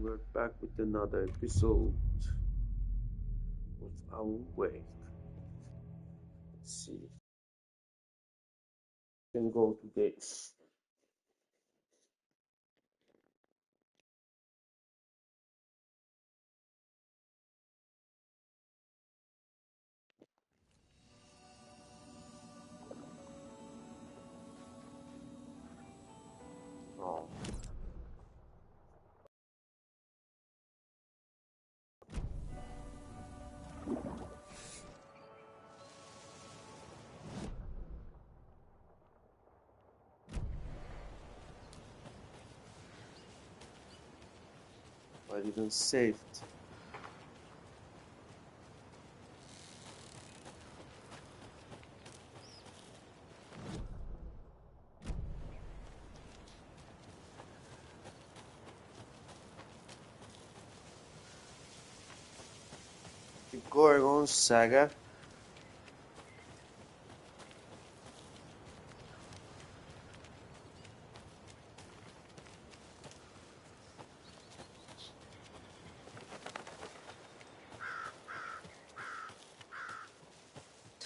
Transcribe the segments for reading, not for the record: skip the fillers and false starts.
we're back with another episode of our wake. Let's see. Can go today. Oh, I didn't save it. The Gorgon Saga.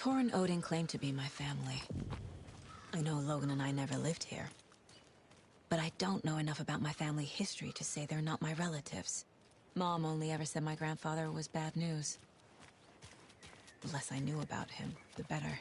Tor and Odin claim to be my family. I know Logan and I never lived here. But I don't know enough about my family history to say they're not my relatives. Mom only ever said my grandfather was bad news. The less I knew about him, the better.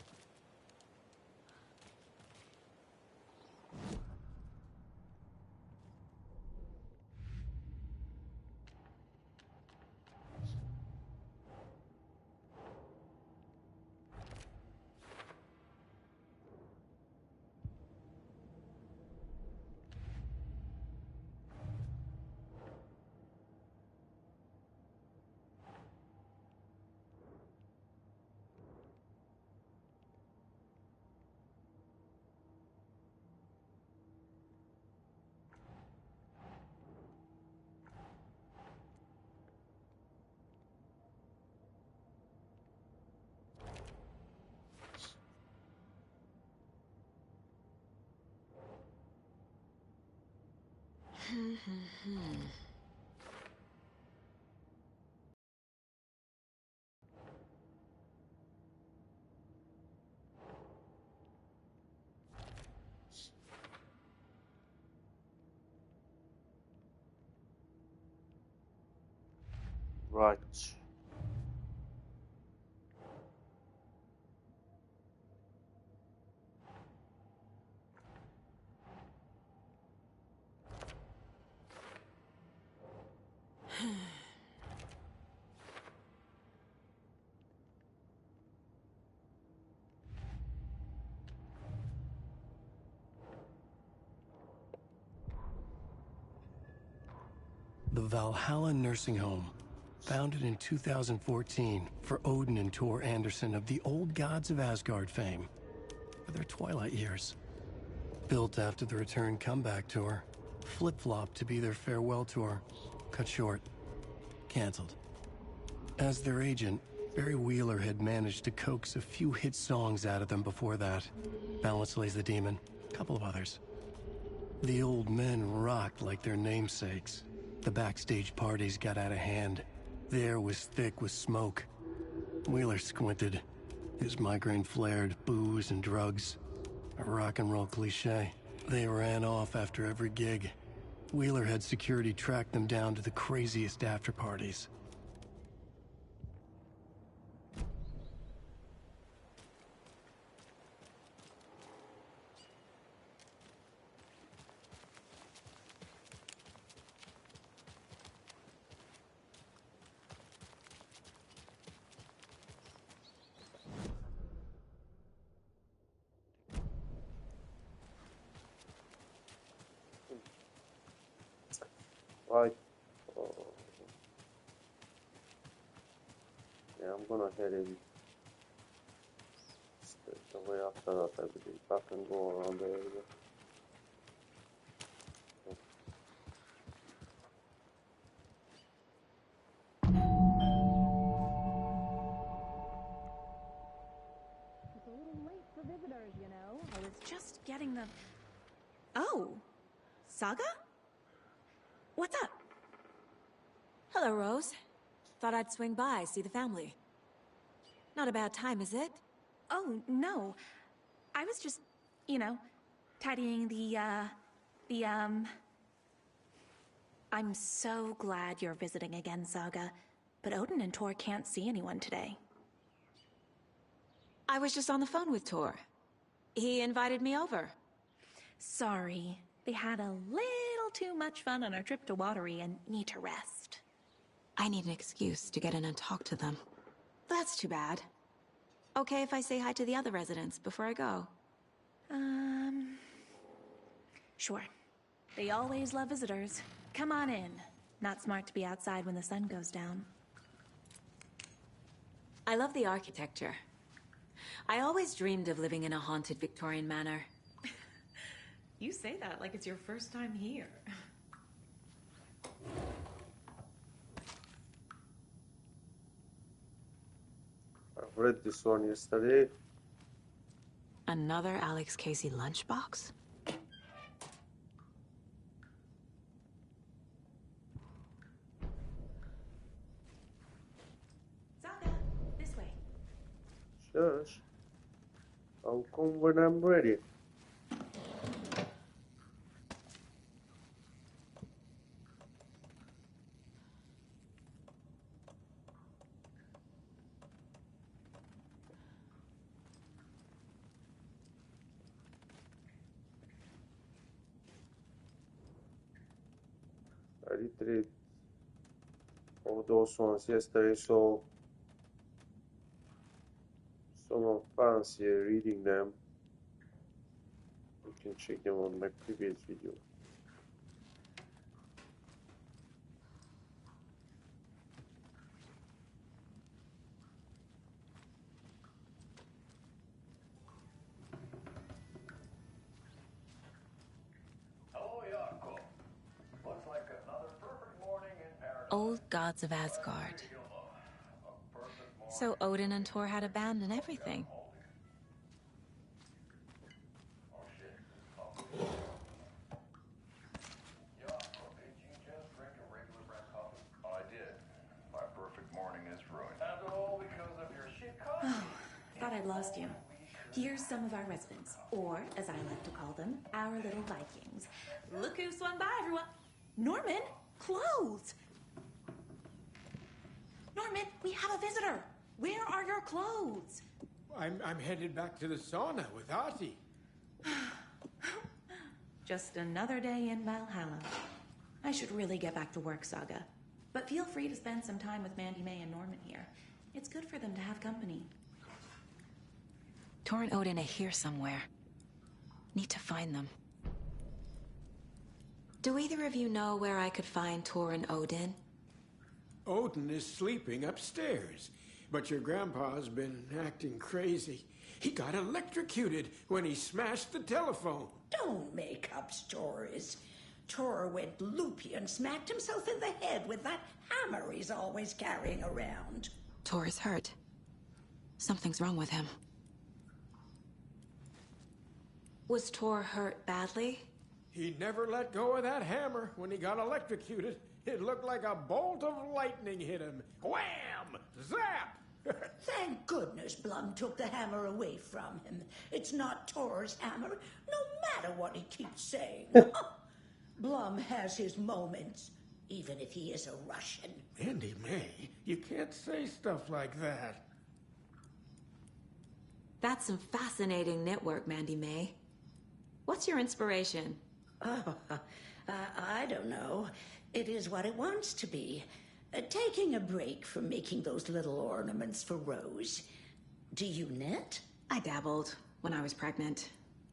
Right. The Valhalla Nursing Home, founded in 2014 for Odin and Tor Anderson of the Old Gods of Asgard fame, for their twilight years. Built after the return comeback tour, flip-flopped to be their farewell tour, cut short, canceled. As their agent, Barry Wheeler had managed to coax a few hit songs out of them before that. Balance Lays the Demon, a couple of others. The old men rocked like their namesakes. The backstage parties got out of hand. The air was thick with smoke. Wheeler squinted. His migraine flared, booze and drugs. A rock and roll cliche. They ran off after every gig. Wheeler had security track them down to the craziest after parties. Right. Uh, yeah, I'm gonna head in straight away after that. I will be back and go around the area. It's a little late for visitors, you know. I was just getting the... Oh, Saga? What's up? Hello, Rose. Thought I'd swing by, see the family. Not a bad time, is it? Oh, no. I was just, you know, tidying I'm so glad you're visiting again, Saga. But Odin and Tor can't see anyone today. I was just on the phone with Tor. He invited me over. Sorry. They had a little too much fun on our trip to Watery and need to rest. I need an excuse to get in and talk to them. That's too bad. Okay if I say hi to the other residents before I go? Sure. They always love visitors. Come on in. Not smart to be outside when the sun goes down. I love the architecture. I always dreamed of living in a haunted Victorian manor. You say that like it's your first time here. I've read this one yesterday. Another Alex Casey lunchbox? Saga, this way. Shush. I'll come when I'm ready. I did read all those ones yesterday, so someone fancy reading them. You can check them on my previous video. Old gods of Asgard. So Odin and Tor had a band and everything. I did. My perfect morning is ruined. And all because of your shit coffee. Thought I'd lost you. Here's some of our residents, or as I like to call them, our little Vikings. Look who swung by, everyone. Norman, clothes. Norman, we have a visitor. Where are your clothes? I'm headed back to the sauna with Artie. Just another day in Valhalla. I should really get back to work, Saga. But feel free to spend some time with Mandy May and Norman here. It's good for them to have company. Tor and Odin are here somewhere. Need to find them. Do either of you know where I could find Tor and Odin? Odin is sleeping upstairs, but your grandpa's been acting crazy. He got electrocuted when he smashed the telephone. Don't make up stories. Tor went loopy and smacked himself in the head with that hammer he's always carrying around. Tor is hurt. Something's wrong with him. Was Tor hurt badly? He never let go of that hammer when he got electrocuted. It looked like a bolt of lightning hit him. Wham! Zap! Thank goodness Blum took the hammer away from him. It's not Tor's hammer, no matter what he keeps saying. Blum has his moments, even if he is a Russian. Mandy May, you can't say stuff like that. That's some fascinating knitwork, Mandy May. What's your inspiration? I don't know. It is what it wants to be. Taking a break from making those little ornaments for Rose. Do you knit? I dabbled when I was pregnant.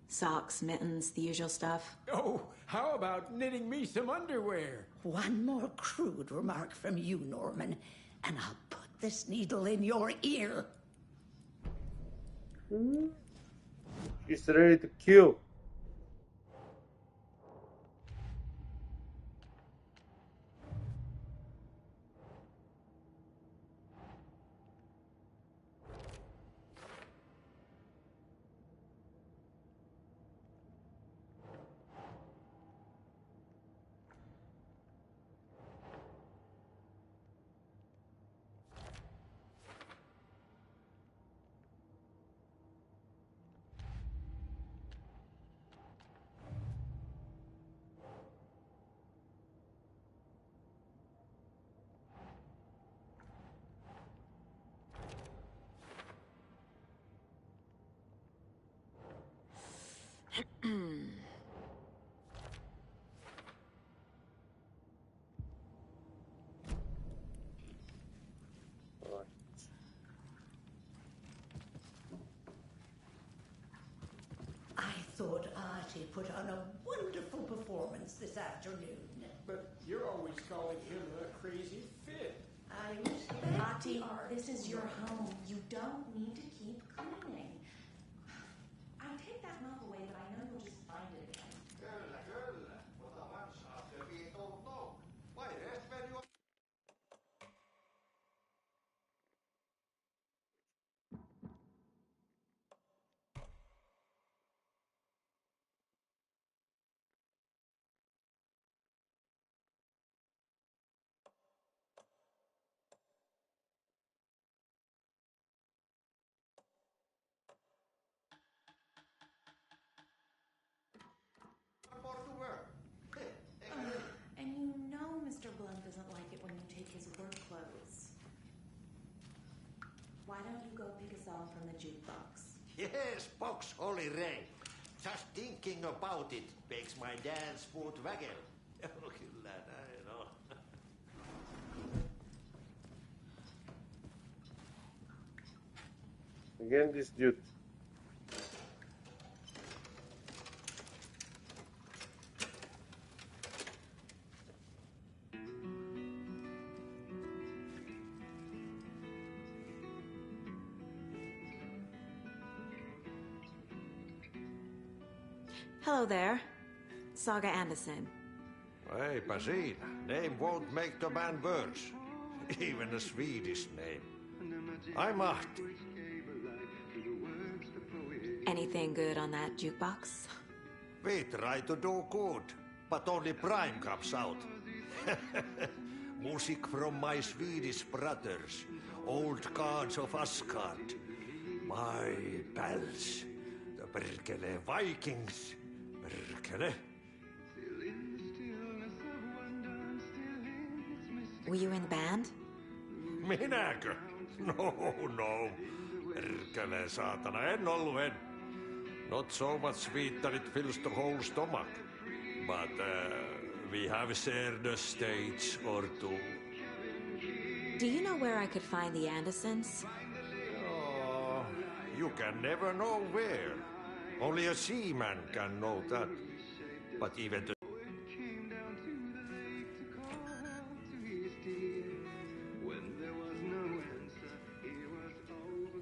Socks, mittens, the usual stuff. Oh, how about knitting me some underwear? One more crude remark from you, Norman, and I'll put this needle in your ear. She's ready to kill. Marty put on a wonderful performance this afternoon. But you're always calling him a crazy fit. I respect Marty, the art. this is your home. You don't need to keep cleaning. I take that mop away, but I know you'll just find it again. Kyllä, kyllä. Ota varsaa, se viitou no. Vai rest when you... For to work. And you know Mr. Blum doesn't like it when you take his work clothes. Why don't you go pick a song from the jukebox? Yes, box Olli Ray. Just thinking about it makes my dance foot waggle. Kyllä näin on. Again, this dude. Hello there. Saga Anderson. Eipä siinä. Name won't make the man worse. Even a Swedish name. I'm Ahti. Anything good on that jukebox? We try to do good, but only Prime comes out. Music from my Swedish brothers, old gods of Asgard. My pals, the perkele Vikings. Perkele. Were you in the band? Minäkö? No. Perkele saatana, en. Not so much sweet that it fills the whole stomach. But we have shared a stage or two. Do you know where I could find the Andersons? Oh, you can never know where. Only a seaman can know that. But even the...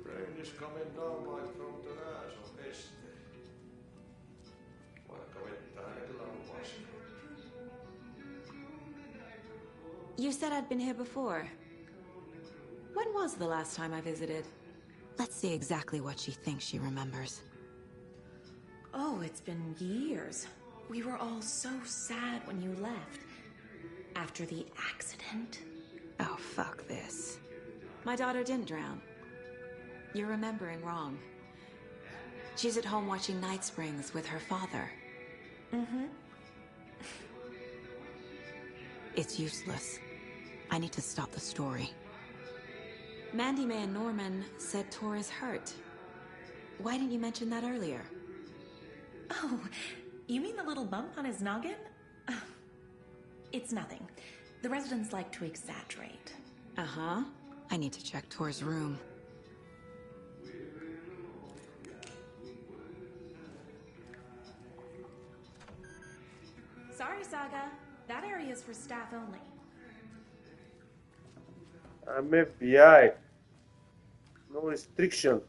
Rain is coming down like from the ass of Esther. Vaikka vettä hänellä on vasta. You said I'd been here before. When was the last time I visited? Let's see exactly what she thinks she remembers. Oh, it's been years. We were all so sad when you left. After the accident. Oh, fuck this. My daughter didn't drown. You're remembering wrong. She's at home watching Night Springs with her father. Mm-hmm. It's useless. I need to stop the story. Mandy May and Norman said Tor is hurt. Why didn't you mention that earlier? Oh, you mean the little bump on his noggin? It's nothing. The residents like to exaggerate. Uh-huh. I need to check Tor's room. Sorry, Saga. That area is for staff only. I'm FBI. No restriction.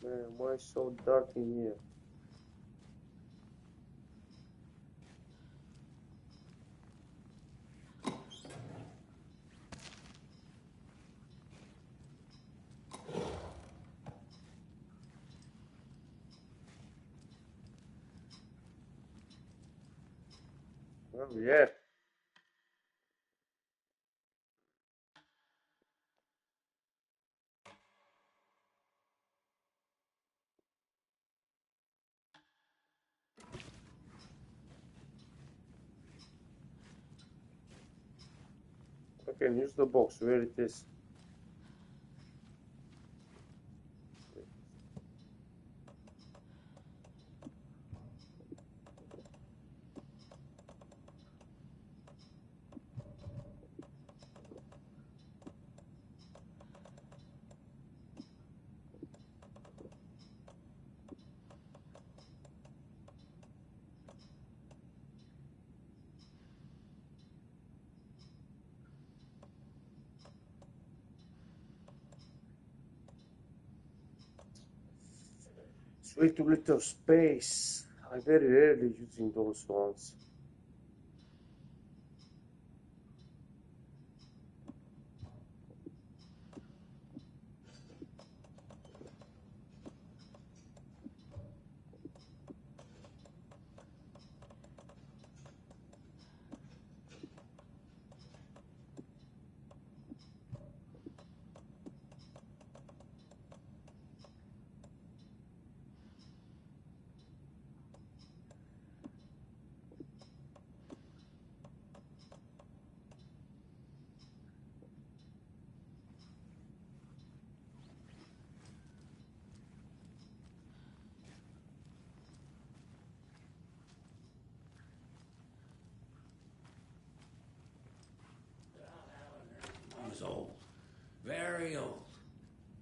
Man, why so dark in here? Oh yeah. I can use the box where it is. way too little space. I'm very rarely using those ones. Was old. Very old.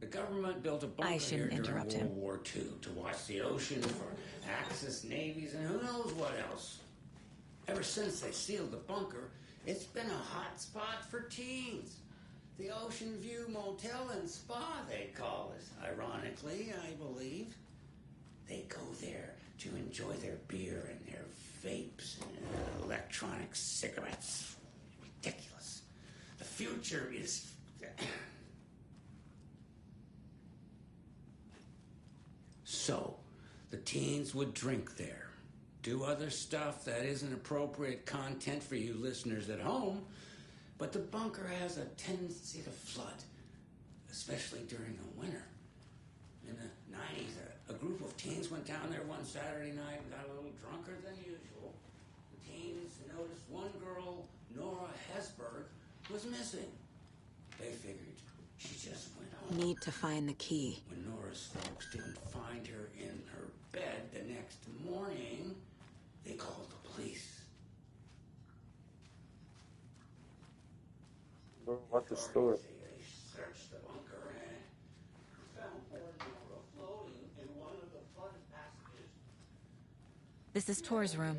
The government built a bunker I here shouldn't during interrupt World him. War II to watch the ocean for Axis navies and who knows what else. Ever since they sealed the bunker, it's been a hot spot for teens. The Ocean View Motel and Spa, they call it. Ironically, I believe. They go there to enjoy their beer and their vapes and electronic cigarettes. Ridiculous. The future is... So, the teens would drink there, do other stuff that isn't appropriate content for you listeners at home, but the bunker has a tendency to flood, especially during the winter. In the 90s, a group of teens went down there one Saturday night and got a little drunker than usual. The teens noticed one girl, Nora Hesberg, was missing. They figured she just went home. Need to find the key. When Nora's folks didn't find her in her bed the next morning, they called the police. What a story. They searched the bunker and found poor Nora floating in one of the flooded passages. This is Tor's room.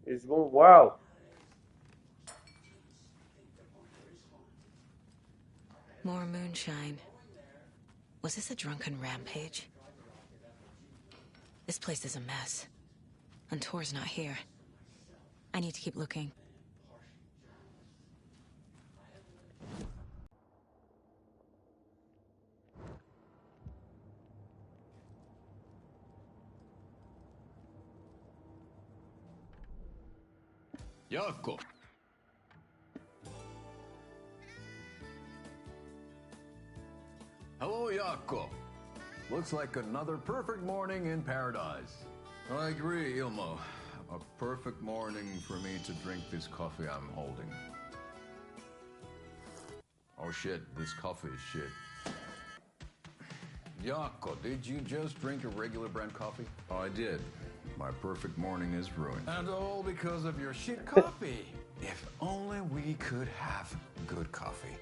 It's going wow. More moonshine. Was this a drunken rampage? This place is a mess. And Tor's not here. I need to keep looking. Jaakko. Hello, Jaakko. Looks like another perfect morning in paradise. I agree, Ilmo. A perfect morning for me to drink this coffee I'm holding. Oh shit, this coffee is shit. Jaakko, did you just drink a regular brand coffee? Oh, I did. My perfect morning is ruined. And all because of your shit coffee. If only we could have good coffee.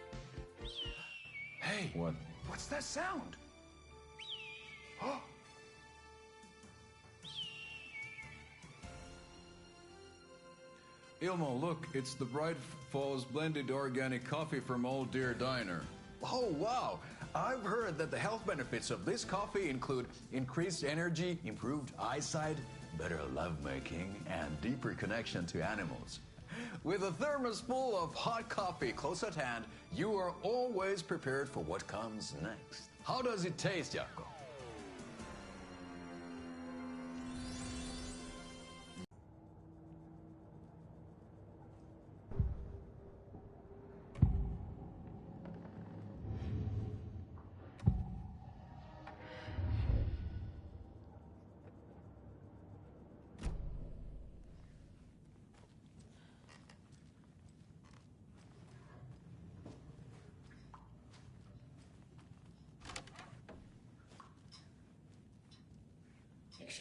Hey. What? What's that sound? Oh. Ilmo, look, it's the Bright Falls blended organic coffee from Old Deer Diner. Oh, wow. I've heard that the health benefits of this coffee include increased energy, improved eyesight, better lovemaking, and deeper connection to animals. With a thermos full of hot coffee close at hand, you are always prepared for what comes next. How does it taste, Jaakko?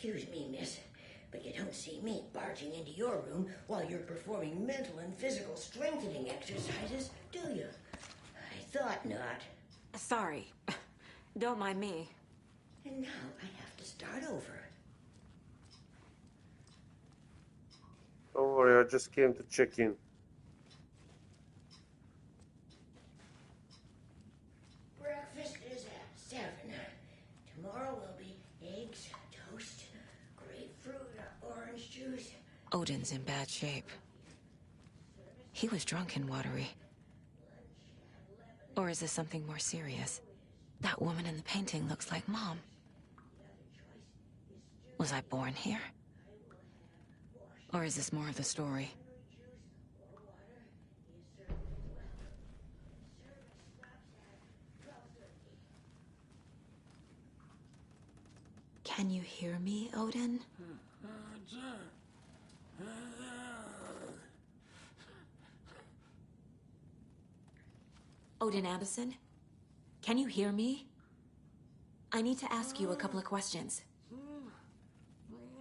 Excuse me, miss, but you don't see me barging into your room while you're performing mental and physical strengthening exercises, do you? I thought not. Sorry. Don't mind me. And now I have to start over. Don't worry, I just came to check in. will be eggs, toast, grapefruit, orange juice. Odin's in bad shape. He was drunk and watery. Or is this something more serious? That woman in the painting looks like Mom. Was I born here? Or is this more of the story? Can you hear me, Odin? Odin Anderson? Can you hear me? I need to ask you a couple of questions.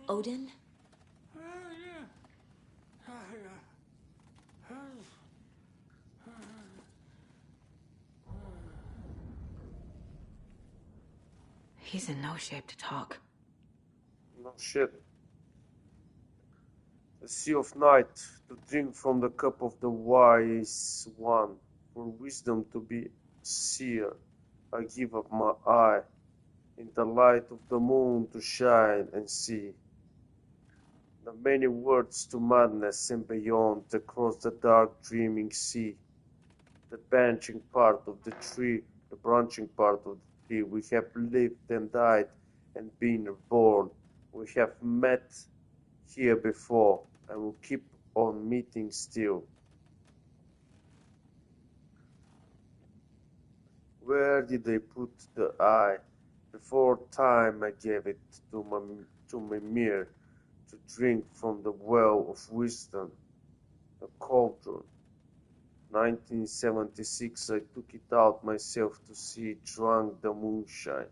Odin? He's in no shape to talk. No shit. The sea of night, to drink from the cup of the wise one, for wisdom to be seer. I give up my eye, in the light of the moon to shine and see. The many words to madness and beyond, across the dark dreaming sea. The branching part of the tree, the branching part of the tree, we have lived and died and been reborn. We have met here before, and will keep on meeting still. Where did they put the eye? Before time I gave it to my mirror, to drink from the well of wisdom, the cauldron. 1976 I took it out myself to see it drunk the moonshine.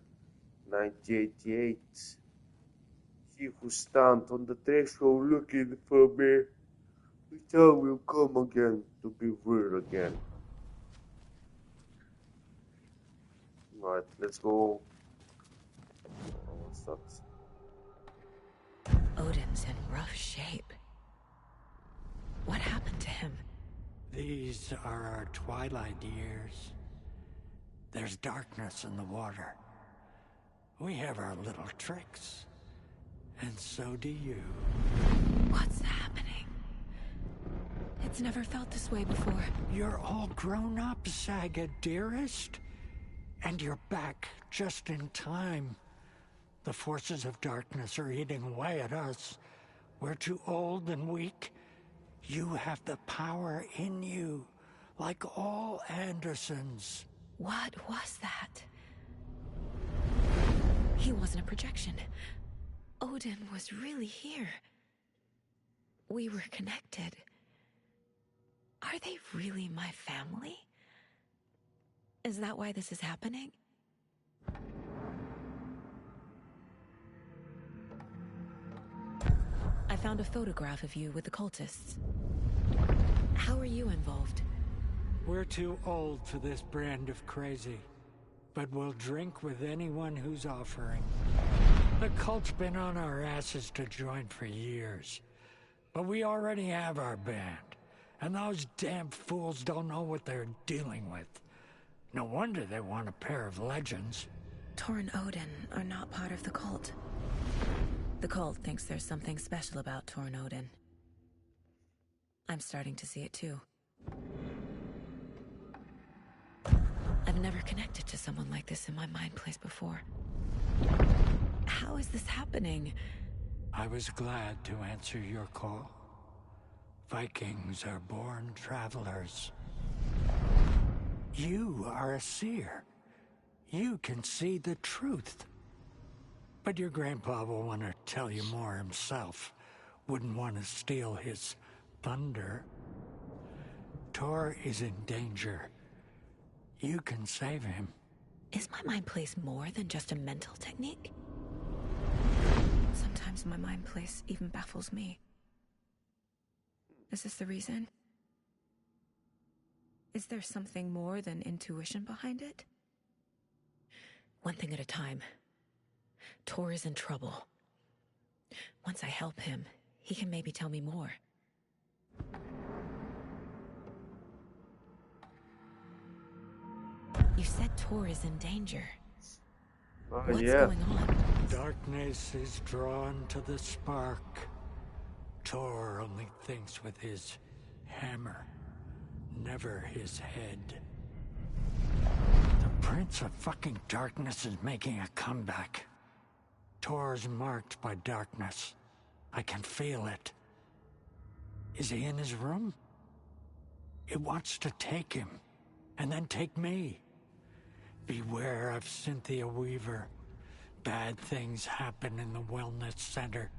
1988 he who stands on the threshold looking for me, the time will come again to be real again. Right, let's go. What's that? Odin's in rough shape. What happened to him? These are our twilight years. There's darkness in the water. We have our little tricks. And so do you. What's happening? It's never felt this way before. You're all grown up, Saga, dearest. And you're back just in time. The forces of darkness are eating away at us. We're too old and weak. You have the power in you, like all Andersons. What was that? He wasn't a projection. Odin was really here. We were connected. Are they really my family? Is that why this is happening? I found a photograph of you with the cultists. How are you involved? We're too old for this brand of crazy, but we'll drink with anyone who's offering. The cult's been on our asses to join for years, but we already have our band, and those damn fools don't know what they're dealing with. No wonder they want a pair of legends. Tor and Odin are not part of the cult. The cult thinks there's something special about Tor and Odin. I'm starting to see it too. I've never connected to someone like this in my mind place before. How is this happening? I was glad to answer your call. Vikings are born travelers. You are a seer. You can see the truth. But your grandpa will want to tell you more himself. Wouldn't want to steal his thunder. Tor is in danger. You can save him. Is my mind place more than just a mental technique? Sometimes my mind place even baffles me. Is this the reason? Is there something more than intuition behind it? One thing at a time. Tor is in trouble. Once I help him, he can maybe tell me more. You said Tor is in danger. Oh, What's yeah. going on? Darkness is drawn to the spark. Tor only thinks with his hammer, never his head. The Prince of fucking Darkness is making a comeback. Tor's marked by darkness. I can feel it. Is he in his room? It wants to take him, and then take me. Beware of Cynthia Weaver. Bad things happen in the wellness center.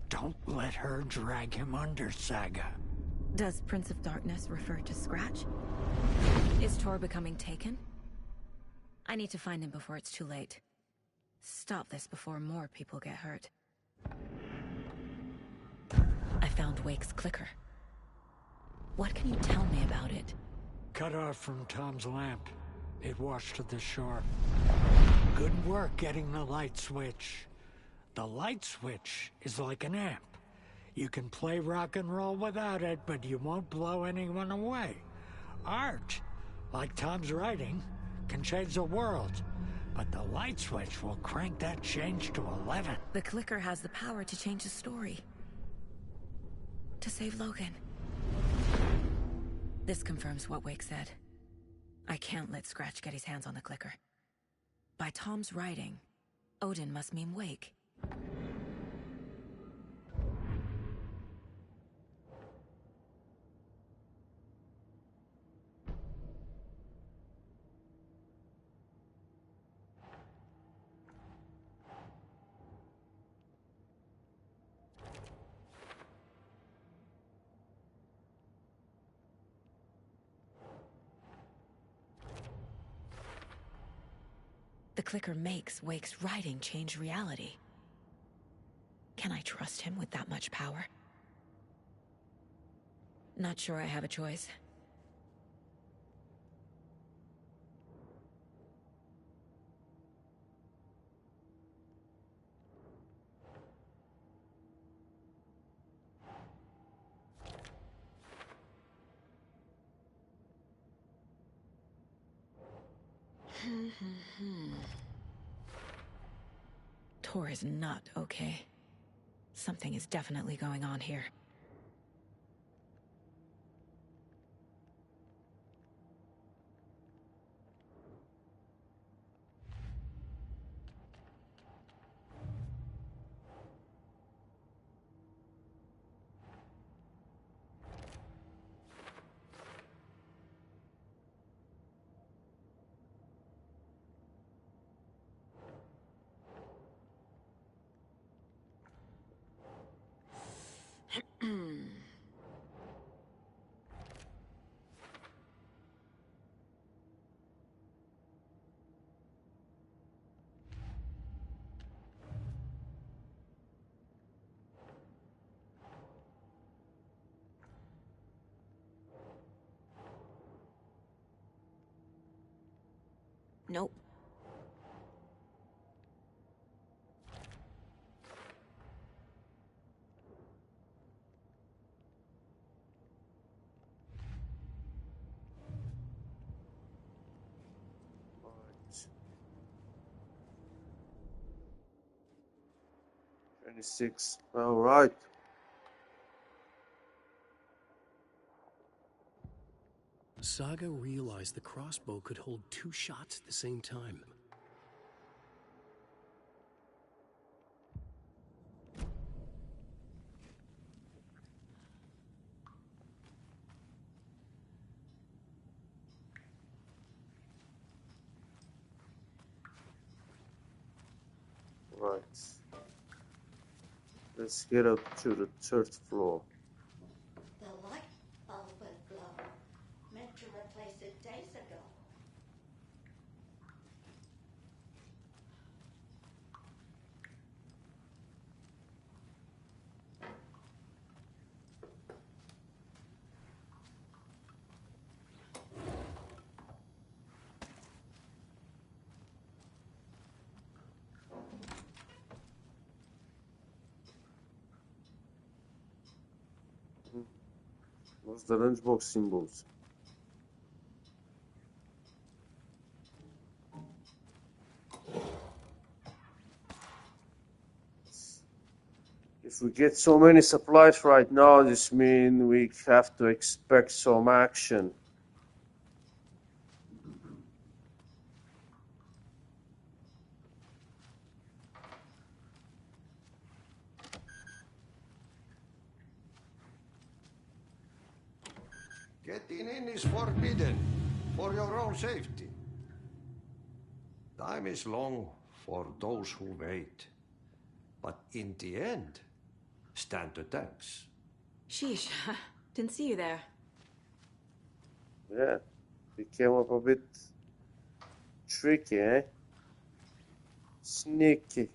Don't let her drag him under, Saga. Does Prince of Darkness refer to Scratch? Is Tor becoming taken? I need to find him before it's too late. Stop this before more people get hurt. I found Wake's clicker. What can you tell me about it? Cut off from Tom's lamp. It washed to the shore. Good work getting the light switch. The light switch is like an amp. You can play rock and roll without it, but you won't blow anyone away. Art, like Tom's writing, can change the world. But the light switch will crank that change to 11. The clicker has the power to change the story. To save Logan. This confirms what Wake said. I can't let Scratch get his hands on the clicker. By Tom's writing, Odin must mean Wake. The clicker makes Wake's writing change reality. Can I trust him with that much power? Not sure I have a choice. Tor is not okay. Something is definitely going on here. Nope. Right. 26. All right. Saga realized the crossbow could hold 2 shots at the same time. Right. Let's get up to the 3rd floor. The light bulb went blown. Meant to replace it days ago. What's the lunchbox symbols? If we get so many supplies right now, this means we have to expect some action. Getting in is forbidden for your own safety. Time is long for those who wait. But in the end, stand the thanks. Sheesh, didn't see you there. Yeah, we came up a bit tricky, eh? Sneaky.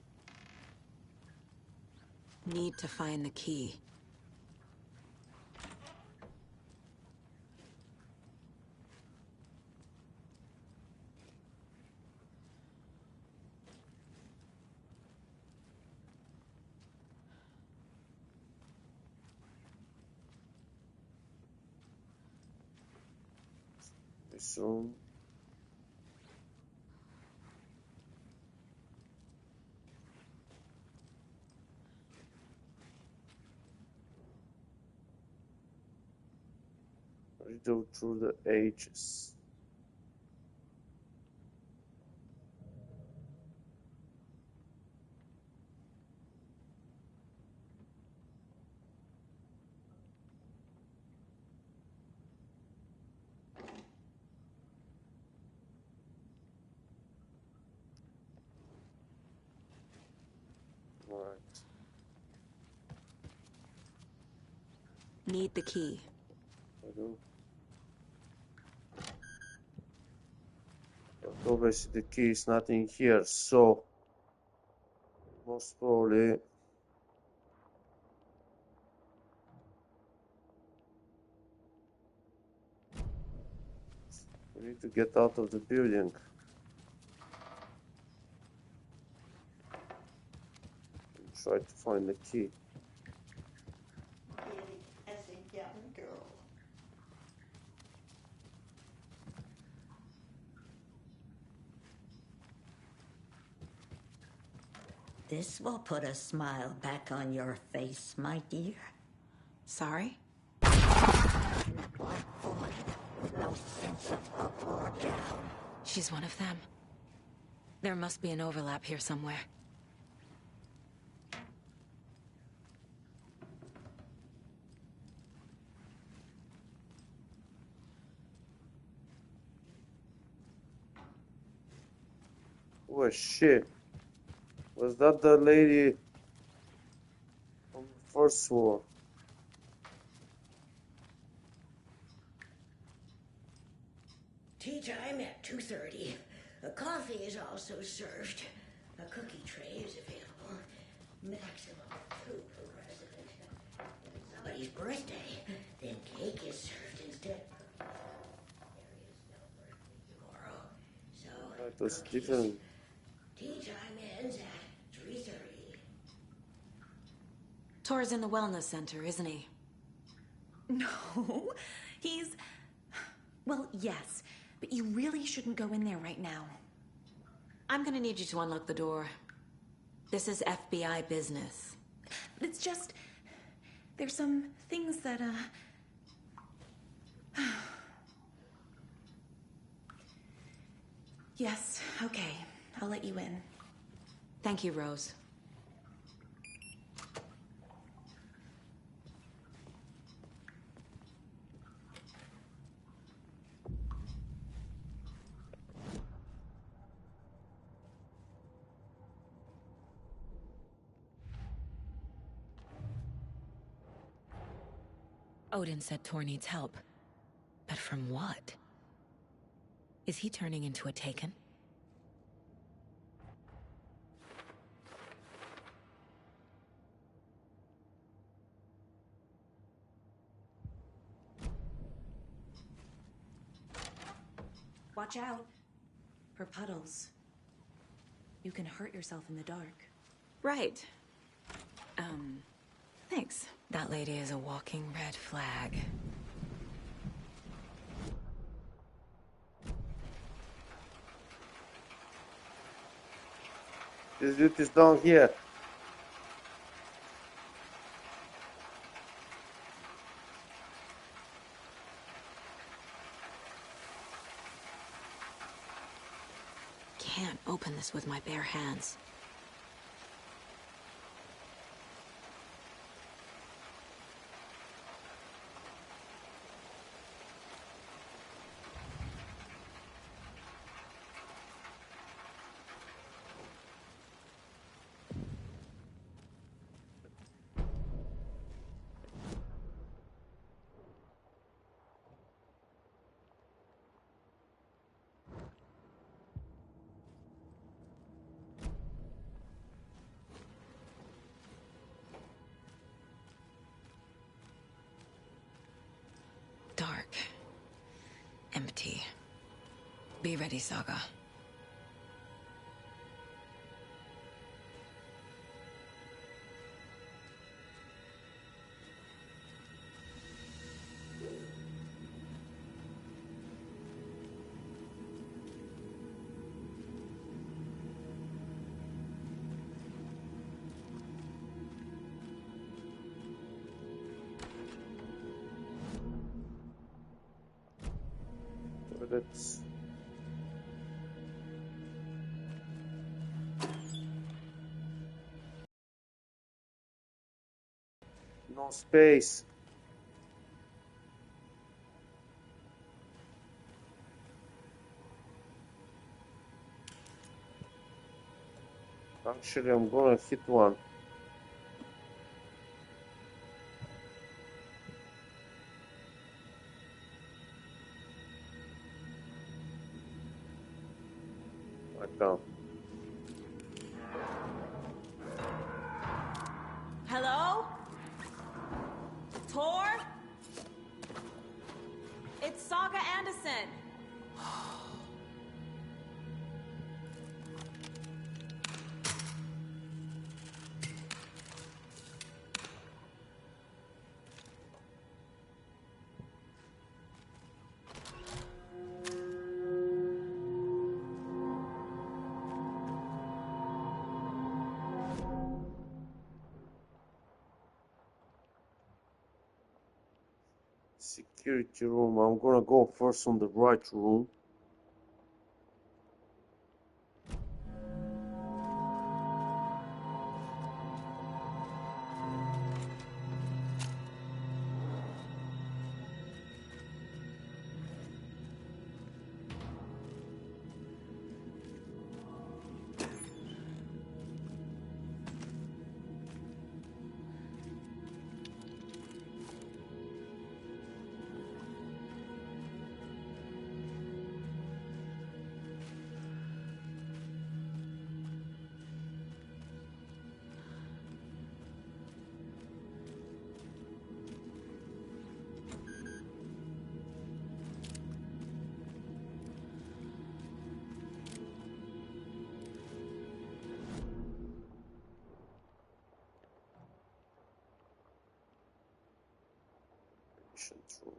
Need to find the key. So riddle through the ages. Right. Need the key. I do. But obviously the key is not in here, so most probably we need to get out of the building. And try to find the key. As a young girl. This will put a smile back on your face, my dear. Sorry? No sense of up or down. She's one of them. There must be an overlap here somewhere. Oh shit. Was that the lady from the first floor? Tea time at 2:30. A coffee is also served. A cookie tray is available. Maximum of 2 per resident. If it's somebody's birthday, then cake is served instead. There is no birthday tomorrow. So, It was cookies. different. Tea time ends at 3:30. Tor's in the wellness center, isn't he? No, he's... Well, yes, but you really shouldn't go in there right now. I'm gonna need you to unlock the door. This is FBI business. It's just... There's some things that, Yes, okay. I'll let you in. Thank you, Rose. Odin said Tor needs help. But from what? Is he turning into a Taken? Watch out for puddles. You can hurt yourself in the dark. Right. Thanks. That lady is a walking red flag. This dude is down here. this with my bare hands. Dark. Empty. Be ready, Saga. That's no space. Actually, I'm gonna hit one. I can't. Hello? Tor? It's Saga Anderson. Security room. I'm gonna go first on the right room. Patient room.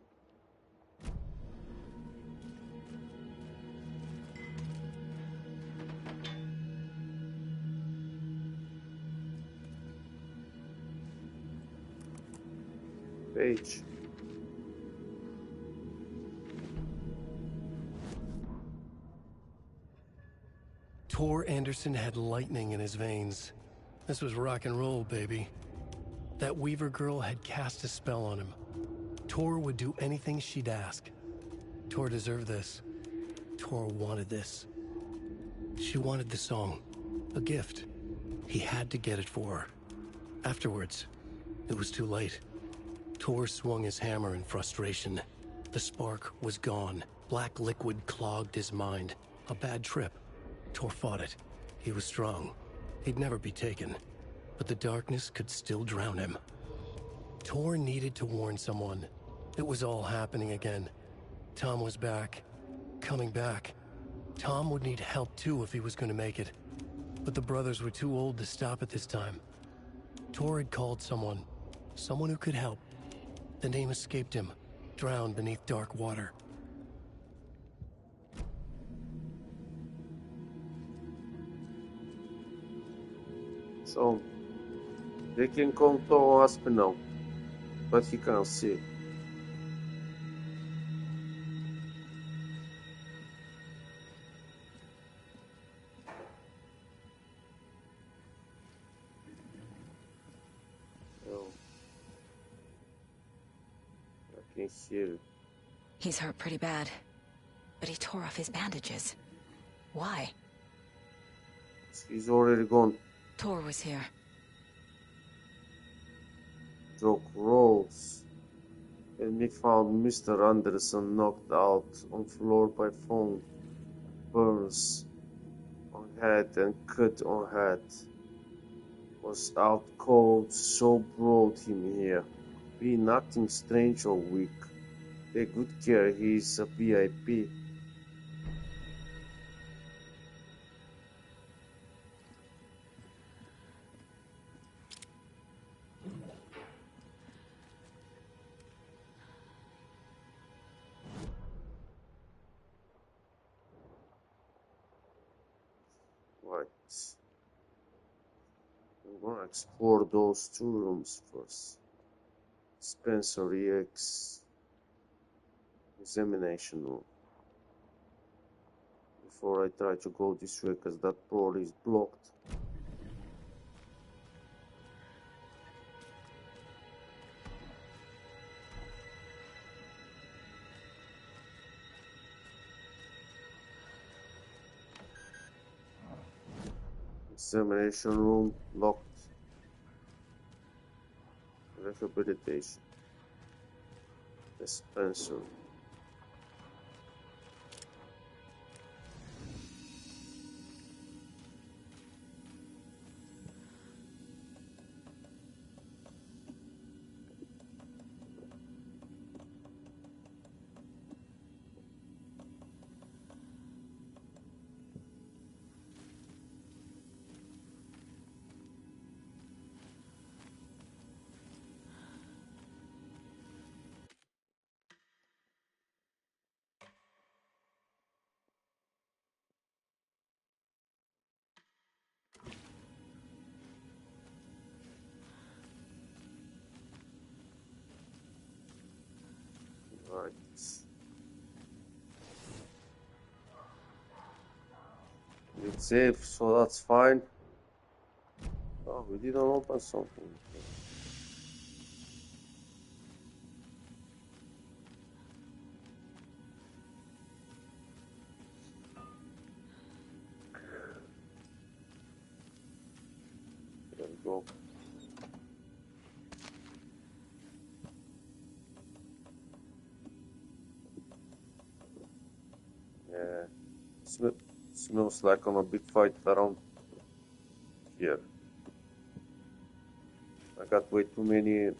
Page. Tor Anderson had lightning in his veins. This was rock and roll, baby. That Weaver girl had cast a spell on him. Tor would do anything she'd ask. Tor deserved this. Tor wanted this. She wanted the song. A gift. He had to get it for her. Afterwards, it was too late. Tor swung his hammer in frustration. The spark was gone. Black liquid clogged his mind. A bad trip. Tor fought it. He was strong. He'd never be taken. But the darkness could still drown him. Tor needed to warn someone. It was all happening again. Tom was back. Coming back. Tom would need help too if he was going to make it. But the brothers were too old to stop at this time. Tor had called someone. Someone who could help. The name escaped him. Drowned beneath dark water. So they can control Aspinall, but he can't see. can hear it. He's hurt pretty bad, but he tore off his bandages. Why? He's already gone. Tor was here. Joke rolls. And we found Mr. Anderson knocked out on floor by phone. Burns on head and cut on head. Was out cold, so brought him here. Be nothing strange or weak. Take good care, he's a VIP. Right. I'm gonna explore those two rooms first. Dispensary X examination room. Before I try to go this way, cause that door is blocked. Examination room locked. Rehabilitation. Dispensary. Right. It's safe, so that's fine. Oh, we didn't open something. There we go. Yeah. Smells like on a big fight around here. I got way too many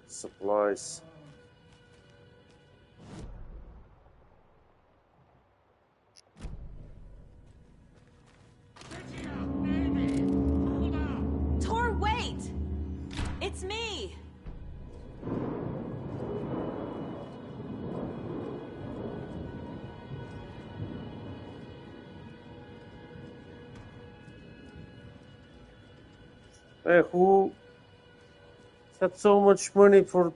supplies. Tor, wait! It's me! Hey, who had so much money for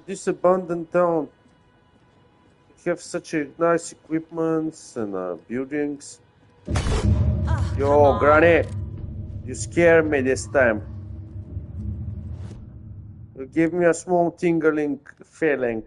this abandoned town? You have such a nice equipments and buildings. Yo, Granny, you scare me this time. You give me a small tingling feeling.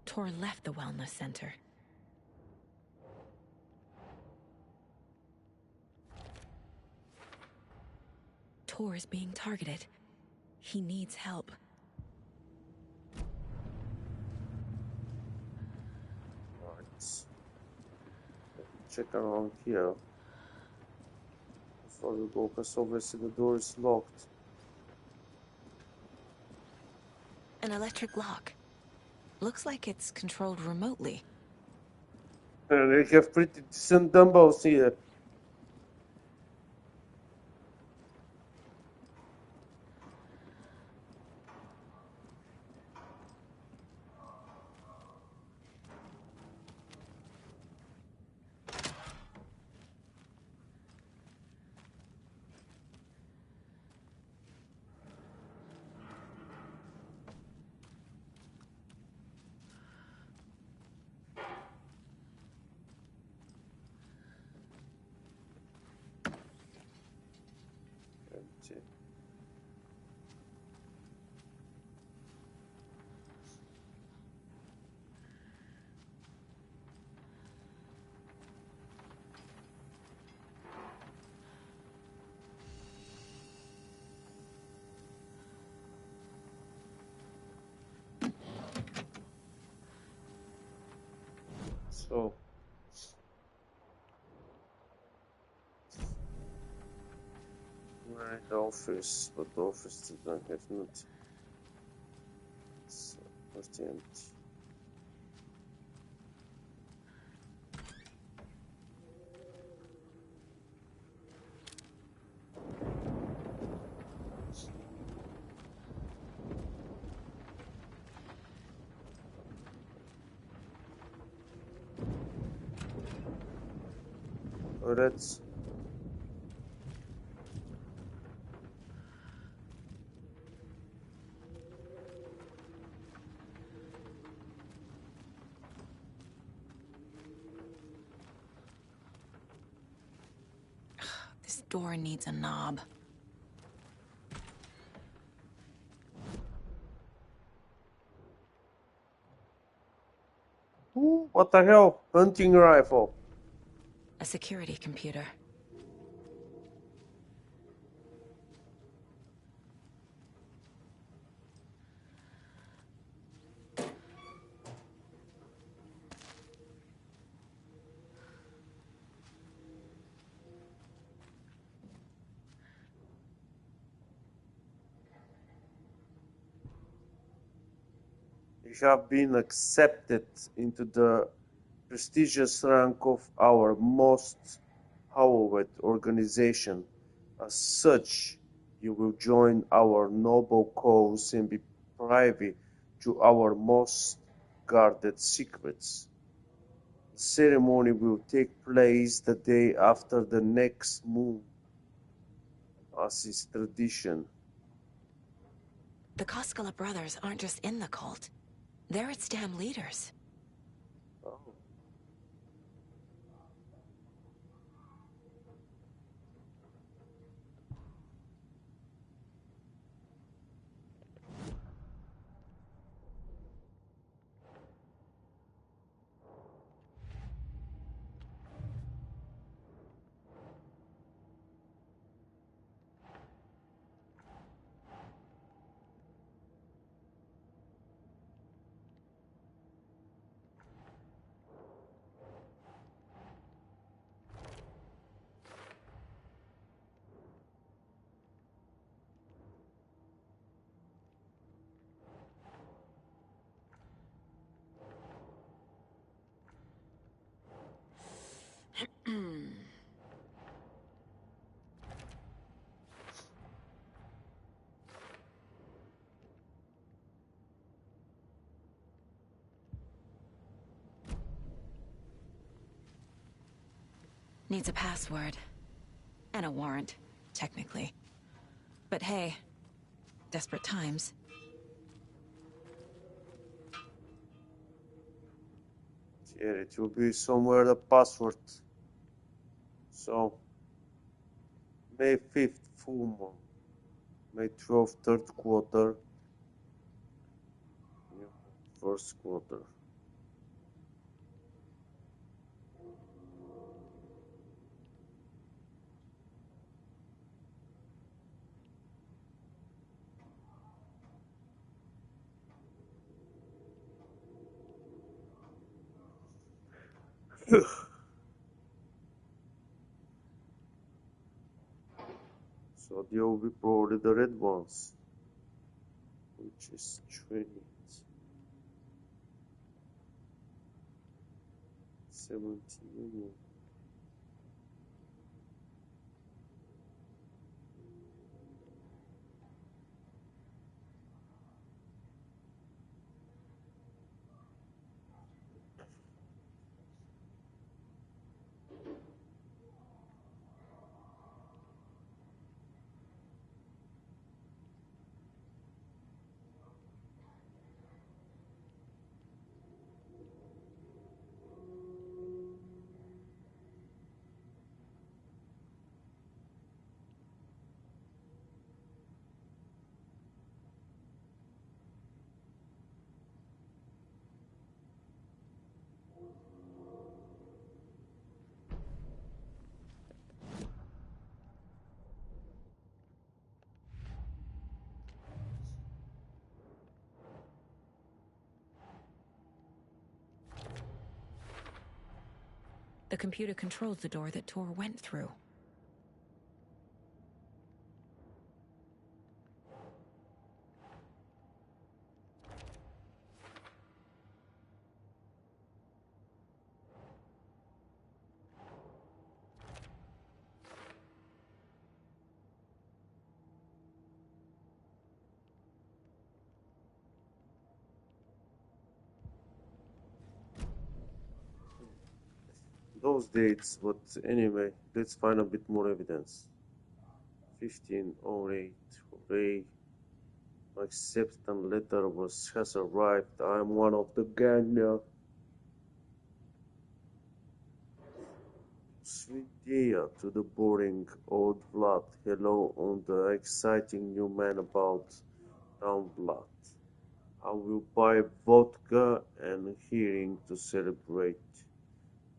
Tor left the wellness center. Tor is being targeted. He needs help. Right. Check around here. Before we go, because obviously the door is locked. An electric lock. Looks like it's controlled remotely. And they have pretty decent dumbbells here. Empty. So we're in the office, but the office doesn't have nothing. It's pretty empty. Let's This door needs a knob. Ooh, what the hell? Hunting rifle. A security computer. You have been accepted into the prestigious rank of our most hallowed organization. As such, you will join our noble cause and be privy to our most guarded secrets. The ceremony will take place the day after the next moon, as is tradition. The Koskela brothers aren't just in the cult. They're its damn leaders. Oh. Needs a password. And a warrant, technically. But hey, desperate times. Here it will be somewhere the password. So May 5th full moon, May 12th third quarter, first quarter. So they will be probably the red ones, which is strange. 17 million. The computer controls the door that Tor went through. Those dates, but anyway, let's find a bit more evidence. 1508, hooray. My acceptance letter has arrived. I'm one of the gang now. Sweet dear to the boring old blood. Hello on the exciting new man about town blood. I will buy vodka and hearing to celebrate.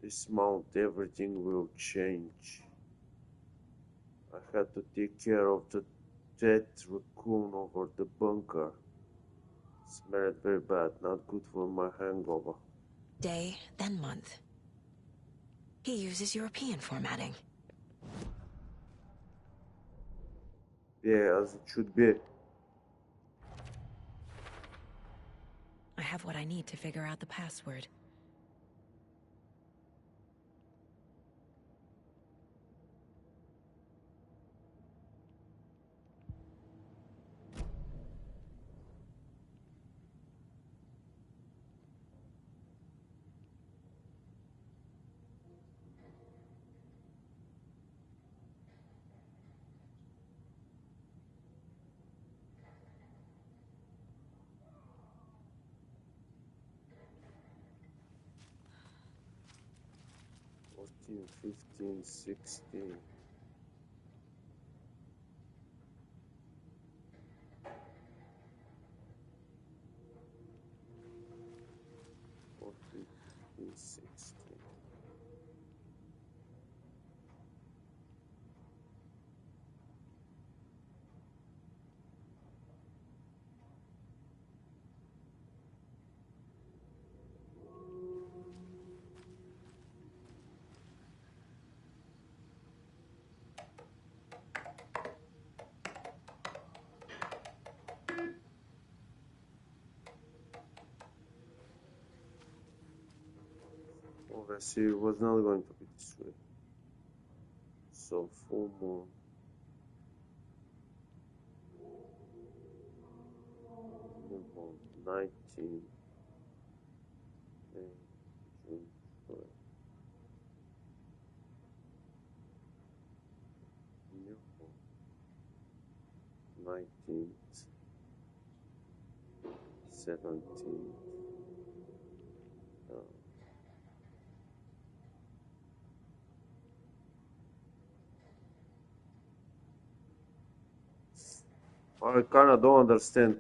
This month everything will change. I had to take care of the dead raccoon over the bunker. Smelled very bad, not good for my hangover. Day, then month. He uses European formatting. Yeah, as it should be. I have what I need to figure out the password. Fourteen, 15, 16. Fourteen, 15, 16. Obviously, it was not going to be this way. So, full moon. Full moon. 19. May, June, July. New moon. 19th. 17th. I kinda don't understand.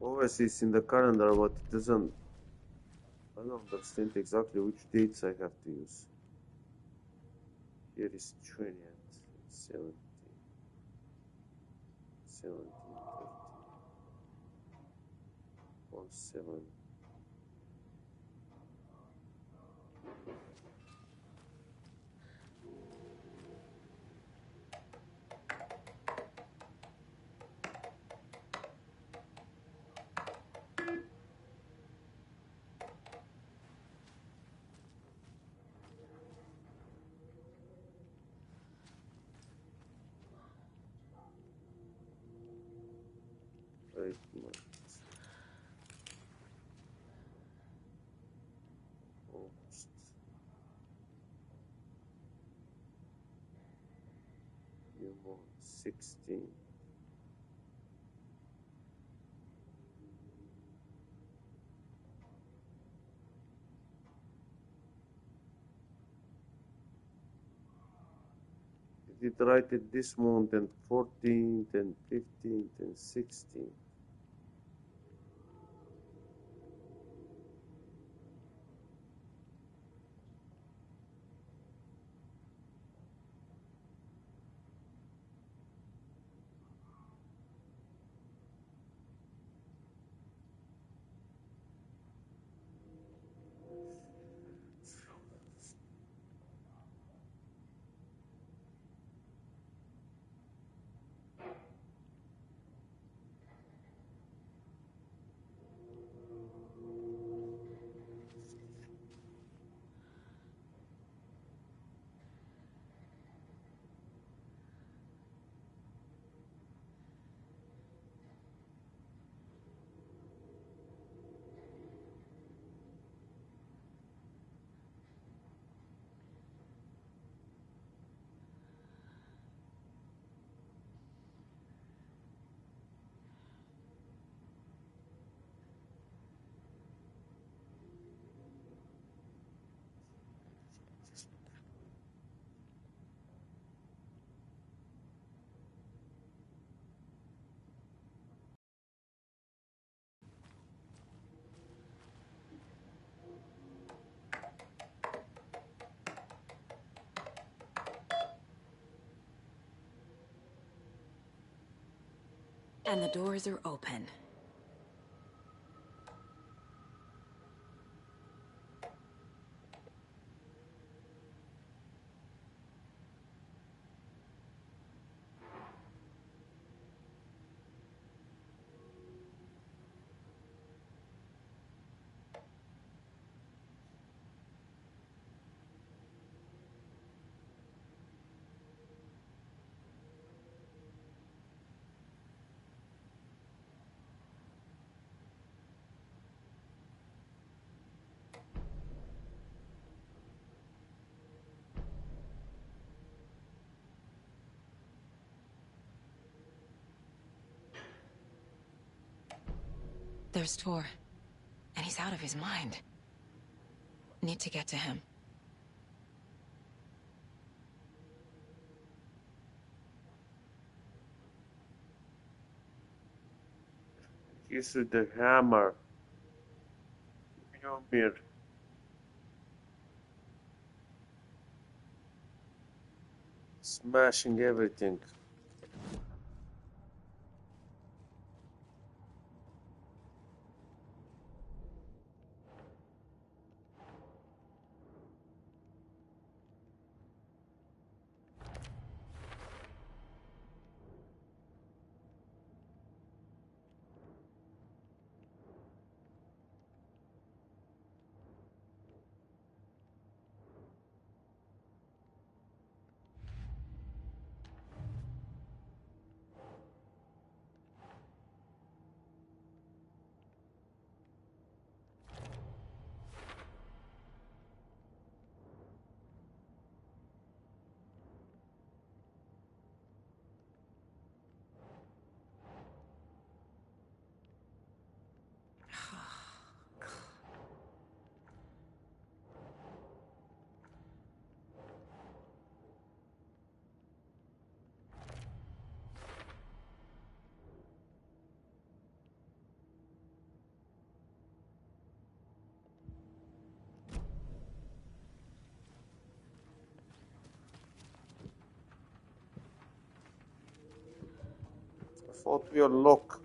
Obviously, it's in the calendar, but it doesn't. I don't understand exactly which dates I have to use. Here is 20th, 17, 17, 30, 17. Right, August. New month, 16. Did it write it this month and 14th and 15th and 16th? And the doors are open. There's Tor, and he's out of his mind. Need to get to him. Here's with the hammer. Mjolnir. Smashing everything. thought we are locked.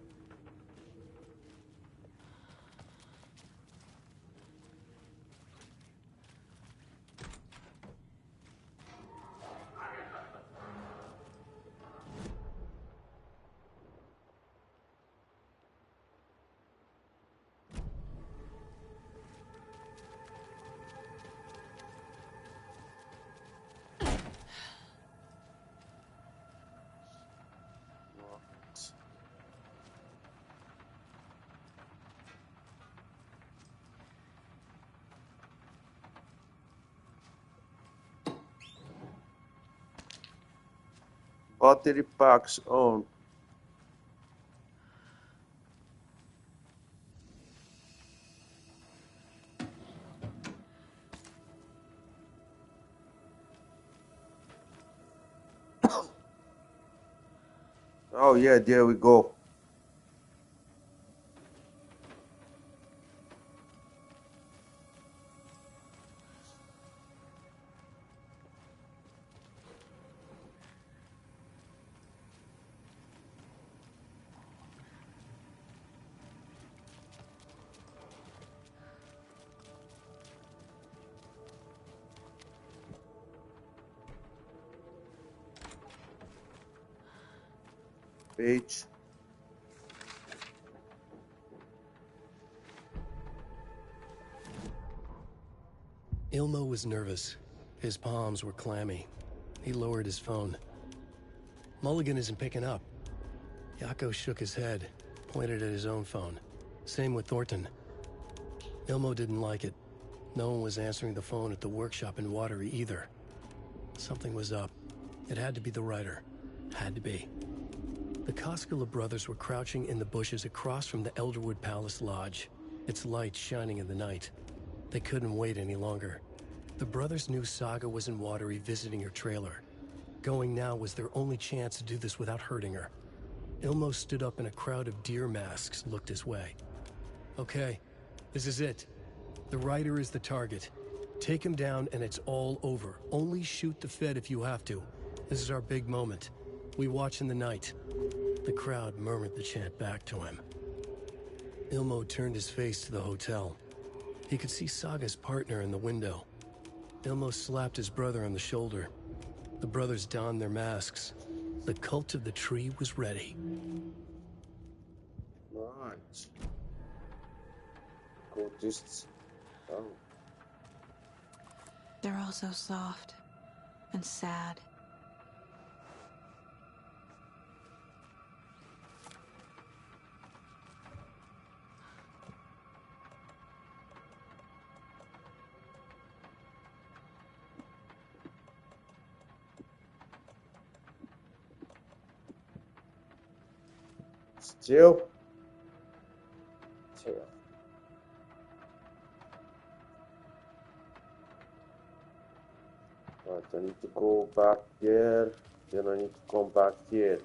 Battery packs on. Oh yeah, there we go. Page. Ilmo was nervous. His palms were clammy. He lowered his phone. Mulligan isn't picking up. Yako shook his head, pointed at his own phone. Same with Thornton. Ilmo didn't like it. No one was answering the phone at the workshop in Watery either. Something was up. It had to be the writer. Had to be. The Koskela brothers were crouching in the bushes across from the Elderwood Palace Lodge, its lights shining in the night. They couldn't wait any longer. The brothers knew Saga was in Watery visiting her trailer. Going now was their only chance to do this without hurting her. Ilmo stood up and a crowd of deer masks looked his way. Okay, this is it. The writer is the target. Take him down and it's all over. Only shoot the Fed if you have to. This is our big moment. We watch in the night. The crowd murmured the chant back to him. Ilmo turned his face to the hotel. He could see Saga's partner in the window. Ilmo slapped his brother on the shoulder. The brothers donned their masks. The cult of the tree was ready. Right. Cultists. Oh. They're all so soft and sad. Still? Still. Right, I need to go back there, then I need to come back here.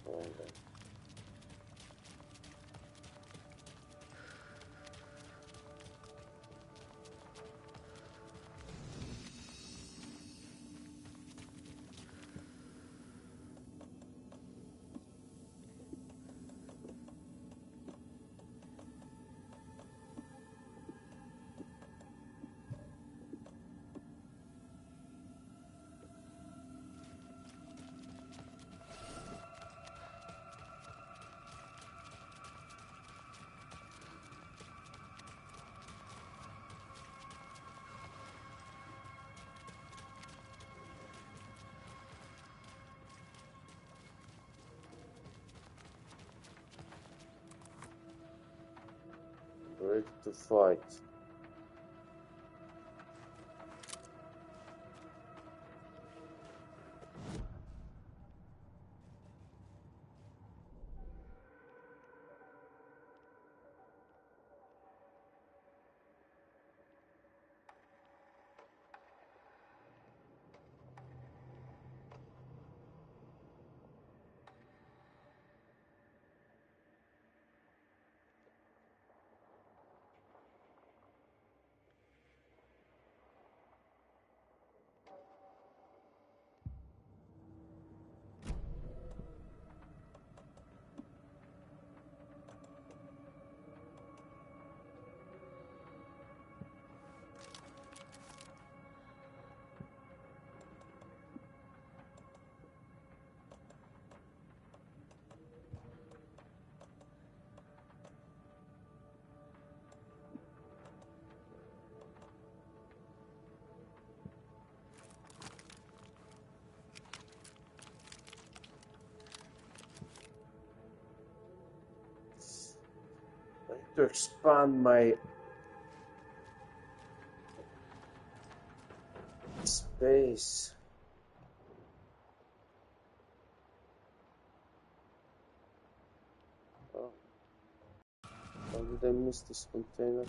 Alright. Ready to fight. to expand my space. Oh, how did I miss this container?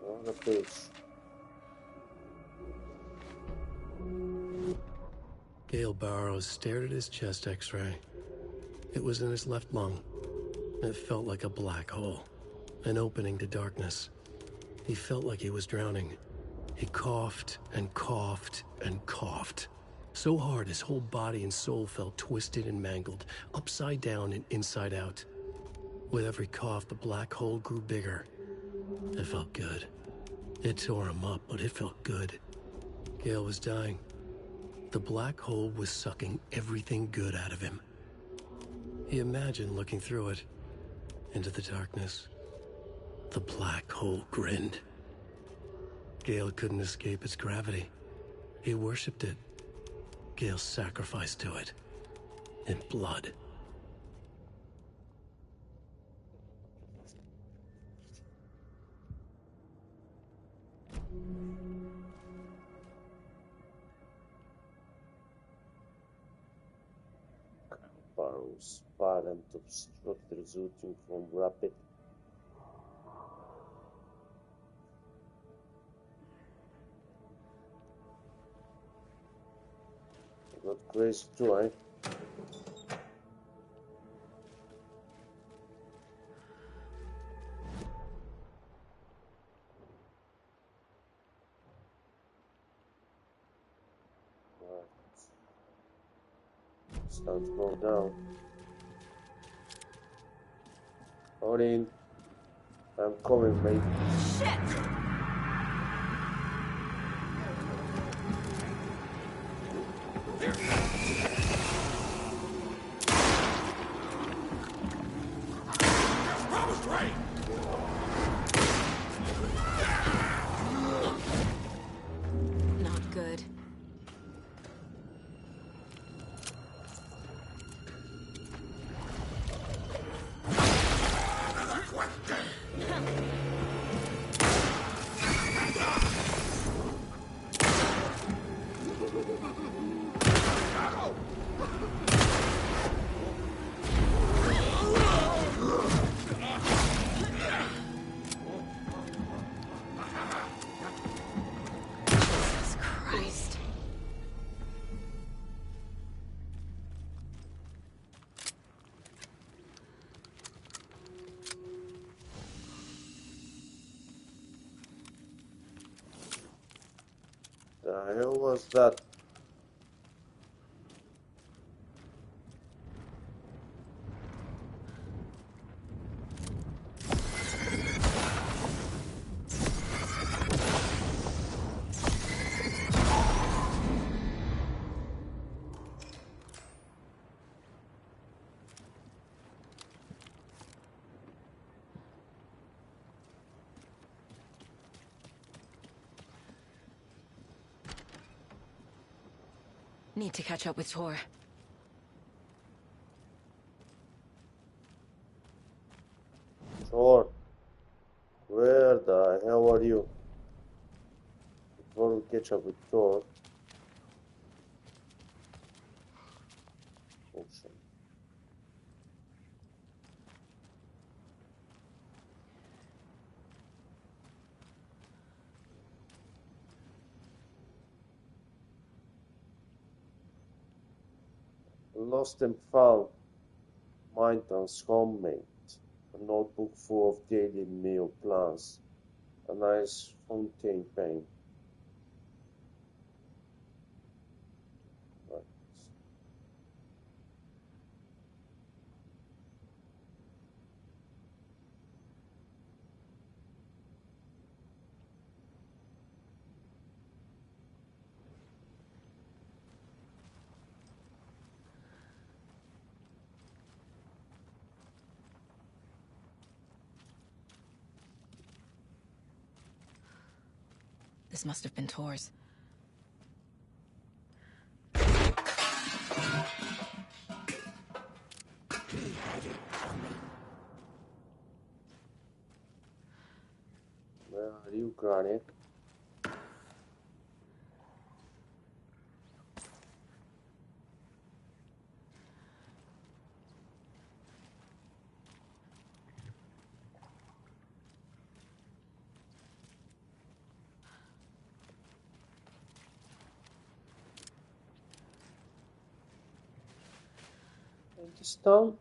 On the page. Gale Barrows stared at his chest x-ray. It was in his left lung. It felt like a black hole, an opening to darkness. He felt like he was drowning. He coughed and coughed and coughed. So hard his whole body and soul felt twisted and mangled, upside down and inside out. With every cough, the black hole grew bigger. It felt good. It tore him up, but it felt good. Gale was dying. The black hole was sucking everything good out of him. He imagined looking through it, into the darkness. The black hole grinned. Gale couldn't escape its gravity. He worshipped it. Gale sacrificed to it. In blood. Barrows, violent obstruct resulting from rapid I got crazy too, eh? Right. It's time to go down. Hold in. I'm coming, mate. Shit! Not good. Jesus Christ. The hell was that? Need to catch up with Tor. Thor, where the hell are you? Before we catch up with Thor. Ocean. Lost and found. Maintenance homemade. A notebook full of daily meal plans. A nice fountain pen. Right. This must have been Tor's. Where are you, Granny? In this town?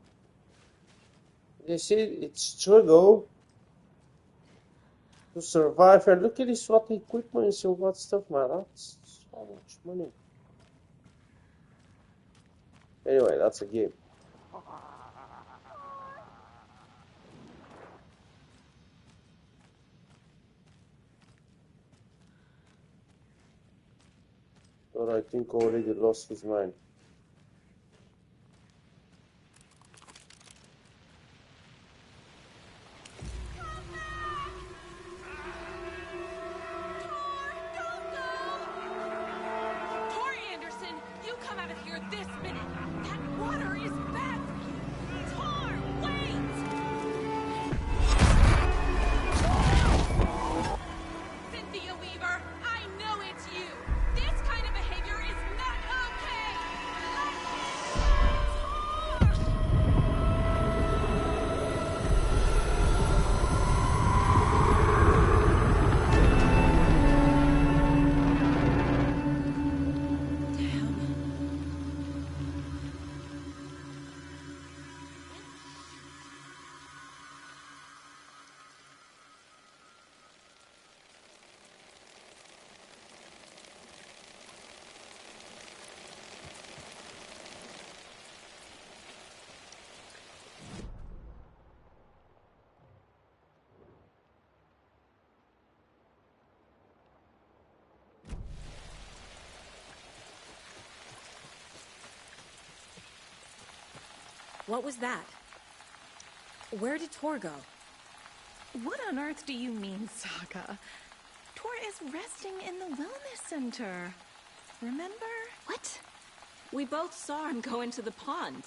They say it's struggle to survive, and look at this, what equipment and what stuff, man. That's so much money. Anyway, that's a game. Or I think already lost his mind. What was that? Where did Tor go? What on earth do you mean, Saga? Tor is resting in the wellness center. Remember? What? We both saw him go into the pond.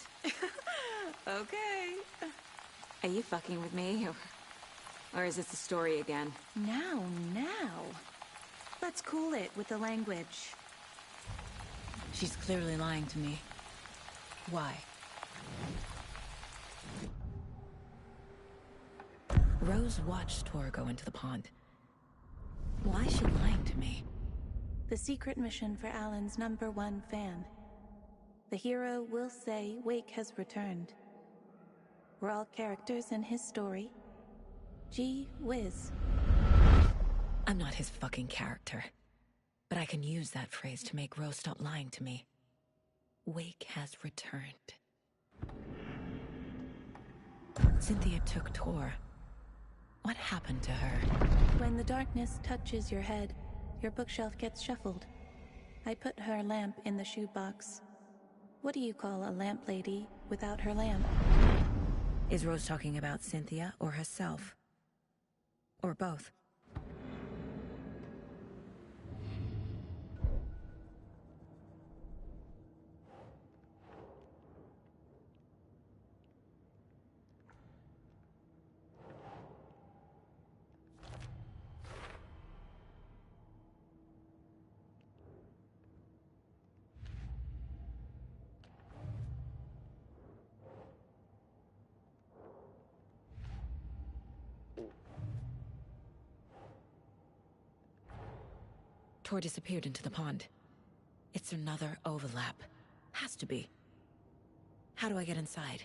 Okay. Are you fucking with me? Or is this the story again? Now. Let's cool it with the language. She's clearly lying to me. Why? Rose watched Tor go into the pond. Why is she lying to me? The secret mission for Alan's #1 fan. The hero will say Wake has returned. We're all characters in his story. Gee whiz. I'm not his fucking character. But I can use that phrase to make Rose stop lying to me. Wake has returned. Cynthia took Tor. What happened to her? When the darkness touches your head, your bookshelf gets shuffled. I put her lamp in the shoebox. What do you call a lamp lady without her lamp? Is Rose talking about Cynthia or herself? Or both? Tor disappeared into the pond. It's another overlap. Has to be. How do I get inside?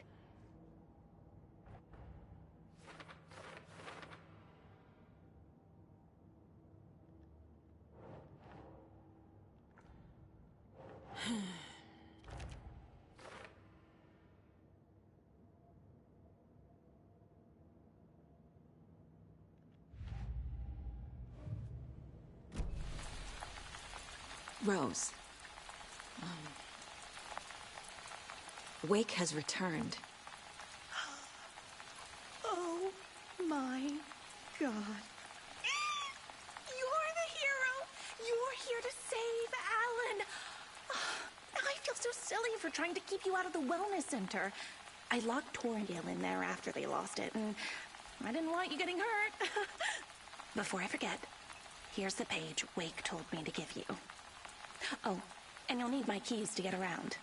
Rose. Wake has returned. Oh my God. You're the hero! so silly for trying to keep you out of the wellness center. I locked Torringale in there after they lost it, and I didn't want you getting hurt. Before I forget, here's the page Wake told me to give you. Oh, and you'll need my keys to get around.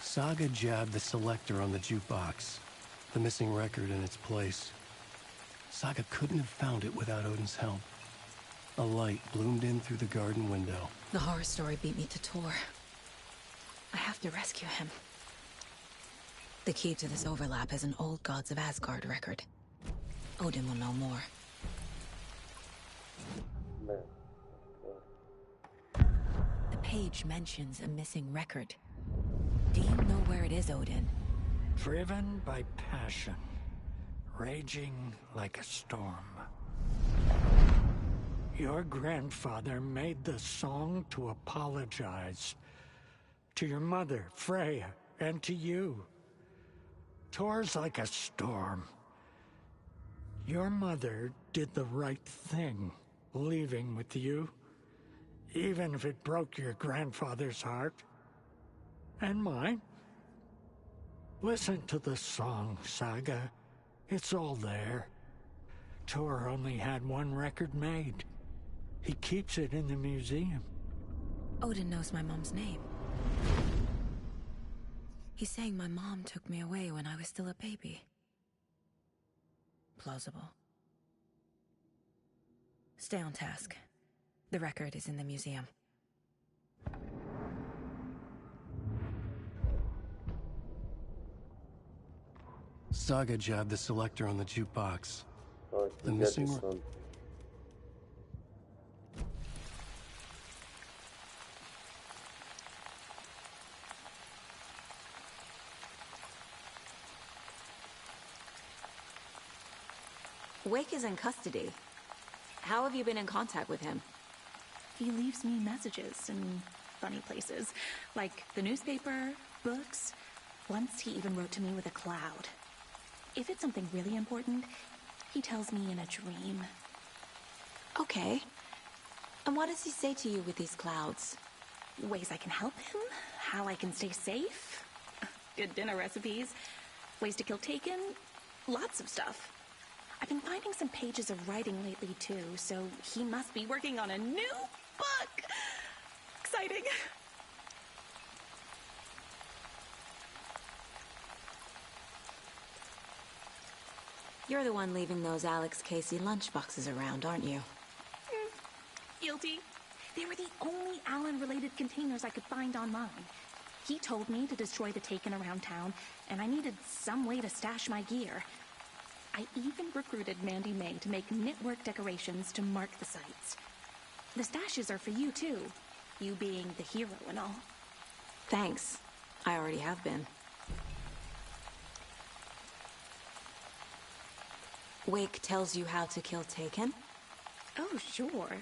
Saga jabbed the selector on the jukebox, the missing record in its place. Saga couldn't have found it without Odin's help. A light bloomed in through the garden window. The horror story beat me to Tor. I have to rescue him. The key to this overlap is an old Gods of Asgard record. Odin will know more. Man. The page mentions a missing record. Do you know where it is, Odin? Driven by passion, raging like a storm. Your grandfather made the song to apologize. To your mother, Freya, and to you. Tor's like a storm. Your mother did the right thing, leaving with you, even if it broke your grandfather's heart. And mine. Listen to the song, Saga. It's all there. Tor only had one record made. He keeps it in the museum. Odin knows my mom's name. He's saying my mom took me away when I was still a baby. Plausible. Stay on task. The record is in the museum. Saga jabbed the selector on the jukebox. Oh, The get missing this one. Wake is in custody. How have you been in contact with him? He leaves me messages in funny places, like the newspaper, books. Once he even wrote to me with a cloud. If it's something really important, he tells me in a dream. Okay. And what does he say to you with these clouds? Ways I can help him, how I can stay safe, good dinner recipes, ways to kill Taken, lots of stuff. I've been finding some pages of writing lately too, so he must be working on a new book. Exciting. You're the one leaving those Alex Casey lunchboxes around, aren't you? Guilty. They were the only Alan-related containers I could find online. He told me to destroy the Taken around town, and I needed some way to stash my gear. I even recruited Mandy May to make knitwork decorations to mark the sites. The stashes are for you, too. You being the hero and all. Thanks. I already have been. Wake tells you how to kill Taken? Oh, sure.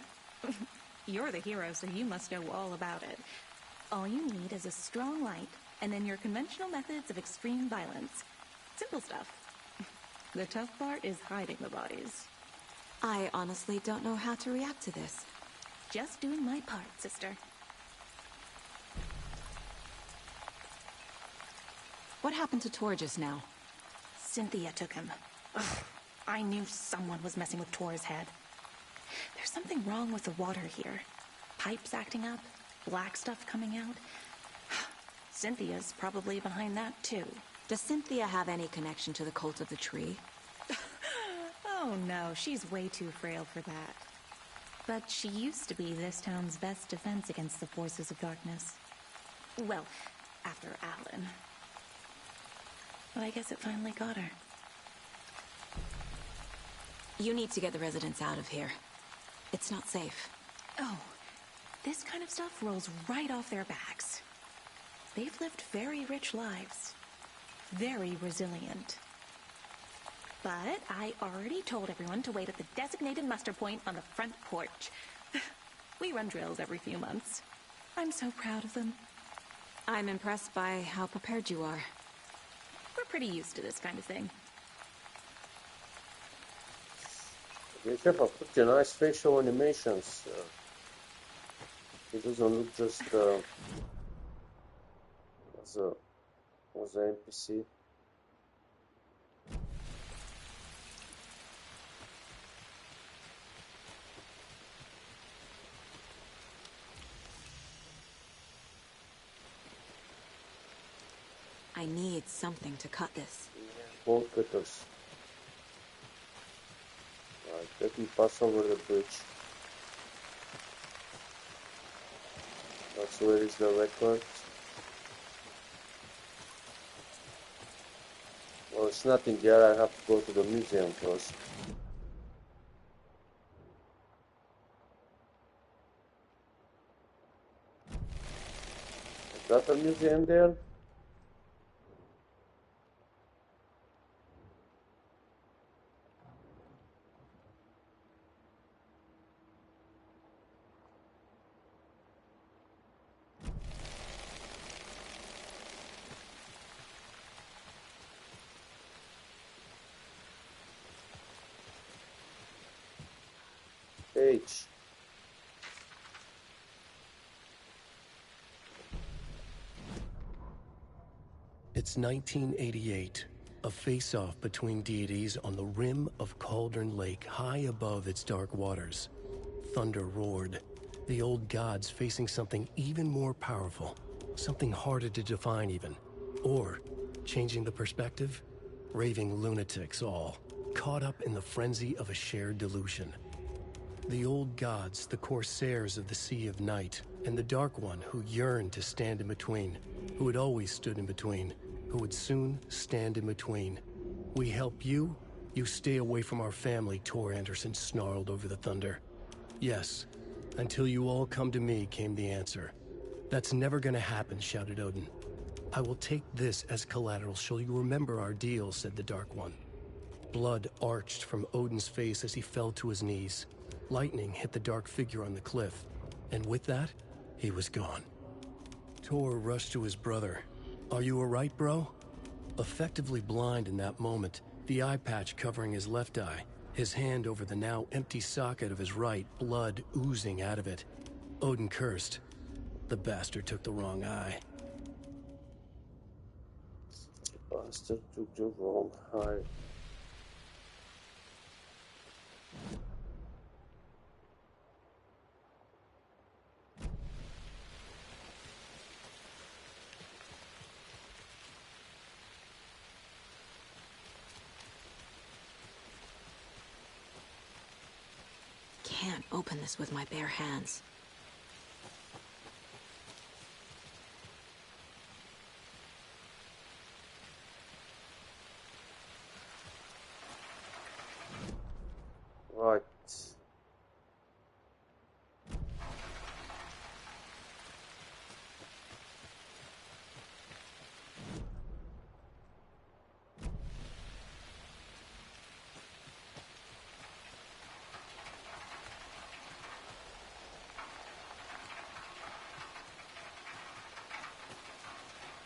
You're the hero, so you must know all about it. All you need is a strong light, and then your conventional methods of extreme violence. Simple stuff. The tough part is hiding the bodies. I honestly don't know how to react to this. Just doing my part, sister. What happened to Tor just now? Cynthia took him. Ugh, I knew someone was messing with Tor's head. There's something wrong with the water here. Pipes acting up, black stuff coming out. Cynthia's probably behind that, too. Does Cynthia have any connection to the cult of the tree? Oh no, she's way too frail for that. But she used to be this town's best defense against the forces of darkness. Well, after Alan. But I guess it finally got her. You need to get the residents out of here. It's not safe. Oh, this kind of stuff rolls right off their backs. They've lived very rich lives. Very resilient. But I already told everyone to wait at the designated muster point on the front porch. We run drills every few months. I'm so proud of them. I'm impressed by how prepared you are. We're pretty used to this kind of thing. They have a pretty nice facial animations. He doesn't look just as a NPC. I need something to cut this. Bolt cutters. Right, let me pass over the bridge. That's where is the record. Well, it's nothing there. I have to go to the museum first. Is that a museum there? H. It's 1988, a face-off between deities on the rim of Cauldron Lake, high above its dark waters. Thunder roared, the old gods facing something even more powerful, something harder to define even. Or, changing the perspective, raving lunatics all, caught up in the frenzy of a shared delusion. The old gods, the corsairs of the Sea of Night, and the Dark One who yearned to stand in between, who had always stood in between, who would soon stand in between. We help you, you stay away from our family, Tor Anderson snarled over the thunder. Yes, until you all come to me, came the answer. That's never gonna happen, shouted Odin. I will take this as collateral, shall you remember our deal, said the Dark One. Blood arched from Odin's face as he fell to his knees. Lightning hit the dark figure on the cliff, and with that, he was gone. Tor rushed to his brother. Are you alright, bro? Effectively blind in that moment, the eye patch covering his left eye, his hand over the now empty socket of his right, blood oozing out of it. Odin cursed. The bastard took the wrong eye. The bastard took the wrong eye. Can't open this with my bare hands. Right.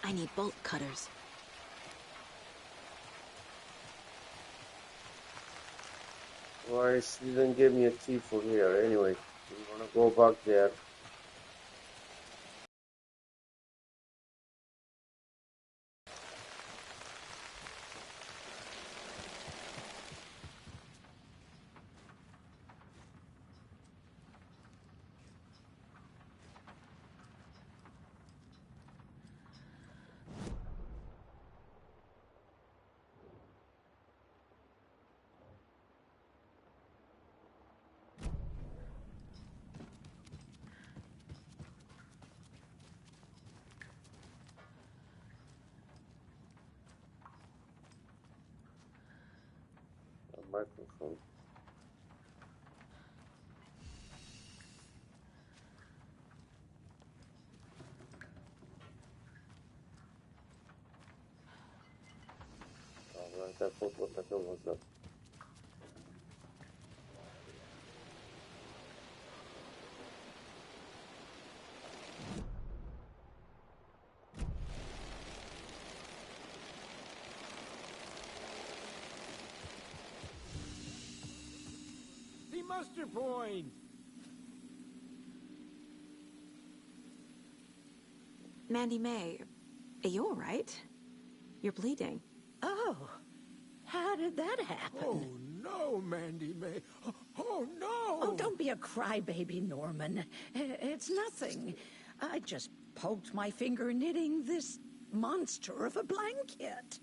I need bolt cutters. Why she didn't give me a key for here? Anyway, I'm gonna go back there. A microphone. Alright, I thought what the hell was that? muster point. Mandy May, are you all right? You're bleeding. Oh, how did that happen? Oh, no, Mandy May. Oh, no! Oh, don't be a crybaby, Norman. It's nothing. I just poked my finger knitting this monster of a blanket.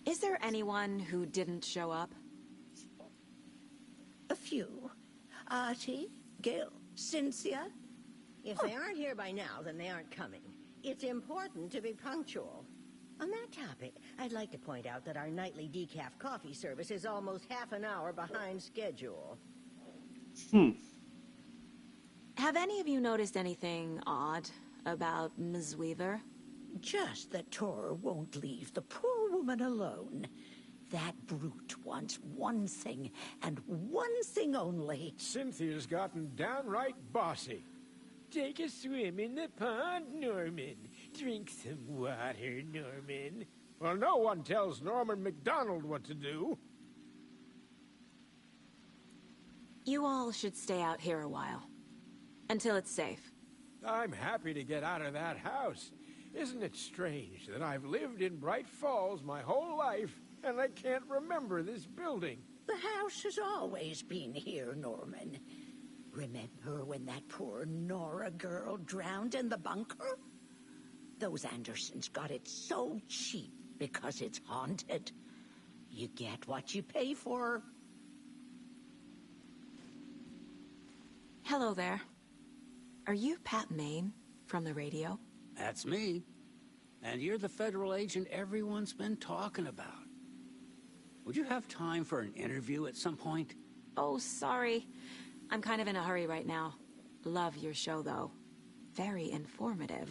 Is there anyone who didn't show up? A few. Artie, Gil, Cynthia. If they aren't here by now, then they aren't coming. It's important to be punctual. On that topic, I'd like to point out that our nightly decaf coffee service is almost half an hour behind schedule. Have any of you noticed anything odd about Ms. Weaver? Just that Tor won't leave the poor woman alone. That brute wants one thing, and one thing only. Cynthia's gotten downright bossy. Take a swim in the pond, Norman. Drink some water, Norman. Well, no one tells Norman McDonald what to do. You all should stay out here a while. Until it's safe. I'm happy to get out of that house. Isn't it strange that I've lived in Bright Falls my whole life, and I can't remember this building? The house has always been here, Norman. Remember when that poor Nora girl drowned in the bunker? Those Andersons got it so cheap because it's haunted. You get what you pay for. Hello there. Are you Pat Maine from the radio? That's me. And you're the federal agent everyone's been talking about. Would you have time for an interview at some point? Oh, sorry. I'm kind of in a hurry right now. Love your show, though. Very informative.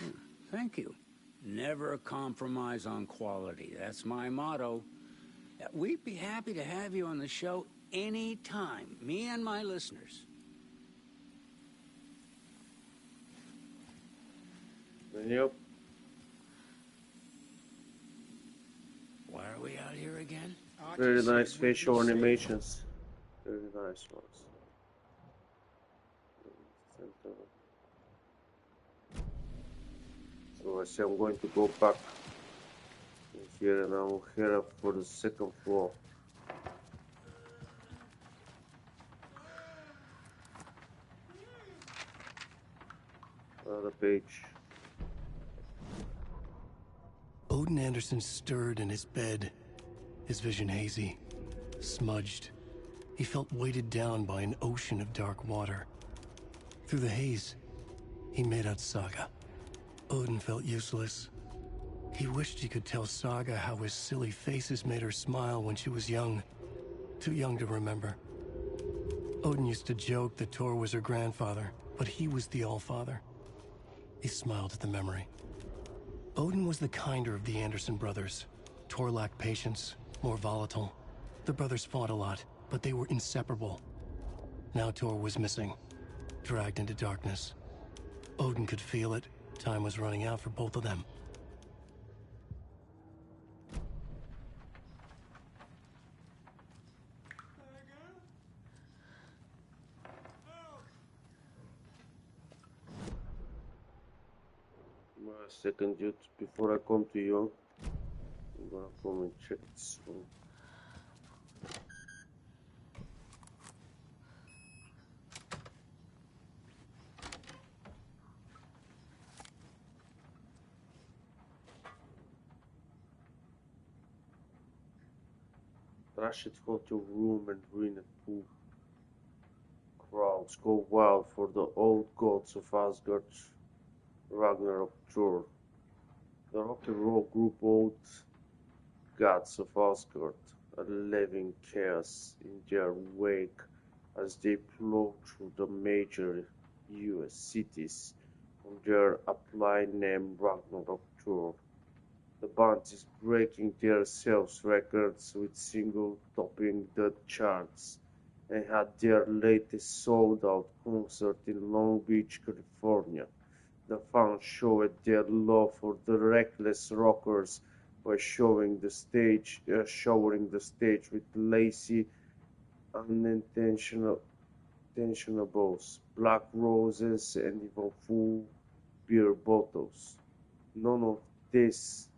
Thank you. Never compromise on quality. That's my motto. We'd be happy to have you on the show anytime, me and my listeners. Yep. Why are we out here again? Very nice facial animations. Very nice ones. So I say I'm going to go back in here and I will head up for the second floor. Another page. Odin Anderson stirred in his bed, his vision hazy, smudged. He felt weighted down by an ocean of dark water. Through the haze, he made out Saga. Odin felt useless. He wished he could tell Saga how his silly faces made her smile when she was young. Too young to remember. Odin used to joke that Tor was her grandfather, but he was the Allfather. He smiled at the memory. Odin was the kinder of the Anderson brothers. Tor lacked patience, more volatile. The brothers fought a lot, but they were inseparable. Now Tor was missing, dragged into darkness. Odin could feel it. Time was running out for both of them. A second, dude, before I come to you, I'm gonna come and check this one. Trash it hotel room and ruin it pool. Crowds go wild for the old gods of Asgard. Ragnarok tour. The rock and roll group Old Gods of Asgard are leaving chaos in their wake as they plow through the major US cities on their aptly named Ragnarok tour. The band is breaking their sales records with singles topping the charts and had their latest sold-out concert in Long Beach, California. The fans showed their love for the reckless rockers by showering the stage with lacy, unintentional intentionables, black roses, and even full beer bottles. None of this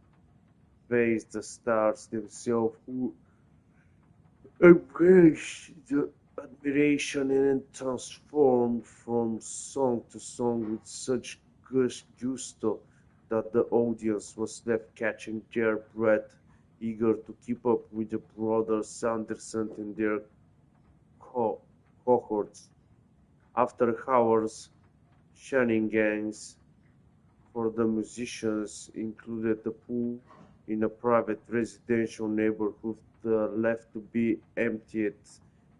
fazed the stars themselves, who embraced the admiration and transformed from song to song with such gusto that the audience was left catching their breath, eager to keep up with the brothers Sanderson and their co- cohorts. After hours, shenanigans for the musicians included a pool in a private residential neighborhood left to be emptied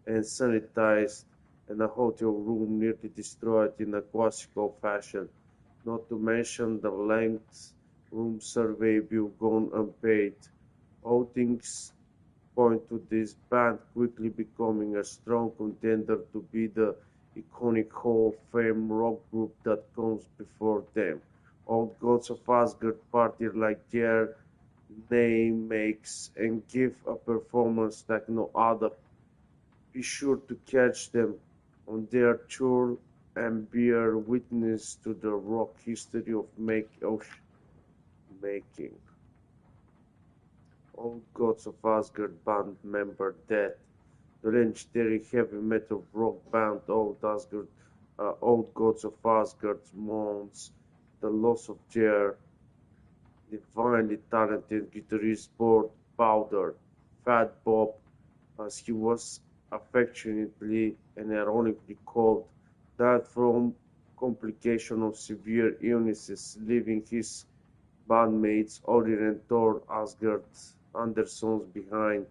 and sanitized, and a hotel room nearly destroyed in a classical fashion, not to mention the length room survey bill gone unpaid. All things point to this band quickly becoming a strong contender to be the iconic Hall of Fame rock group that comes before them. Old Gods of Asgard party like their name makes and give a performance like no other. Be sure to catch them on their tour and bear witness to the rock history of making. Old Gods of Asgard band member death. The legendary heavy metal rock band Old Gods of Asgard mourns the loss of their divinely talented guitarist Bob Powder, Fat Bob, as he was affectionately and ironically called, died from complications of severe illnesses, leaving his bandmates Odin and Thor Asgard Andersons behind.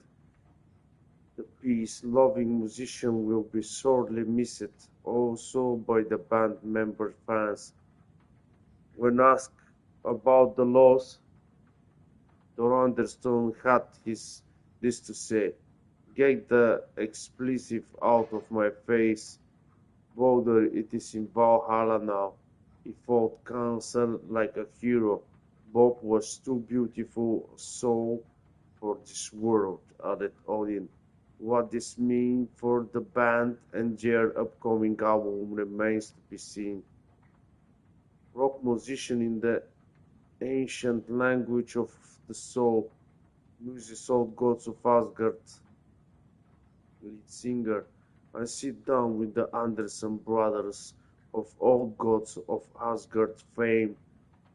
The peace-loving musician will be sorely missed, also by the band member fans. When asked about the loss, Thor Anderson had this to say: "Get the expletives out of my face, Balder. It is in Valhalla now. He fought cancer like a hero. Bob was too beautiful a soul for this world," added Odin. What this means for the band and their upcoming album remains to be seen. Rock musician in the ancient language of the soul, Muses Old Gods of Asgard lead singer. I sit down with the Anderson brothers of Old Gods of Asgard fame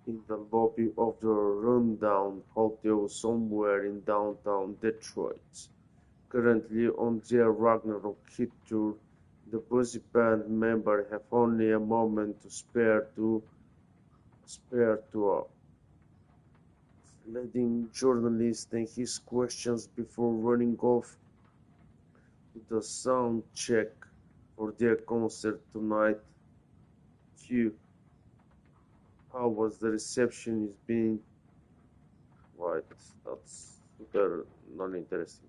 in the lobby of the rundown hotel somewhere in downtown Detroit. Currently on their Ragnarok hit tour, the busy band members have only a moment to spare to a leading journalist and his questions before running off to the sound check for their concert tonight. Q. How was the reception is being? Right, that's super non-interesting.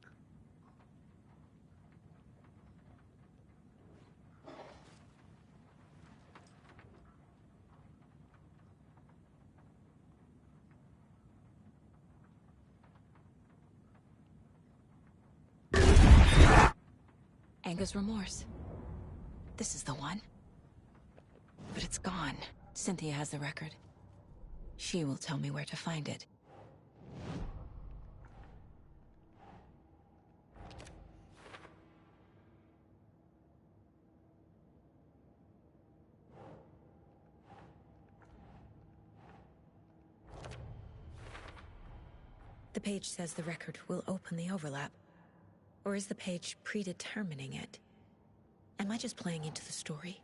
Anger's remorse. This is the one. But it's gone. Cynthia has the record. She will tell me where to find it. The page says the record will open the overlap. Or is the page predetermining it? Am I just playing into the story?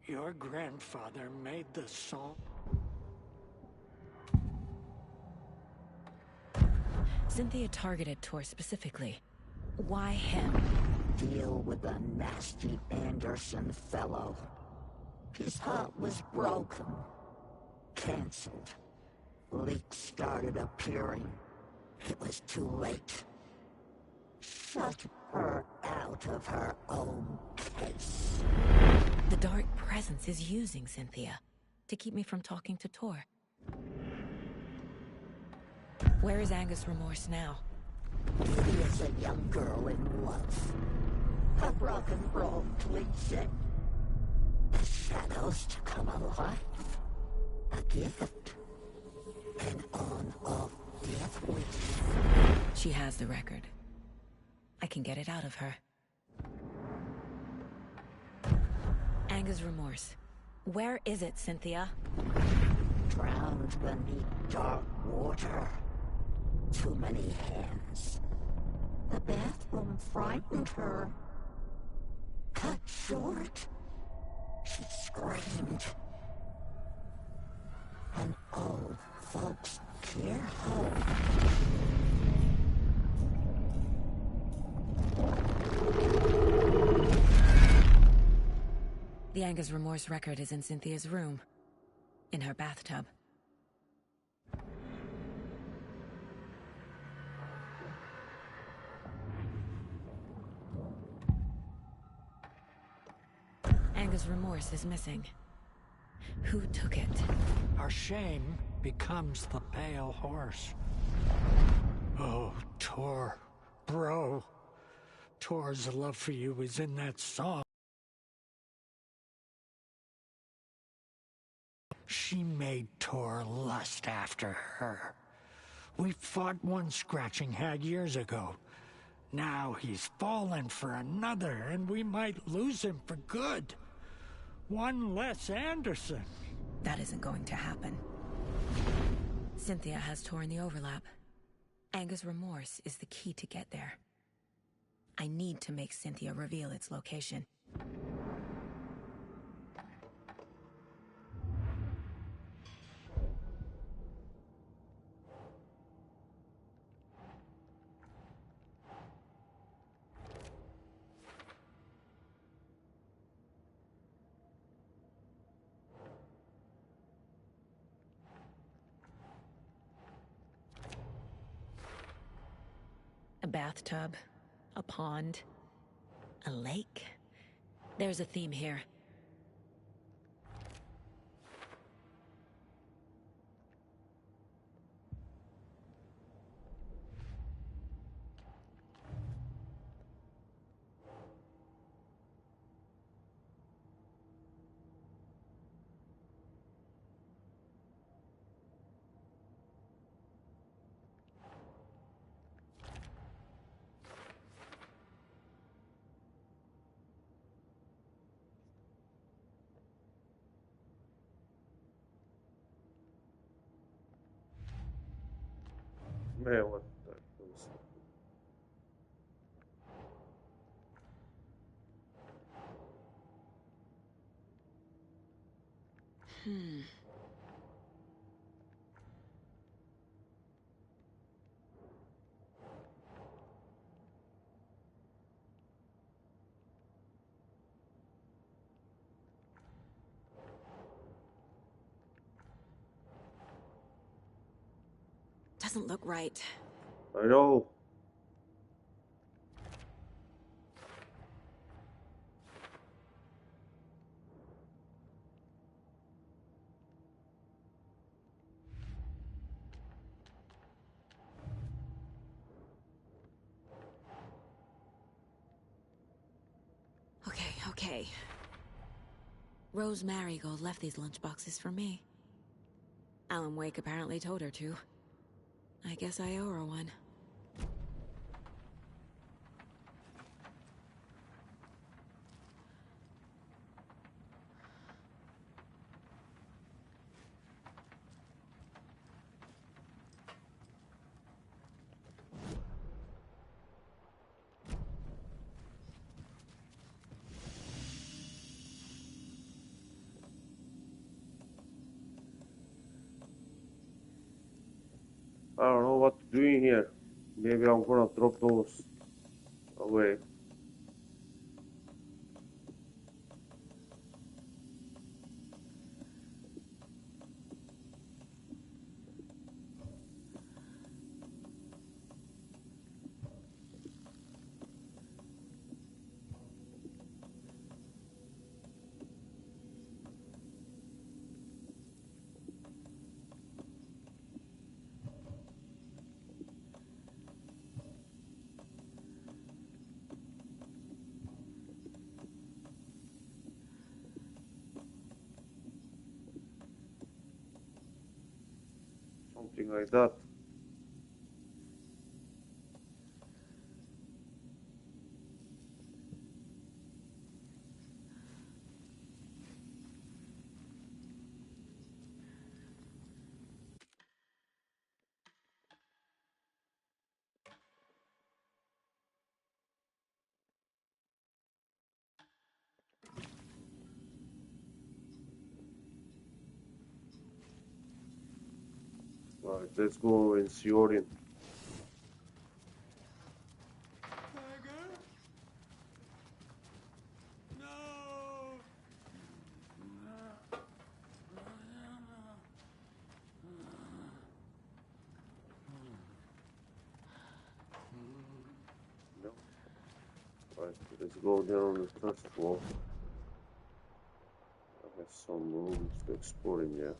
Your grandfather made the song. Cynthia targeted Tor specifically. Why him? Deal with the nasty Anderson fellow. His heart was broken. Cancelled. Leaks started appearing. It was too late. Shut her out of her own case. The dark presence is using Cynthia to keep me from talking to Tor. Where is Angus Remorse now? He is a young girl in love. A rock and roll cliche. The shadows to come alive. A gift. An on-off death wish. She has the record. I can get it out of her. Angus Remorse. Where is it, Cynthia? Drowned beneath dark water. Too many hands. The bathroom frightened her. Cut short. She screamed. An old folks care home. The Angus Remorse record is in Cynthia's room. In her bathtub. Angus Remorse is missing. Who took it? Our shame becomes the pale horse. Oh, Tor. Bro. Tor's love for you is in that song. She made Tor lust after her. We fought one scratching hag years ago. Now he's fallen for another, and we might lose him for good. One less Anderson. That isn't going to happen. Cynthia has Tor in the overlap. Angus Remorse is the key to get there. I need to make Cynthia reveal its location. A bathtub, a pond, a lake. There's a theme here. Man, what the heck was that? Doesn't look right. I know. Okay. Rose Marigold left these lunchboxes for me. Alan Wake apparently told her to. I guess I owe her one. I don't know what to do in here. Maybe I'm gonna drop those away. something like that. Right, let's go and see Orion. No. Right, let's go down on the first floor. I have some rooms to explore in there.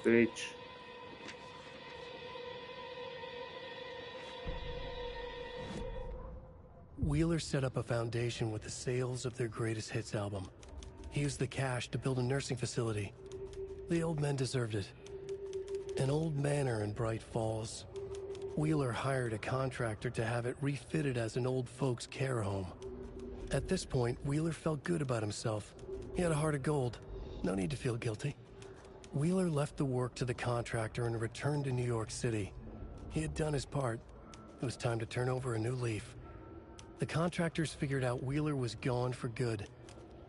Page. Wheeler set up a foundation with the sales of their greatest hits album. He used the cash to build a nursing facility. The old men deserved it. An old manor in Bright Falls. Wheeler hired a contractor to have it refitted as an old folks' care home. At this point, Wheeler felt good about himself. He had a heart of gold. No need to feel guilty. Wheeler left the work to the contractor and returned to New York City. He had done his part. It was time to turn over a new leaf. The contractors figured out Wheeler was gone for good.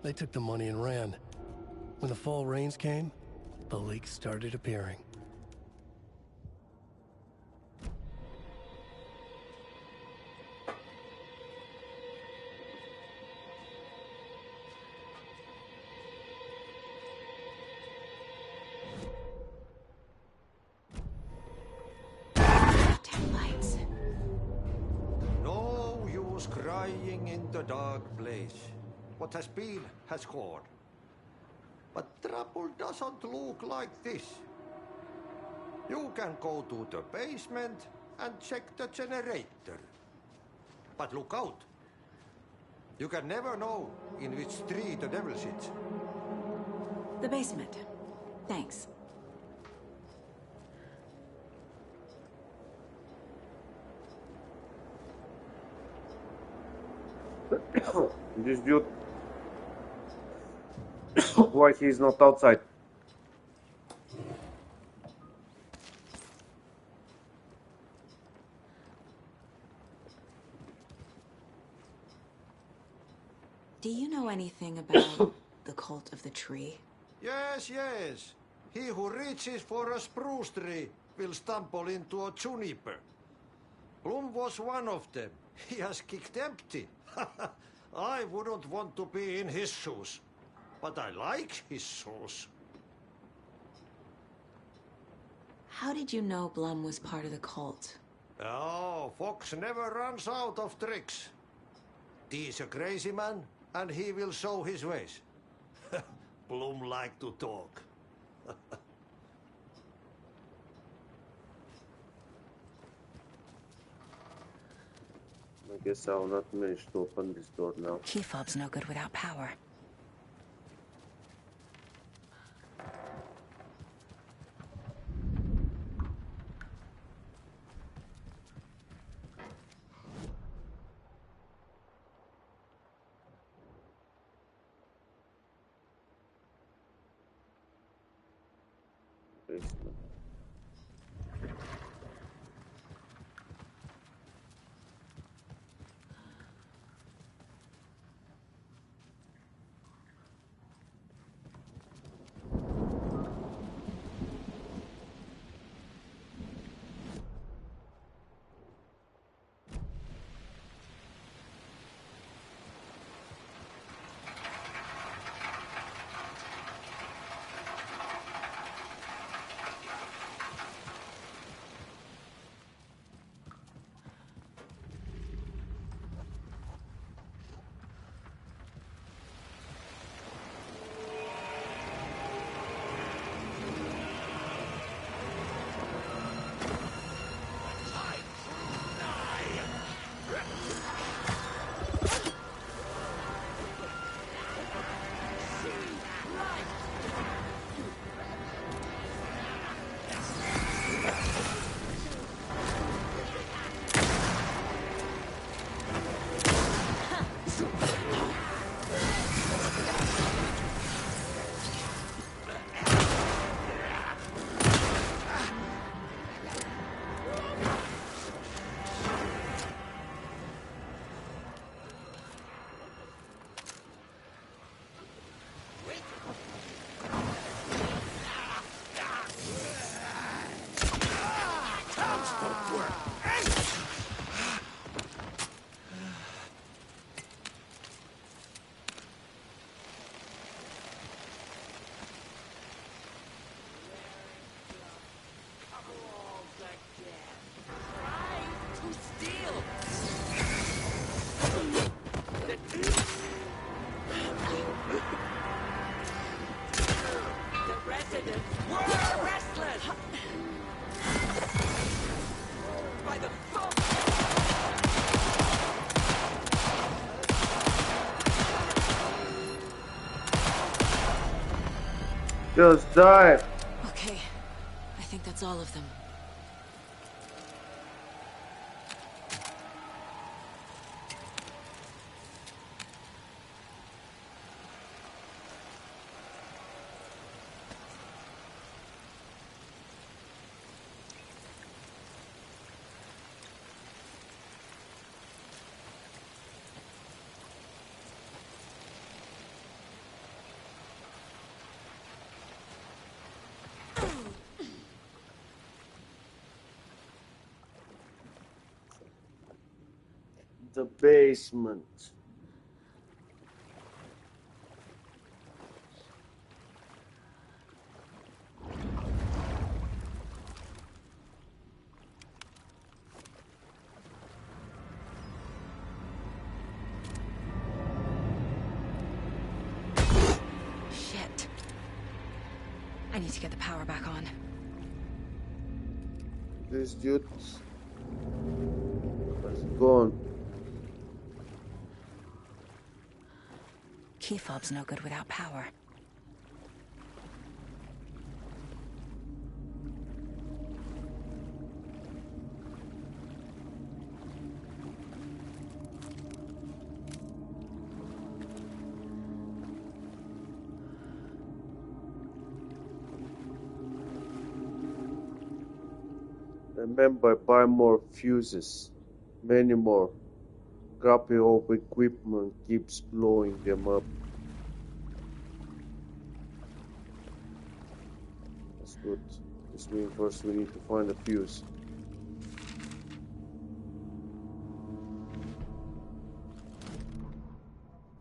They took the money and ran. When the fall rains came, the leaks started appearing. Lights. No use crying in the dark place. What has been has gone. But trouble doesn't look like this. You can go to the basement and check the generator. But look out. You can never know in which tree the devil sits. The basement. Thanks. This dude. Why he's not outside? Do you know anything about the cult of the tree? Yes, yes. He who reaches for a spruce tree will stumble into a juniper. Bloom was one of them. He has kicked empty. I wouldn't want to be in his shoes. But I like his shoes. How did you know Blum was part of the cult? Oh, Fox never runs out of tricks. He's a crazy man, and he will show his ways. Bloom like to talk. I guess I will not manage to open this door now. Key fob's no good without power. Basement. Just die. Okay, I think that's all of them. The basement. Shit. I need to get the power back on. This dude is gone. Key fob's no good without power. Remember, buy more fuses. Many more. Copy of equipment keeps blowing them up. That's good. This means first we need to find a fuse.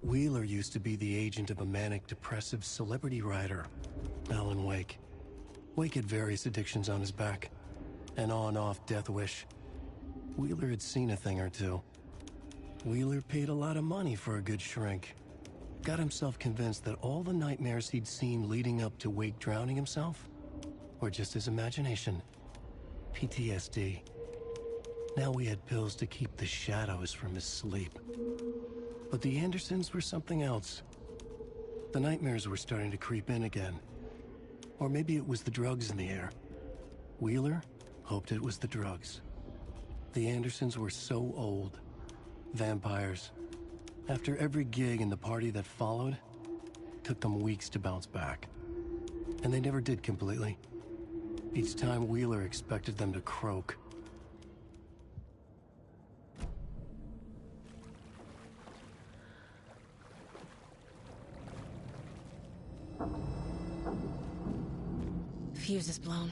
Wheeler used to be the agent of a manic-depressive celebrity writer, Alan Wake. Wake had various addictions on his back. An on-off death wish. Wheeler had seen a thing or two. Wheeler paid a lot of money for a good shrink. Got himself convinced that all the nightmares he'd seen leading up to Wake drowning himself were just his imagination. PTSD. Now we had pills to keep the shadows from his sleep. But the Andersons were something else. The nightmares were starting to creep in again. Or maybe it was the drugs in the air. Wheeler hoped it was the drugs. The Andersons were so old. Vampires. After every gig and the party that followed, took them weeks to bounce back. And they never did completely. Each time Wheeler expected them to croak. Fuse is blown.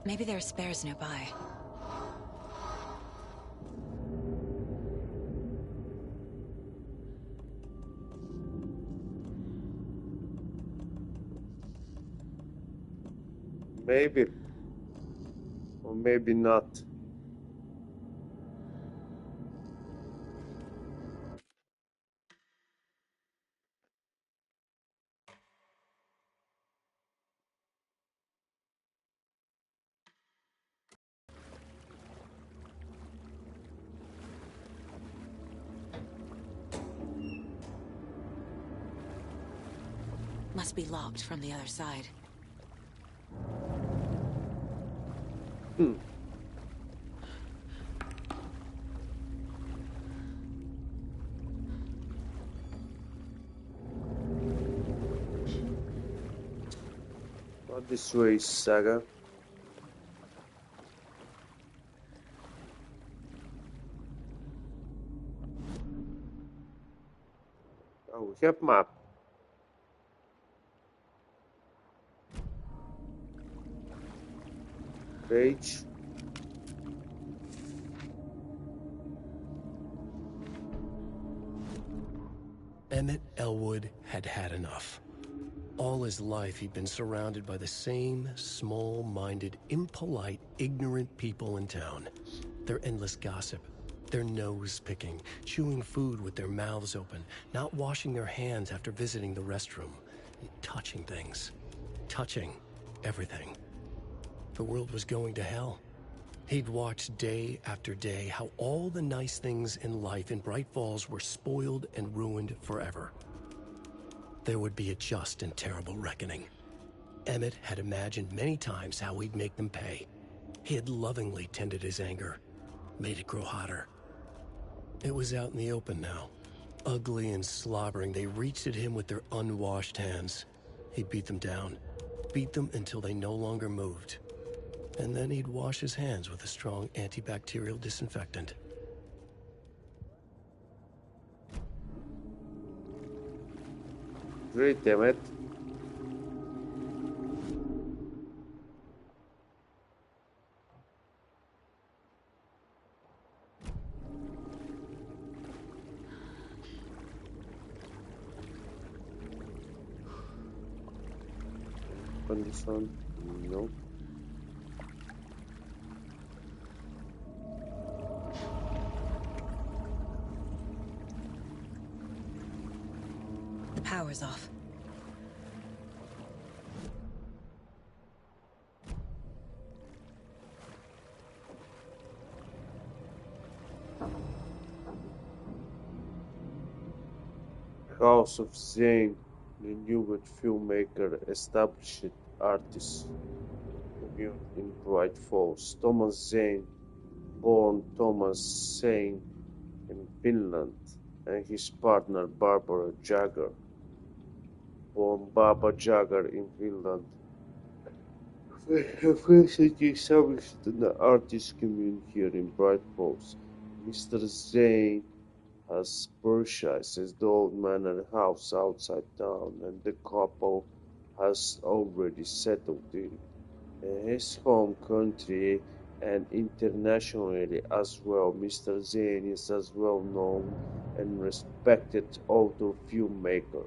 Maybe there are spares nearby. Maybe. Or maybe not. Must be locked from the other side. Not this way, Saga. Oh, we have map. Page. Emmett Elwood had had enough. All his life, he'd been surrounded by the same small-minded, impolite, ignorant people in town. Their endless gossip, their nose-picking, chewing food with their mouths open, not washing their hands after visiting the restroom, and touching things. Touching everything. The world was going to hell. He'd watched day after day how all the nice things in life in Bright Falls were spoiled and ruined forever. there would be a just and terrible reckoning. Emmett had imagined many times how he'd make them pay. He had lovingly tended his anger, made it grow hotter. It was out in the open now. Ugly and slobbering, they reached at him with their unwashed hands. He beat them down, beat them until they no longer moved. And then he'd wash his hands with a strong antibacterial disinfectant. Great, Emmett. On this one? No. The power's off. House of Zane, the new filmmaker, established artist community in Bright Falls. Thomas Zane, born Thomas Zane in Finland, and his partner Barbara Jagger, born Baba Jagger in Finland, have recently established an artist community here in Bright Falls. Mr. Zane has purchased the old manor house outside town, and the couple has already settled in his home country and internationally as well. Mr. Zane is a well-known and respected author filmmaker,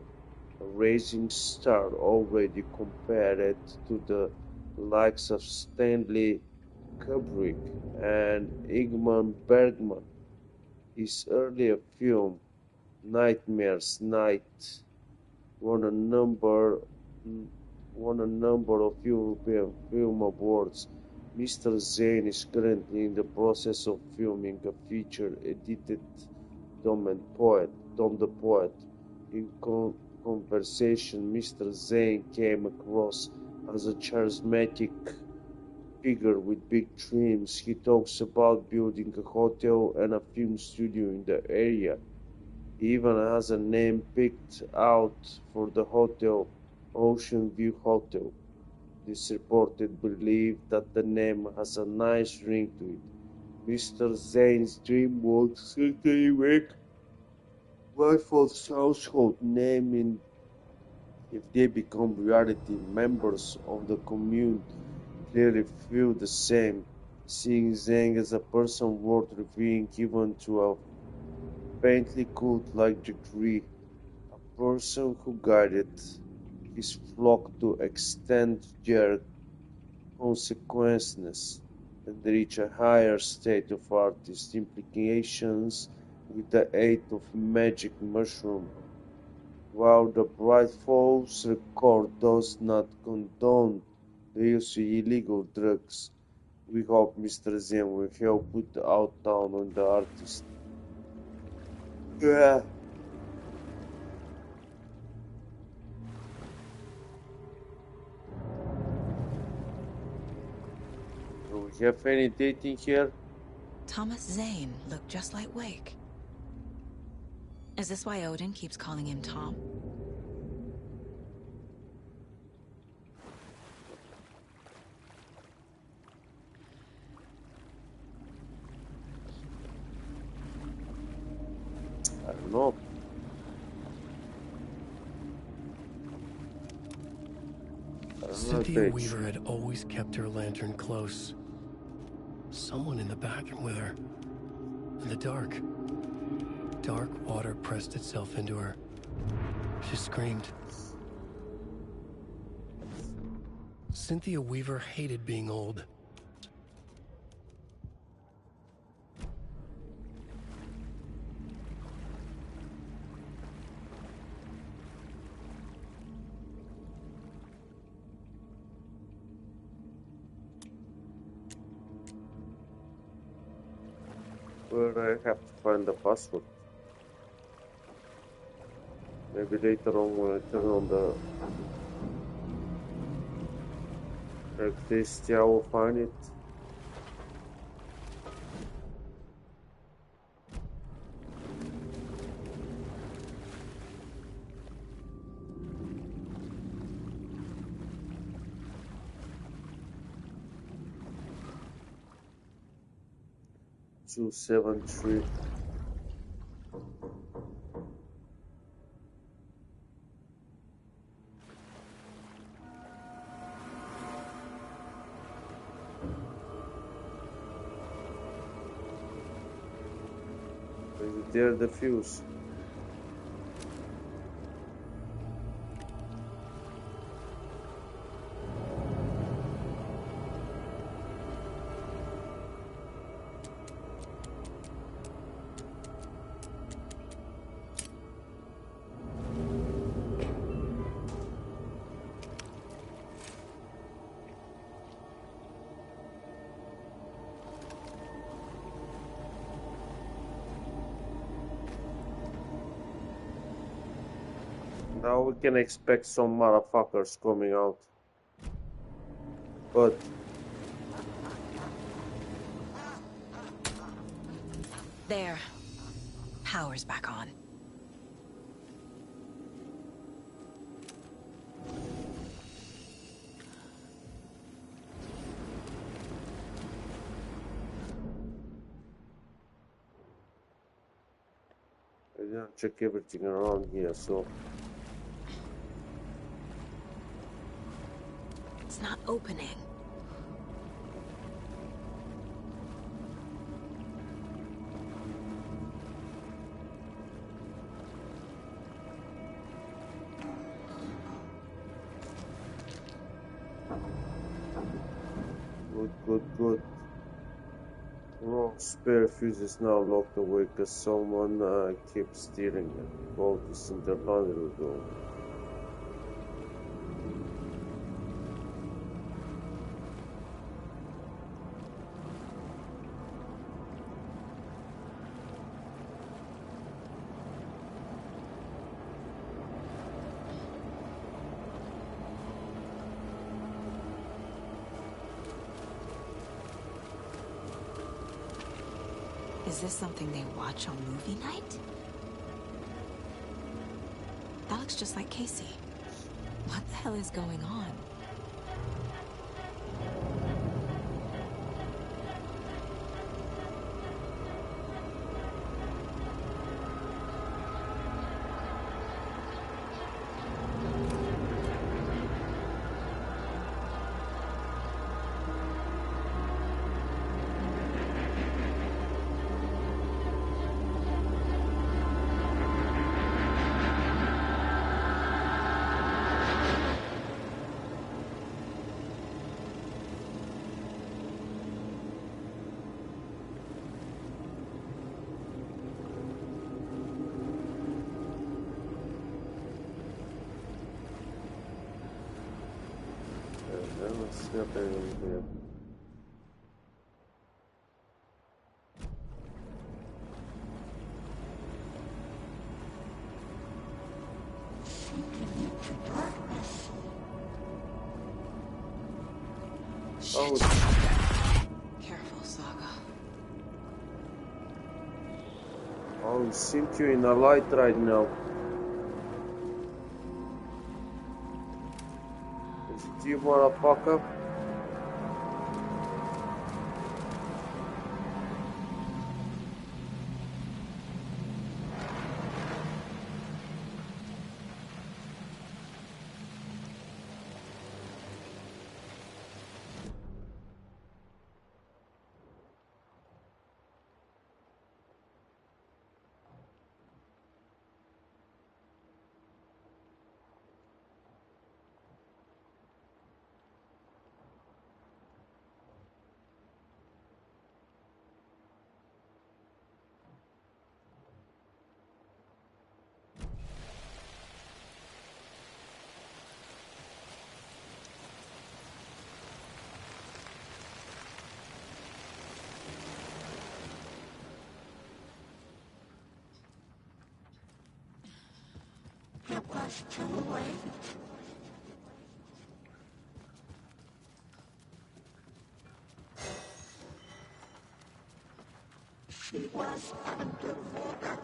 a rising star already compared to the likes of Stanley Kubrick and Ingmar Bergman. His earlier film, Nightmare's Night, won a number of European Film Awards. Mr. Zane is currently in the process of filming a feature edited Tom the Poet. In conversation, Mr. Zane came across as a charismatic figure with big dreams. He talks about building a hotel and a film studio in the area. He even has a name picked out for the hotel, Ocean View Hotel. This reported believe that the name has a nice ring to it. Mr. Zane's dream would certainly make Rifle's household name if they become reality. Members of the commune clearly feel the same, seeing Zane as a person worth revering even to a faintly cult-like degree, a person who guided his flock to extend their consequences and reach a higher state of artist implications with the aid of magic mushroom. While the Bright Falls record does not condone the use of illegal drugs, we hope Mr. Zane will help put the outdown on the artist. Yeah. Do we have any dating here? Thomas Zane looked just like Wake. Is this why Odin keeps calling him Tom? I don't know. Cynthia Weaver had always kept her lantern close. Someone in the bathroom with her. In the dark. Dark water pressed itself into her. She screamed. Cynthia Weaver hated being old. Where I have to find the password. Maybe later on when I turn on the electricity I will find it. Two 7-3. Is it there the fuse? Now we can expect some motherfuckers coming out. But There. Power's back on. I didn't check everything around here, so It's not opening. good. Wrong spare fuse is now locked away because someone kept stealing it. Bolt is in the laundry room. Is this something they watch on movie night? That looks just like Casey. What the hell is going on? What's happening here? Shit. Careful, Saga. I'll sink you in a light right now. Is it you, motherfucker? It was too late. She was underwater.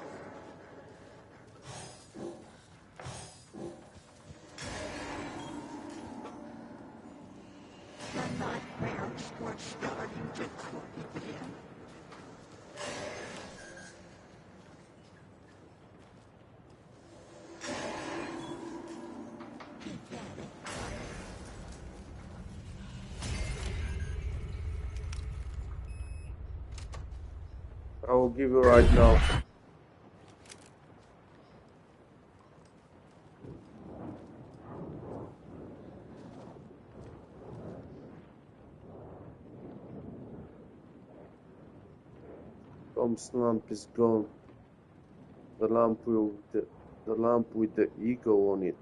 The nightmares were starting to creep in. I will give you right now. Tom's lamp is gone. The lamp with the eagle on it.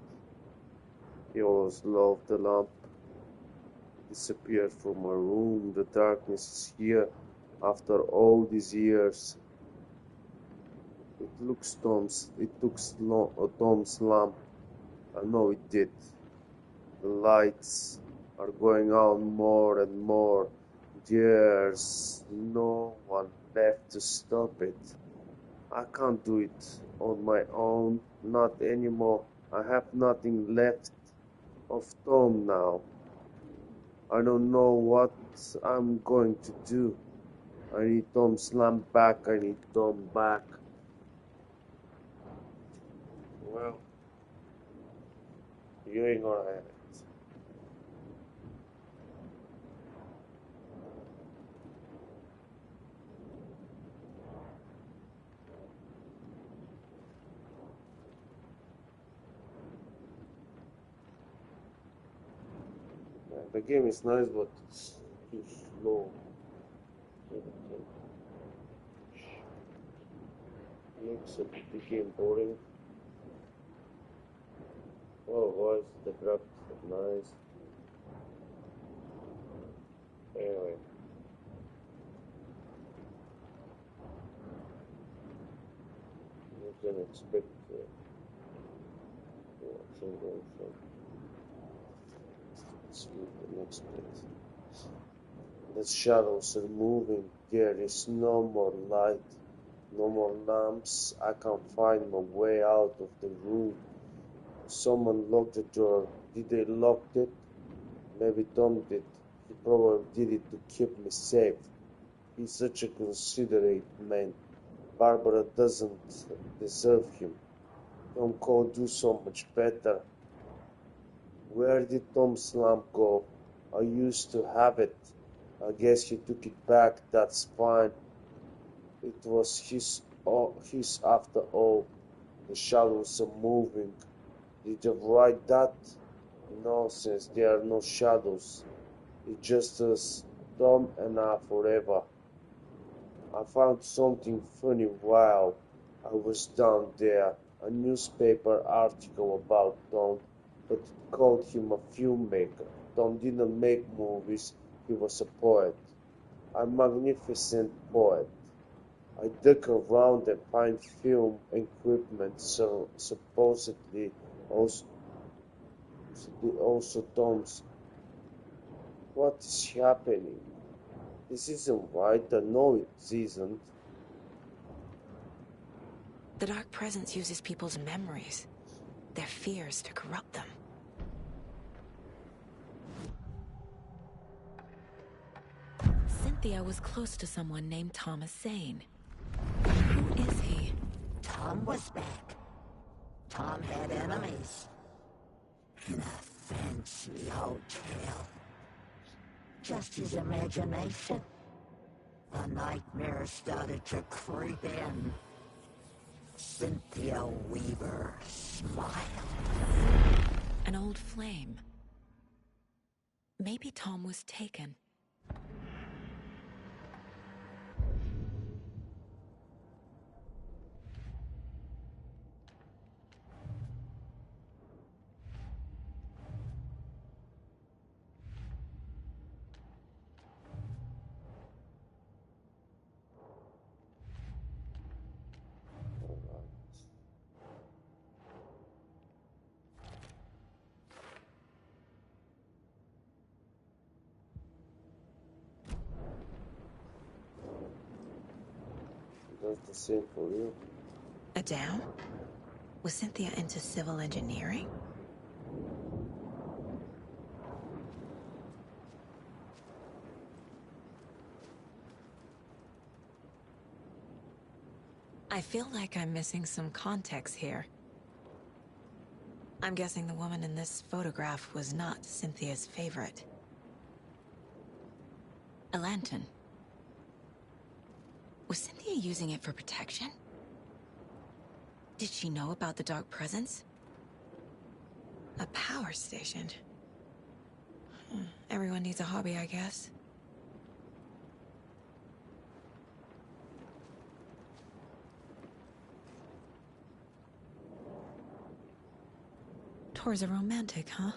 He always loved the lamp. Disappeared from my room. The darkness is here after all these years. It took Tom's lamp. I know it did. The lights are going on more and more. There's no one left to stop it. I can't do it on my own, not anymore. I have nothing left of Tom now. I don't know what I'm going to do. I need Tom's lamp back. I need Tom back. Well, you ain't gonna have it. The game is nice, but it's too slow. Makes the game boring. Otherwise, the graphics are nice. Anyway. You can expect watching also. Let's move to the next place. The shadows are moving. There is no more light, no more lamps. I can't find my way out of the room. Someone locked the door. Did they lock it? Maybe Tom did. He probably did it to keep me safe. He's such a considerate man. Barbara doesn't deserve him. Tom could do so much better. Where did Tom's lamp go? I used to have it. I guess he took it back. That's fine. It was his after all. The shadows are moving. Did you write that? Nonsense. There are no shadows. It's just us, Tom and I forever. I found something funny while I was down there. A newspaper article about Tom, but it called him a filmmaker. Tom didn't make movies. He was a poet. A magnificent poet. I dug around and find film equipment, so supposedly also Tom's. What is happening? This isn't right. I know it isn't. The Dark Presence uses people's memories, their fears to corrupt them. Cynthia was close to someone named Thomas Zane. Who is he? Tom was back. Tom had enemies. In a fancy hotel. Just his imagination. The nightmare started to creep in. Cynthia Weaver smiled. An old flame. Maybe Tom was taken. That's the same for you. A dam? Was Cynthia into civil engineering? I feel like I'm missing some context here. I'm guessing the woman in this photograph was not Cynthia's favorite. A lantern. Was Cynthia using it for protection? Did she know about the dark presence? A power station. Everyone needs a hobby, I guess. Tor's a romantic, huh?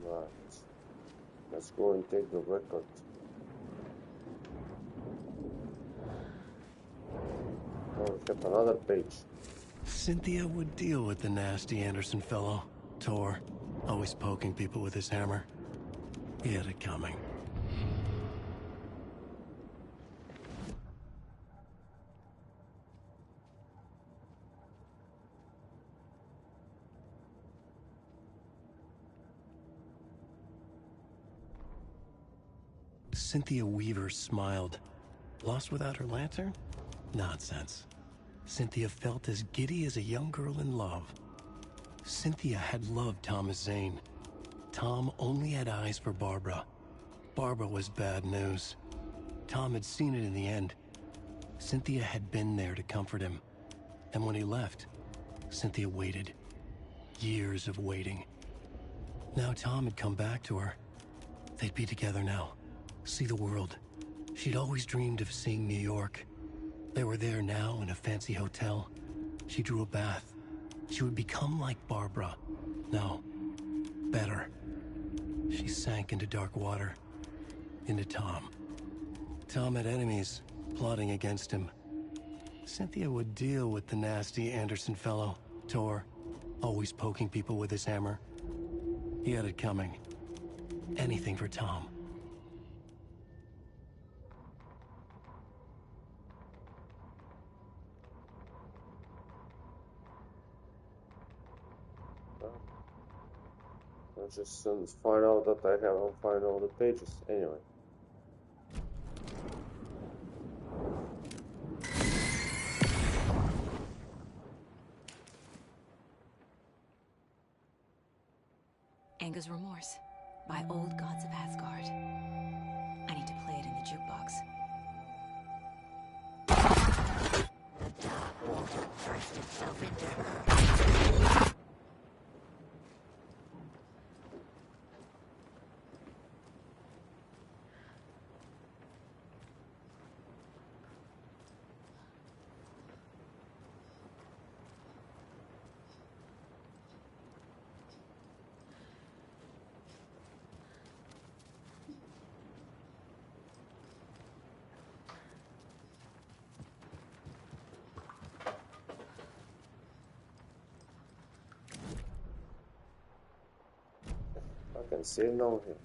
Right. Let's go and take the record. Oh, we have another page. Cynthia would deal with the nasty Anderson fellow, Tor, always poking people with his hammer. He had it coming. Cynthia Weaver smiled. Lost without her lantern? Nonsense. Cynthia felt as giddy as a young girl in love. Cynthia had loved Thomas Zane. Tom only had eyes for Barbara. Barbara was bad news. Tom had seen it in the end. Cynthia had been there to comfort him. And when he left, Cynthia waited. Years of waiting. Now Tom had come back to her. They'd be together now. See the world. She'd always dreamed of seeing New York. They were there now in a fancy hotel. She drew a bath. She would become like Barbara. No, better. She sank into dark water. Into Tom. Tom had enemies, plotting against him. Cynthia would deal with the nasty Anderson fellow, Tor, always poking people with his hammer. He had it coming. Anything for Tom. I just find out that I haven't found all the pages. Anyway. Anger's Remorse by Old Gods of Asgard. I need to play it in the jukebox. The dark water thrust itself into her. I can save now here.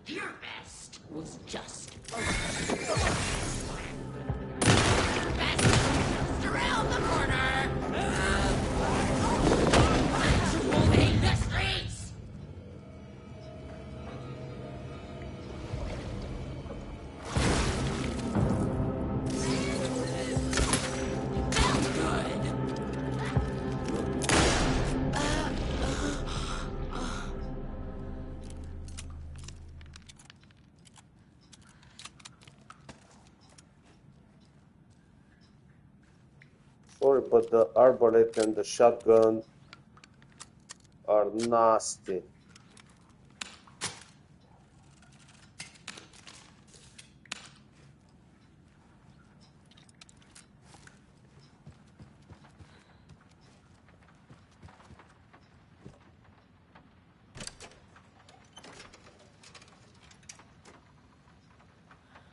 Your best was just around the corner. Moving the streets. Felt good. Sorry, but the arbalete and the shotgun are nasty.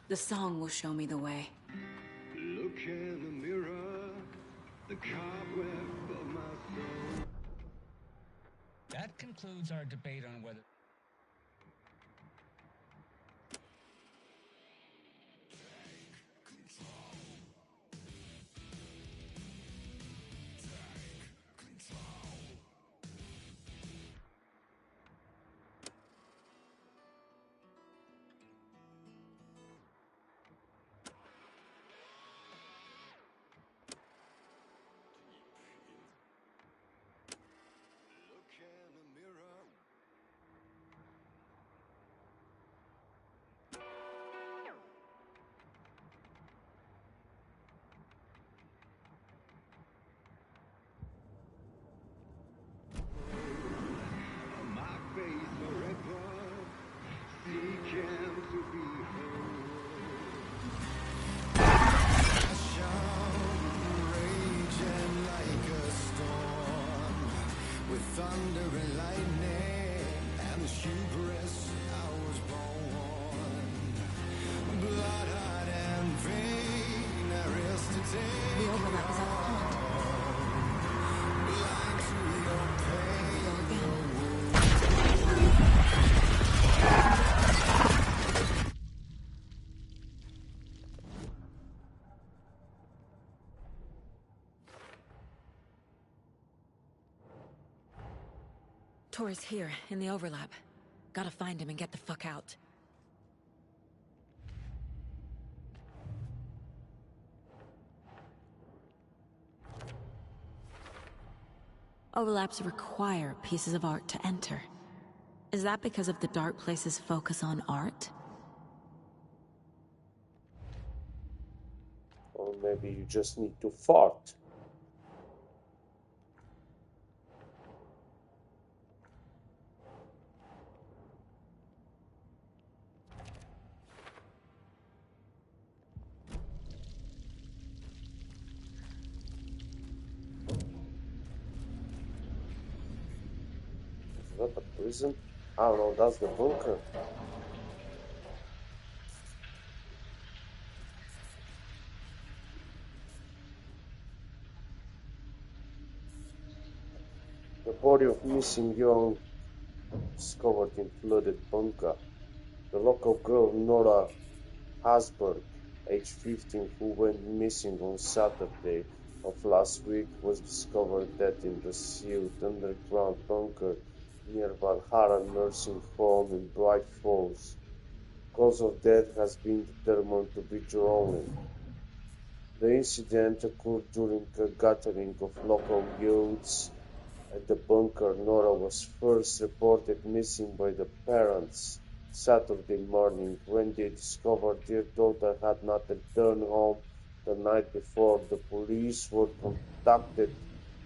The song will show me the way. Look in the mirror, the cobweb of my soul. That concludes our debate on whether... Look in the mirror. My face forever, seeking to be whole. Raging like a storm, with thunder and lightning, and the hubris I was born. Blood-hot and vain, Aristotle. The overlap is at the pond. Blind to your pain. Go again. Tor's here, in the overlap. Gotta find him and get the fuck out. Overlaps require pieces of art to enter. Is that because of the dark place's focus on art? Or maybe you just need to fart. Is that a prison? I don't know, that's the bunker. The body of missing young discovered in flooded bunker. The local girl Nora Hasberg, age 15, who went missing on Saturday of last week, was discovered dead in the sealed underground bunker near Valhalla Nursing Home in Bright Falls. Cause of death has been determined to be drowning. The incident occurred during a gathering of local youths at the bunker. Nora was first reported missing by the parents Saturday morning when they discovered their daughter had not returned home the night before. The police were contacted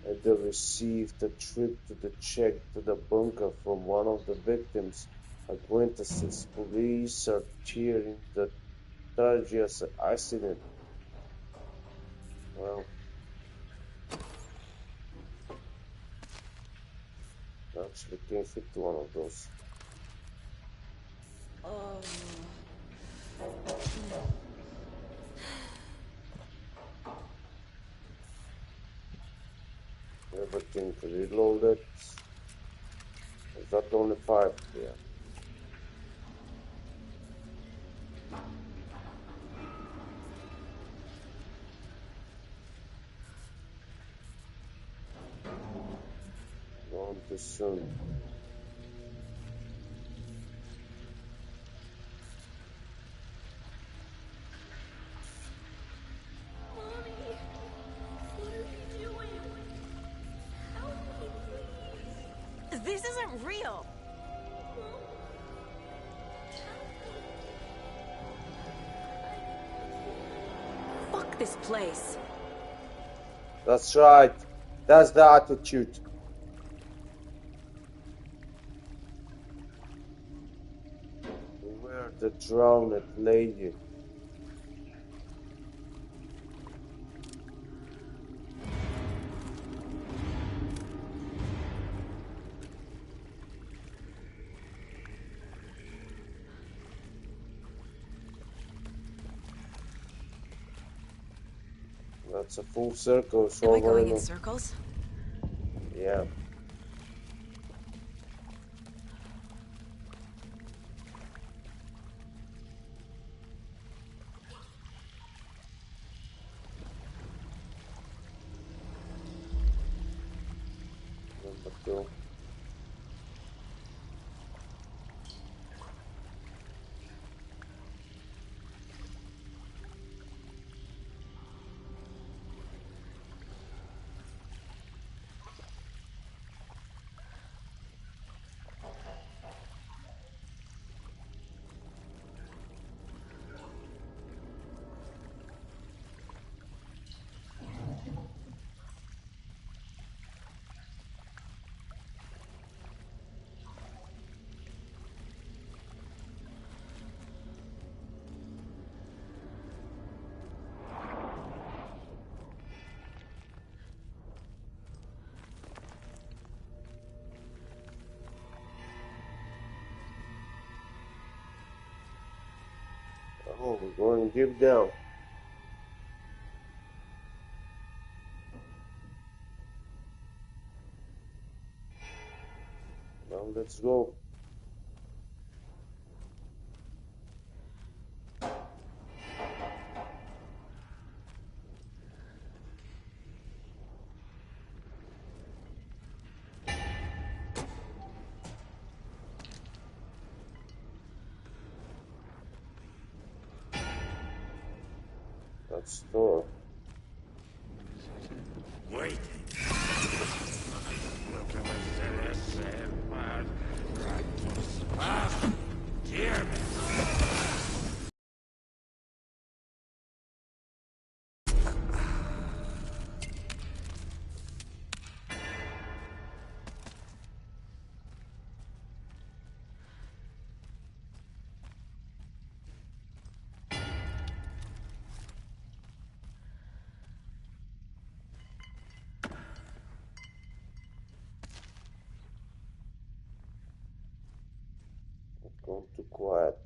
and they received a trip to the check to the bunker from one of the victims' acquaintances. Police are cheering the tragic accident. Well, I actually can't fit to one of those. Everything reloaded. only 5 here. Gone too soon. This isn't real. Fuck this place. That's right. That's the attitude. Where the drowned lady? That's a full circle, so Am I going in circles? Yeah. Number 2. Oh, we're going deep down. Now let's go. That's the door. Wait. Gone too quiet.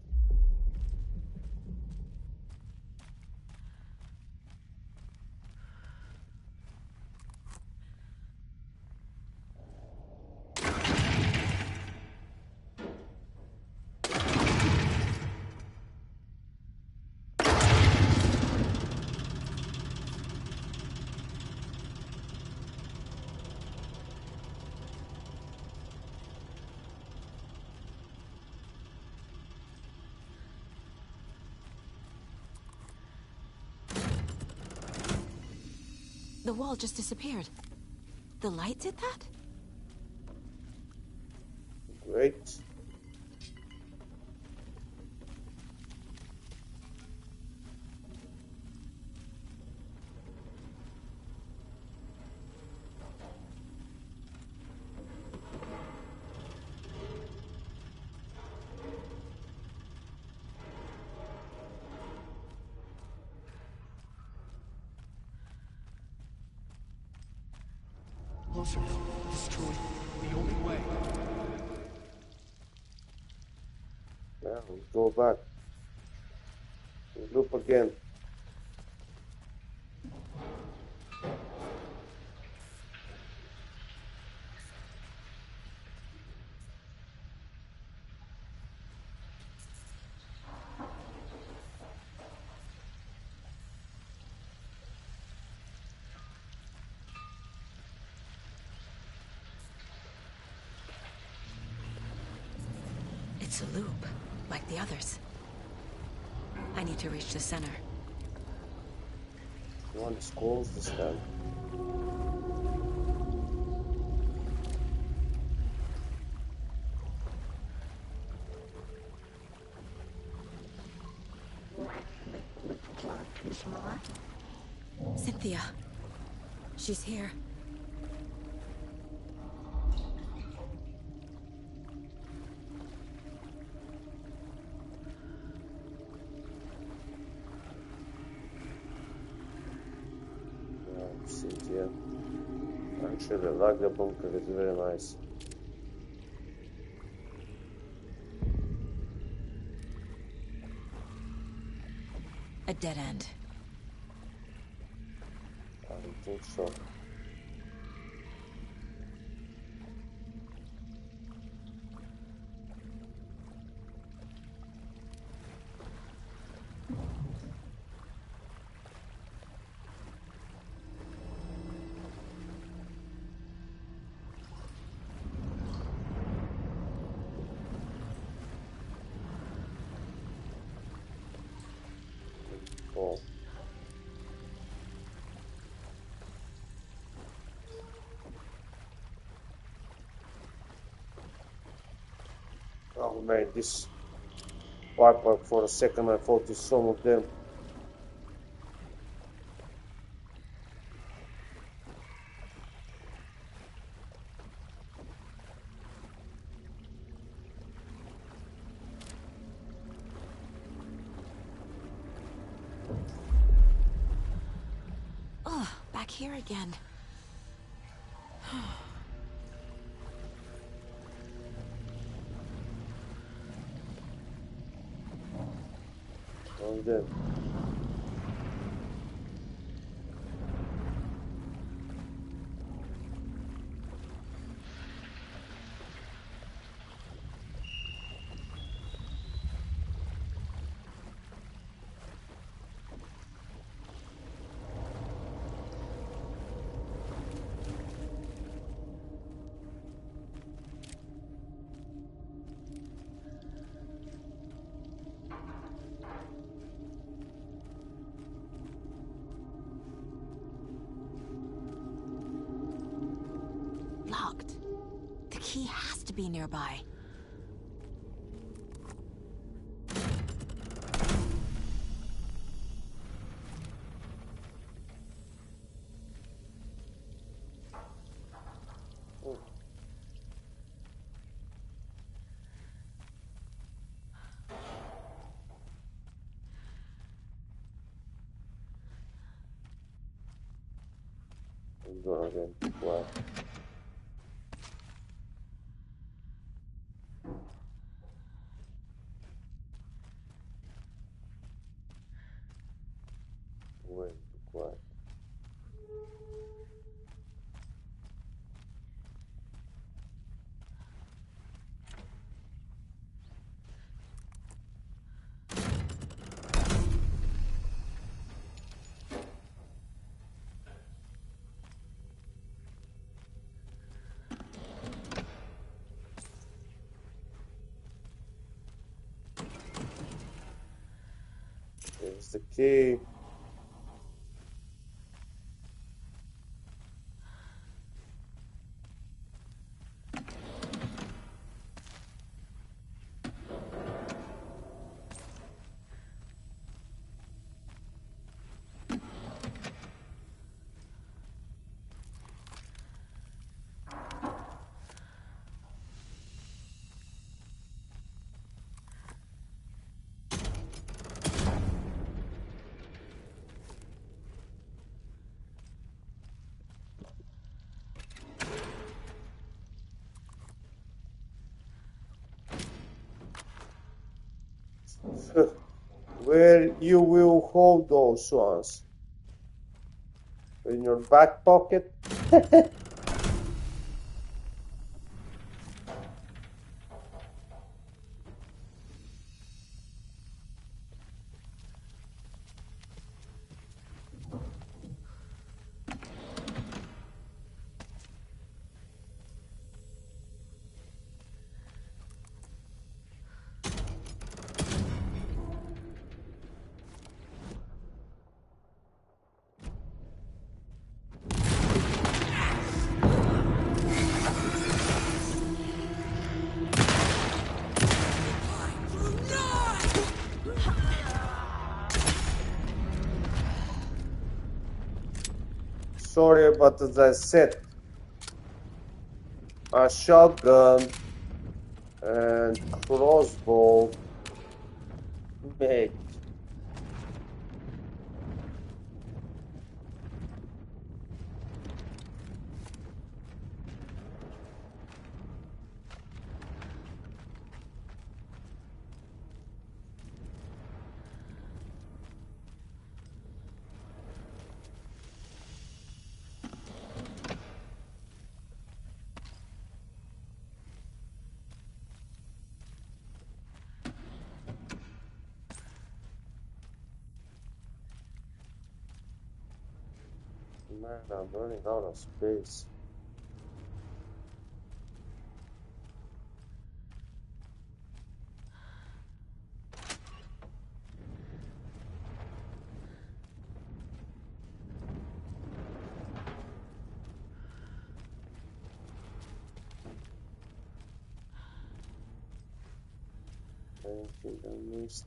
The wall just disappeared. The light did that? Great. Closer. Destroy. The only way. Now we go back. We loop again. It's a loop, like the others. I need to reach the center. One is closed this time. Cynthia. She's here. Cynthia. Actually, like the bunker is very nice. A dead end. I don't think so. Oh. Oh man, this pipe for a second I thought it's some of them. Oh, back here again. Oh, them. Locked. The key has to be nearby. I'm gonna get well. Way too quiet. There's the key. Where you will hold those ones? In your back pocket? sorry, but as I said, a shotgun and crossbow, mate. Man, I'm running out of space. Anything I missed?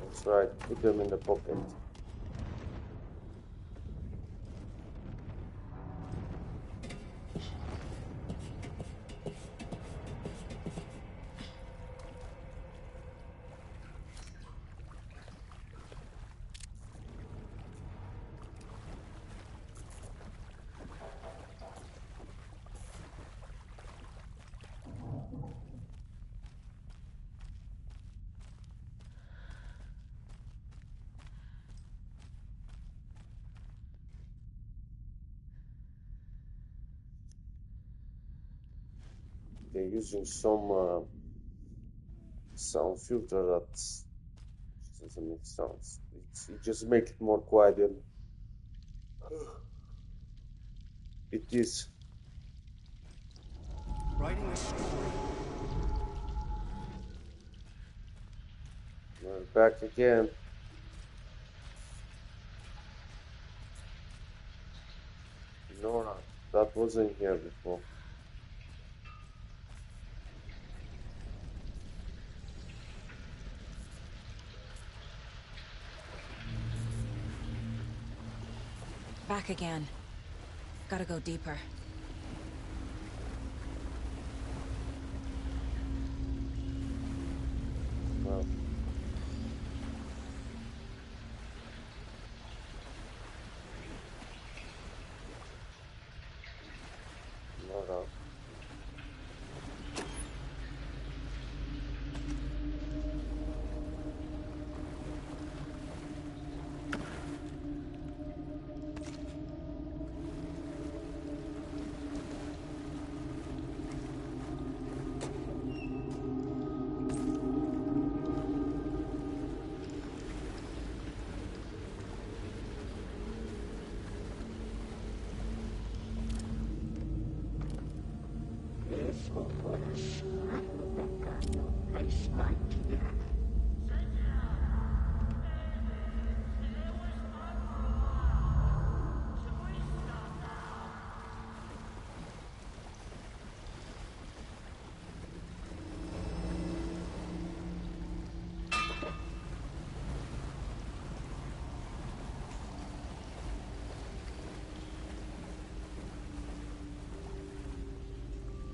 That's right, put them in the pocket. They're using some sound filter that doesn't make sounds. It just makes it more quiet than it is. Writing a story. We're back again. Nora, that wasn't here before. Back again. Gotta go deeper. Well, Nora.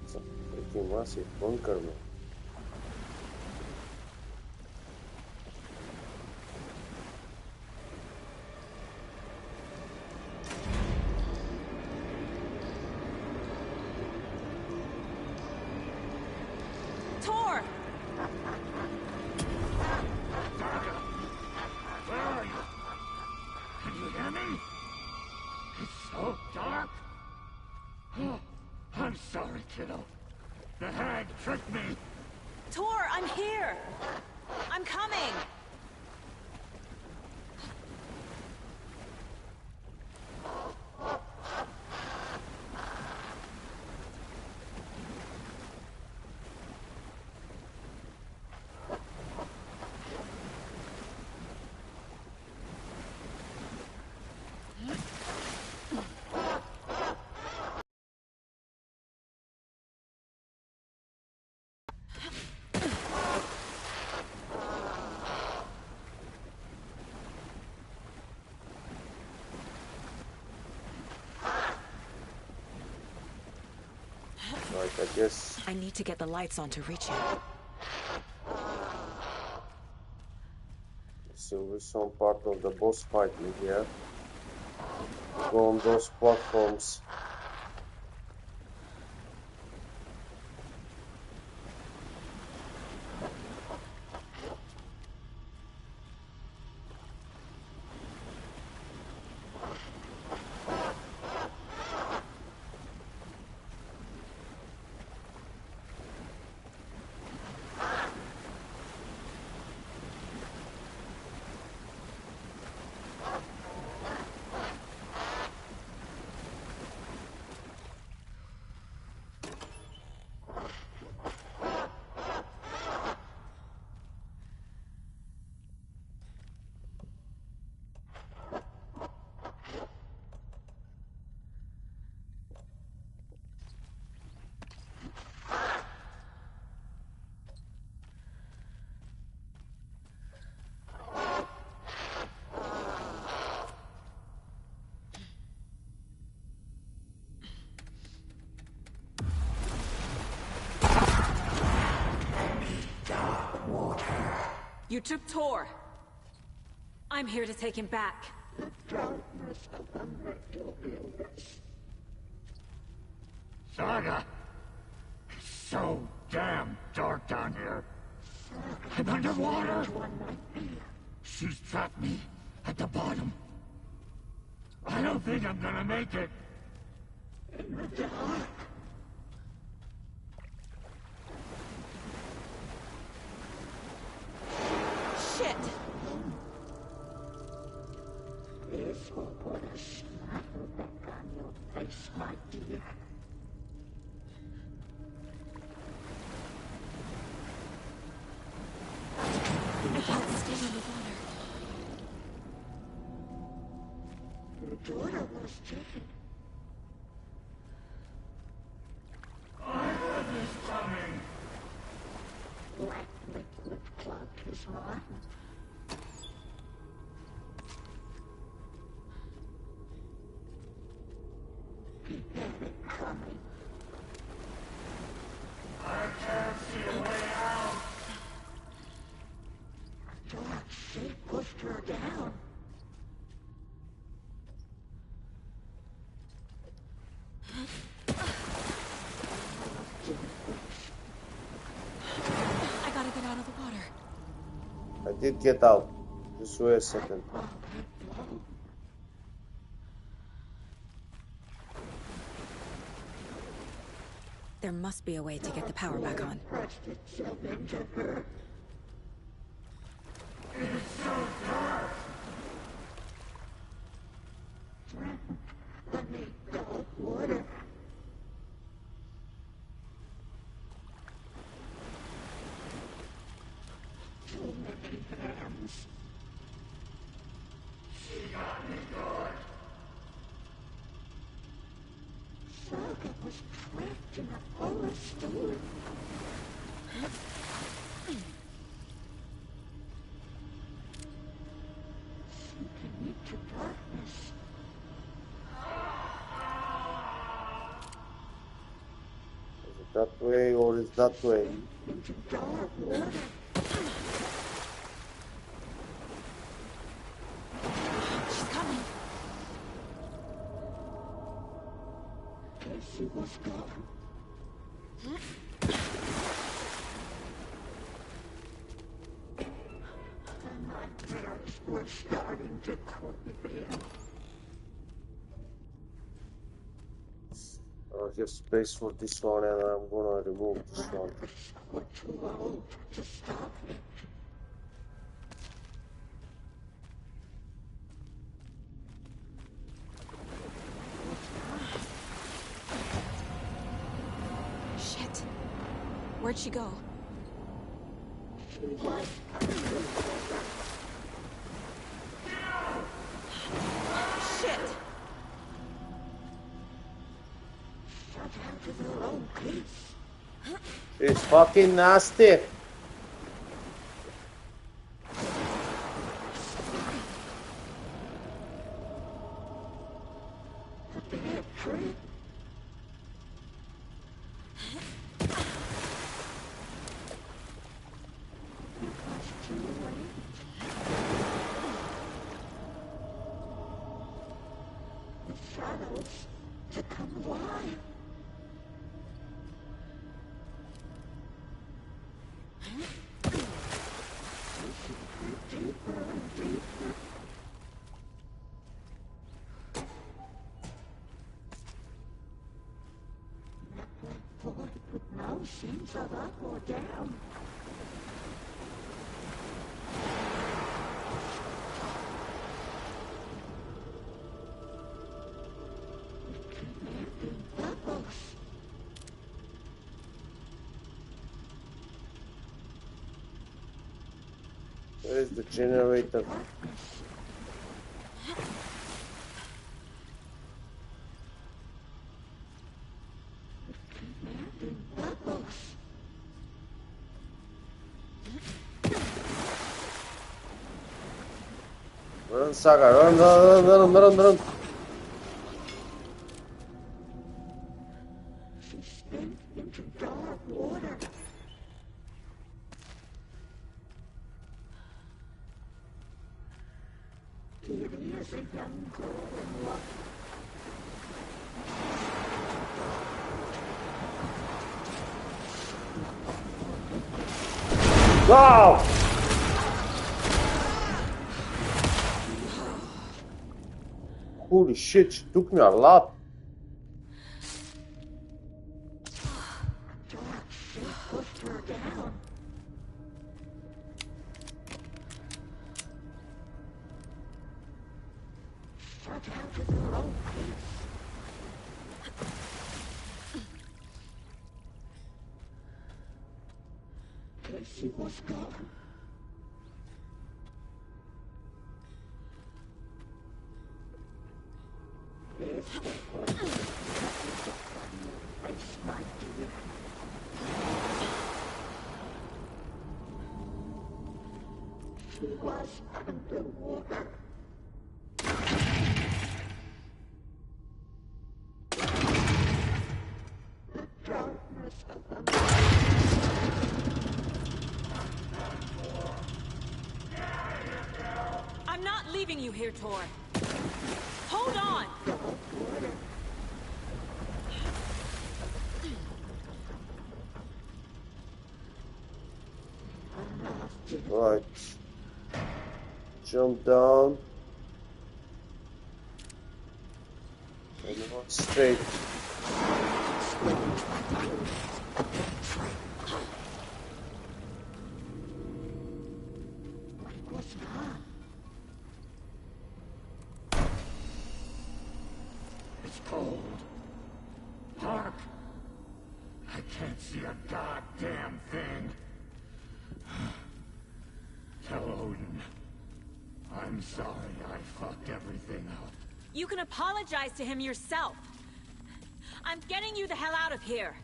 It's a freaking massive bunker, man. Tor! Where are you? Can you hear me? It's so dark. Oh, I'm sorry, kiddo. The hag tricked me. Tor, I'm here! I'm coming! Right, I guess. I need to get the lights on to reach him. So we saw part of the boss fighting here. Go on those platforms. You took Tor. I'm here to take him back. Saga! It's so damn dark down here. I'm underwater. She's trapped me at the bottom. I don't think I'm gonna make it. In the dark. Shit! This will put a smile back on your face, my dear. I can't stay underwater. Your daughter was taken. I heard this coming. Black liquid clogged his mind. He had it coming. I can't see a way out. A dark shape pushed her down. I gotta get out of the water. I did get out. Just wait a second. There must be a way to get the power back on. It's so dark. Let me go. Water. Too many hands. She got me good. Saga was trapped in a polar storm. Sinking into darkness. Is it that way or is that way? Into dark water. She's coming. Casey was gone. And my nerves were starting to crack. I have space for this one and I'm gonna remove this one. We're too old to stop it. Shit. Where'd she go? She was Shit! shut out of her own peace. It's fucking nasty. A bad trip. the shadows to come alive. Deeper and deeper. Void with no sense of up or down. Bubbles. Where's the generator? Run, Saga, run, run, run, run, run, run. She spins into dark water. Here is a young girl in love. Wow! Holy shit, she took me a lot. She pushed her down. Shut out of her own peace. Casey was gone. This was face, my dear. She was underwater. The darkness of the I'm not leaving you here, Tor. Hold on! Right. Jump down. And one straight. was gone. It's cold. Dark. I can't see a goddamn thing. Tell Odin. I'm sorry I fucked everything up. You can apologize to him yourself. I'm getting you the hell out of here.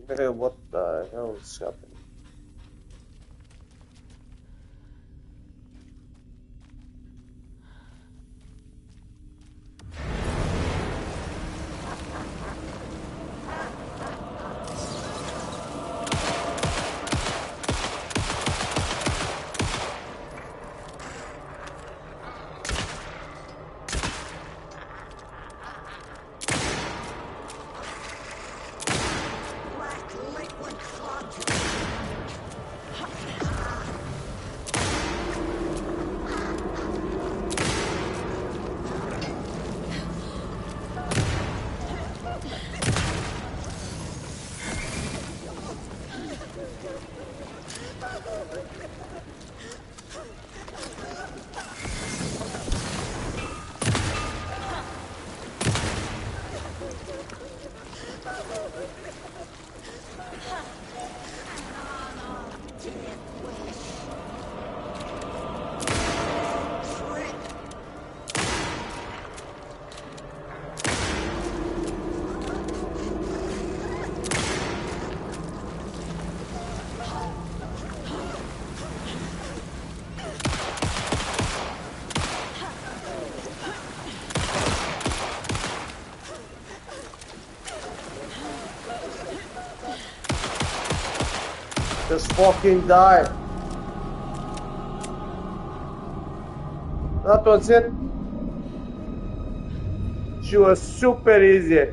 What the hell is happening? Black liquid clogged. Just fucking die. That was it. She was super easy.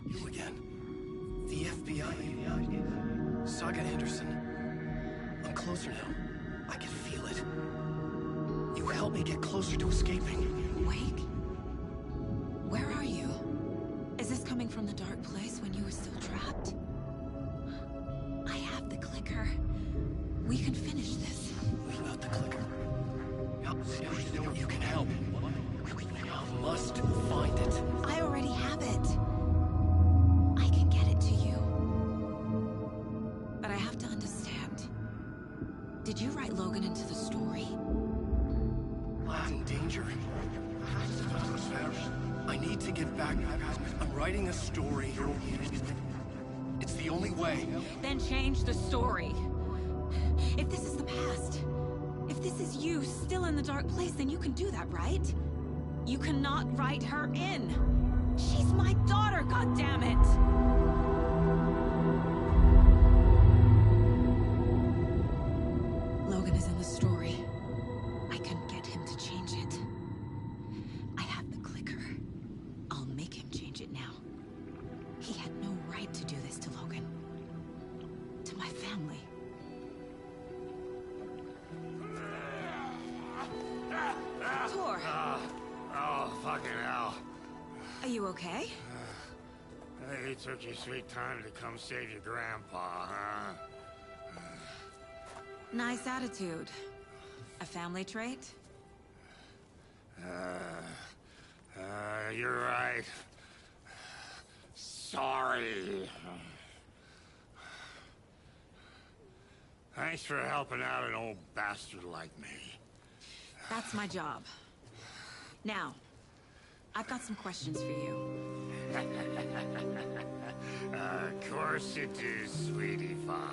You again. The FBI. Saga Anderson. I'm closer now. I can feel it. You help me get closer to escaping. Wake? Where are you? Is this coming from the dark place when you were still trapped? I have the clicker. We can finish this. Without the clicker. You can help. I must find it. I already have it. I can get it to you. But I have to understand. Did you write Logan into the story? I'm in danger. I need to get back. I'm writing a story. It's the only way. Then change the story. If this is the past, if this is you still in the dark place, then you can do that, right? You cannot write her in. She's my daughter, goddammit! Logan is in the story. I can get him to change it. I have the clicker. I'll make him change it now. He had no right to do this to Logan. To my family. Tor! Oh, fucking hell. Are you okay? You took your sweet time to come save your grandpa, huh? Nice attitude. A family trait? You're right. Sorry. Thanks for helping out an old bastard like me. That's my job. Now, I've got some questions for you. Of course you do, sweetie pie.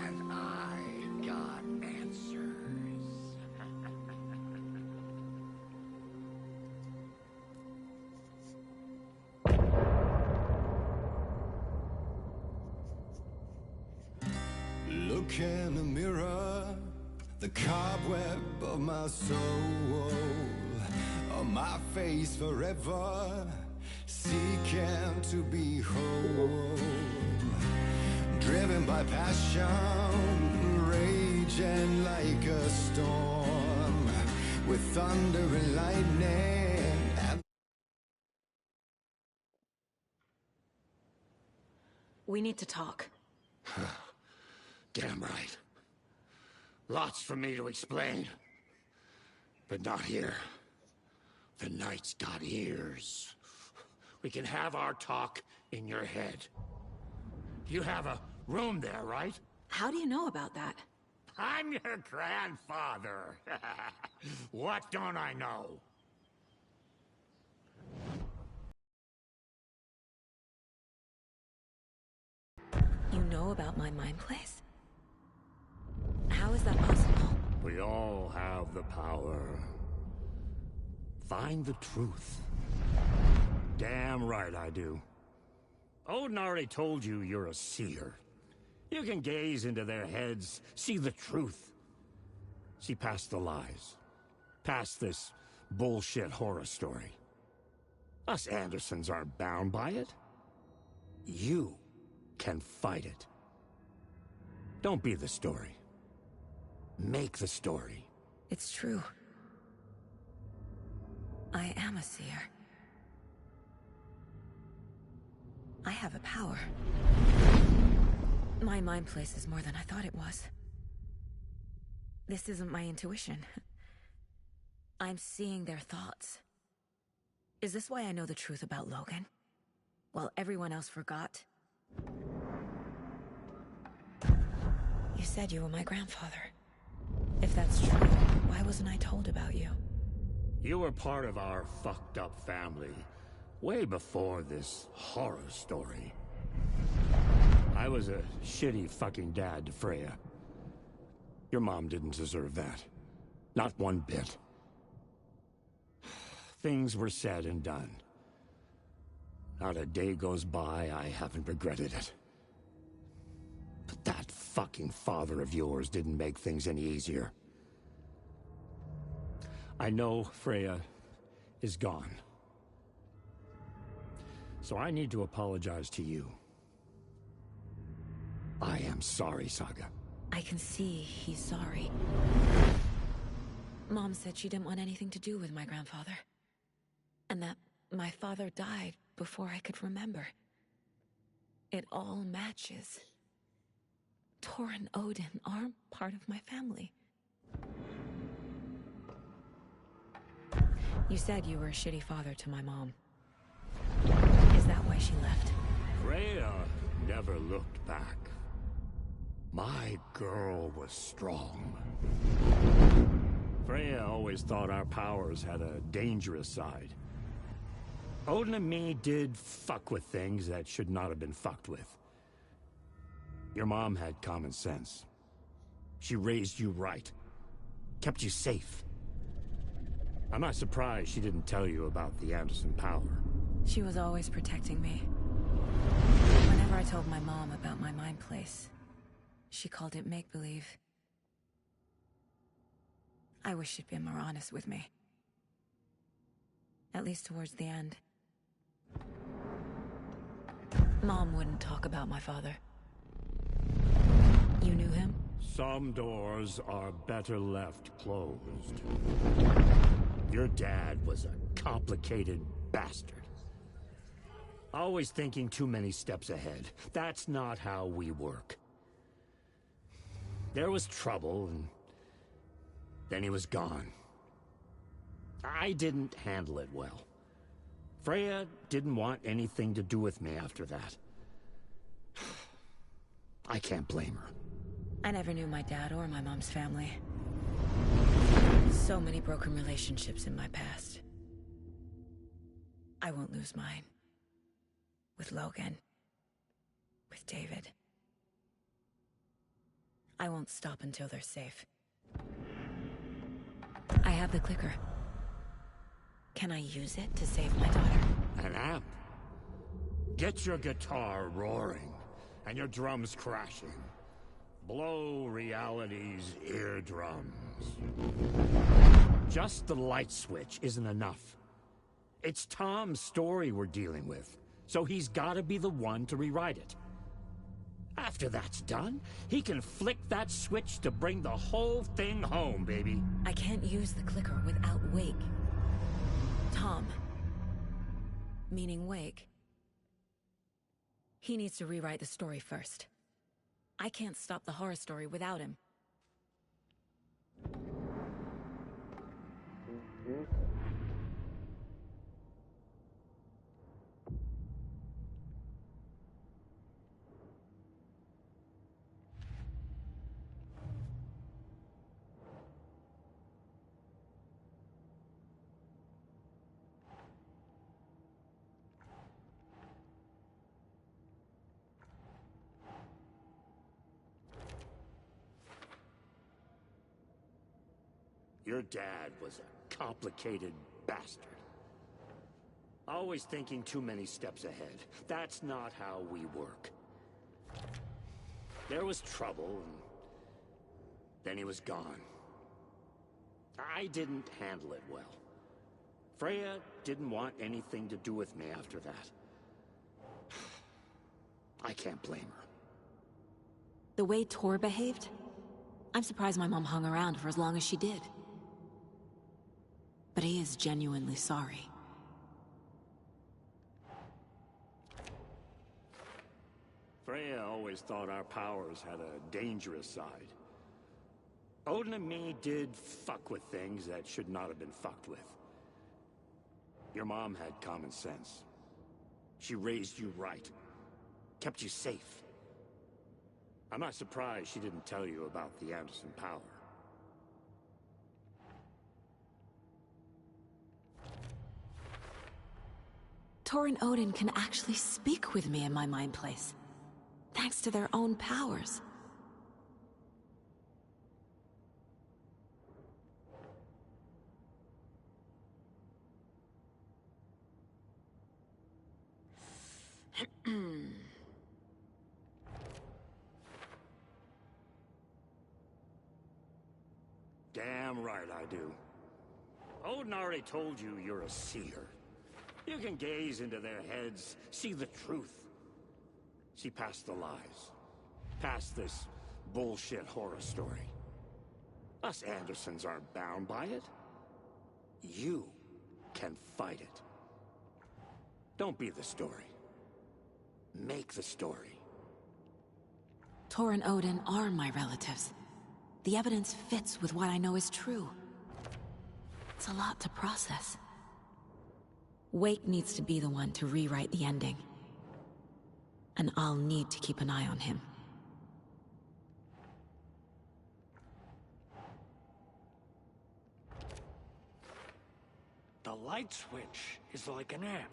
And I got answers. Look in the mirror, the cobweb of my soul, on my face forever, seeking to be whole. Driven by passion, raging like a storm, with thunder and lightning and We need to talk. Damn right. Lots for me to explain. But not here. The night's got ears. We can have our talk in your head. You have a room there, right? How do you know about that? I'm your grandfather. What don't I know? You know about my mind place? How is that possible? We all have the power. Find the truth. Damn right I do. Odin already told you you're a seer. You can gaze into their heads, see the truth. See past the lies. Past this bullshit horror story. Us Andersons aren't bound by it. You can fight it. Don't be the story. Make the story. It's true. I am a seer. I have a power. My mind place is more than I thought it was. This isn't my intuition. I'm seeing their thoughts. Is this why I know the truth about Logan? While everyone else forgot? You said you were my grandfather. If that's true, why wasn't I told about you? You were part of our fucked up family, way before this horror story. I was a shitty fucking dad to Freya. Your mom didn't deserve that. Not one bit. Things were said and done. Not a day goes by I haven't regretted it. But that fucking father of yours didn't make things any easier. I know Freya is gone. So I need to apologize to you. I am sorry, Saga. I can see he's sorry. Mom said she didn't want anything to do with my grandfather. And that my father died before I could remember. It all matches. Tor and Odin are part of my family. You said you were a shitty father to my mom. Is that why she left? Freya never looked back. My girl was strong. Freya always thought our powers had a dangerous side. Odin and me did fuck with things that should not have been fucked with. Your mom had common sense. She raised you right. Kept you safe. I'm not surprised she didn't tell you about the Anderson power. She was always protecting me. Whenever I told my mom about my mind place, she called it make-believe. I wish she'd been more honest with me. At least towards the end. Mom wouldn't talk about my father. You knew him? Some doors are better left closed. Your dad was a complicated bastard. Always thinking too many steps ahead. That's not how we work. There was trouble, and then he was gone. I didn't handle it well. Freya didn't want anything to do with me after that. I can't blame her. I never knew my dad or my mom's family. So many broken relationships in my past. I won't lose mine. With Logan. With David. I won't stop until they're safe. I have the clicker. Can I use it to save my daughter? An amp? Get your guitar roaring, and your drums crashing. Blow reality's eardrums. Just the light switch isn't enough. It's Tom's story we're dealing with, so he's gotta be the one to rewrite it. After that's done, he can flick that switch to bring the whole thing home, baby. I can't use the clicker without Wake. Tom. Meaning Wake. He needs to rewrite the story first. I can't stop the horror story without him. Your dad was a complicated bastard. Always thinking too many steps ahead. That's not how we work. There was trouble, and then he was gone. I didn't handle it well. Freya didn't want anything to do with me after that. I can't blame her. The way Tor behaved? I'm surprised my mom hung around for as long as she did. But he is genuinely sorry. Freya always thought our powers had a dangerous side. Odin and me did fuck with things that should not have been fucked with. Your mom had common sense. She raised you right. Kept you safe. I'm not surprised she didn't tell you about the Anderson power. Tor and Odin can actually speak with me in my mind place. Thanks to their own powers. I do. Odin already told you you're a seer. You can gaze into their heads, see the truth. See past the lies. Past this bullshit horror story. Us Andersons aren't bound by it. You can fight it. Don't be the story. Make the story. Tor and Odin are my relatives. The evidence fits with what I know is true. It's a lot to process. Wake needs to be the one to rewrite the ending. And I'll need to keep an eye on him. The light switch is like an amp.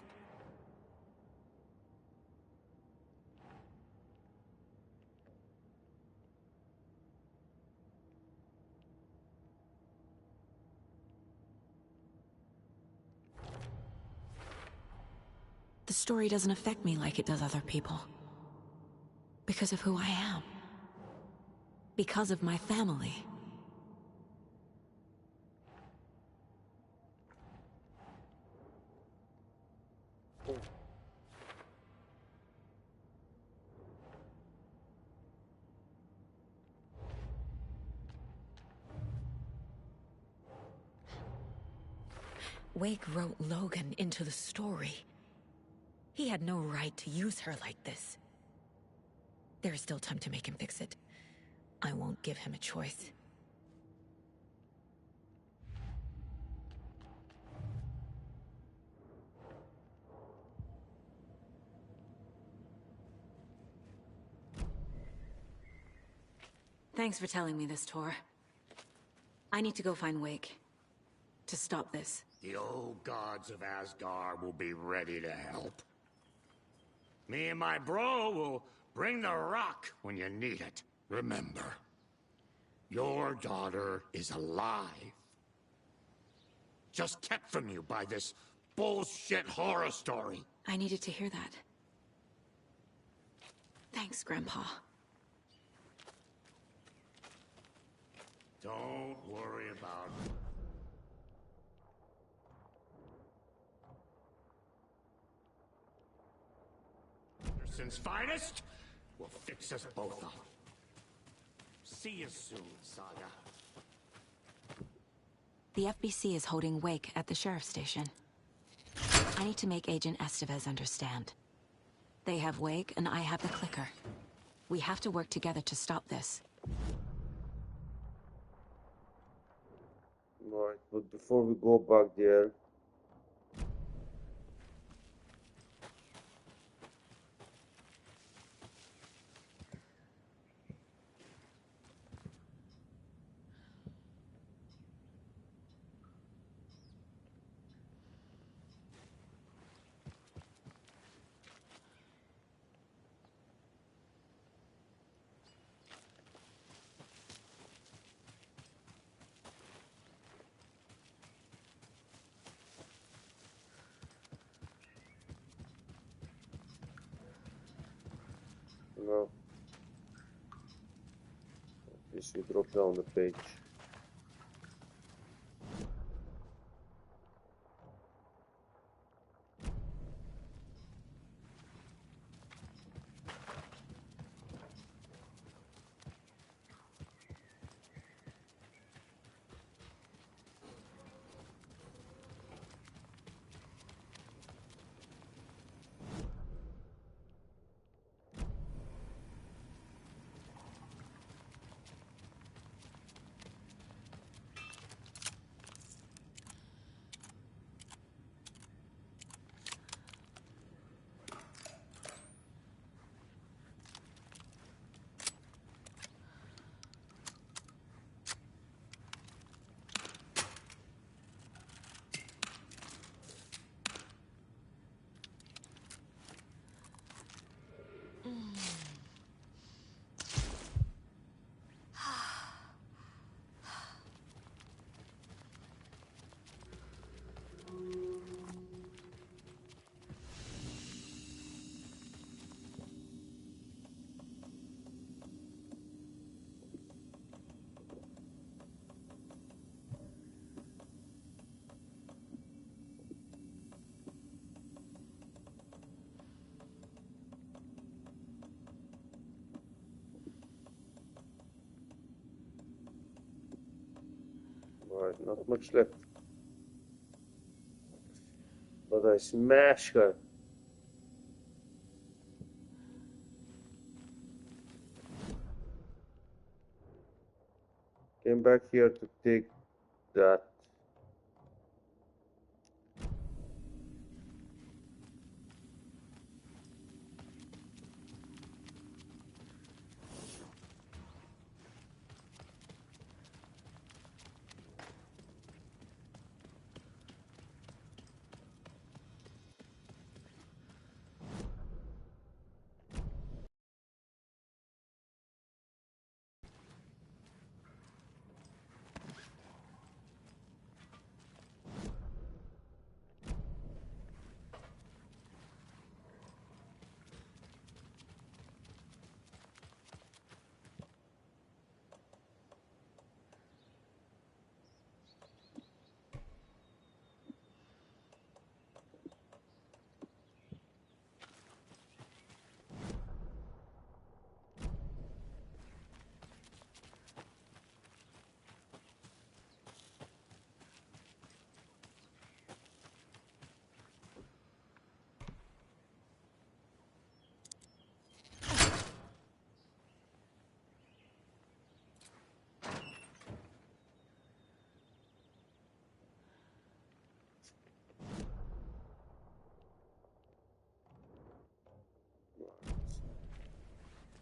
The story doesn't affect me like it does other people. Because of who I am. Because of my family. Wake wrote Logan into the story. He had no right to use her like this. There is still time to make him fix it. I won't give him a choice. Thanks for telling me this, Tor. I need to go find Wake. To stop this. The old gods of Asgard will be ready to help. Me and my bro will bring the rock when you need it. Remember, your daughter is alive. Just kept from you by this bullshit horror story. I needed to hear that. Thanks, Grandpa. Don't worry about it. Anderson's finest will fix us both up. See you soon, Saga. The FBC is holding Wake at the sheriff's station. I need to make Agent Estevez understand. They have Wake and I have the clicker. We have to work together to stop this. Right, but before we go back there, no. This we drop down the page. Alright, not much left. But I smash her. Came back here to take that.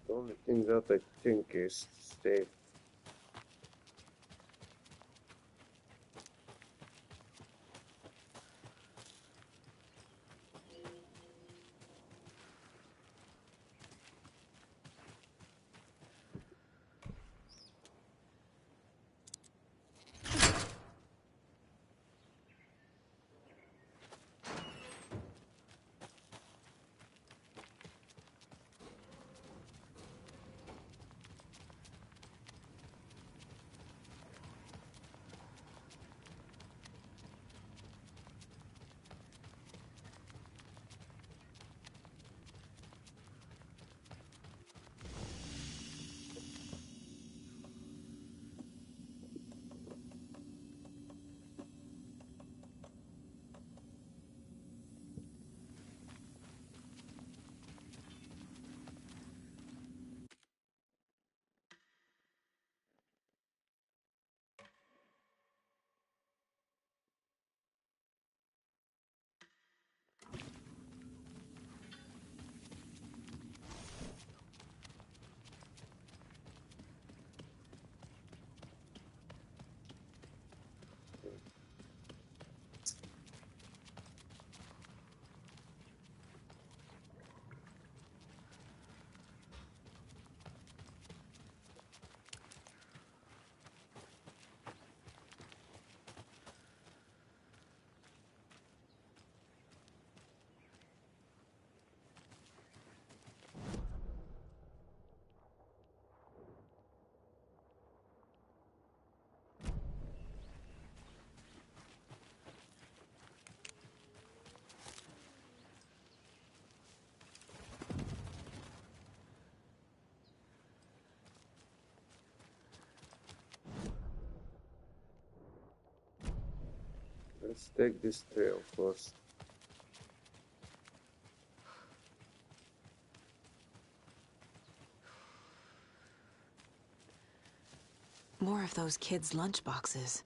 The only thing that I think is safe. Let's take this trail first. More of those kids' lunchboxes.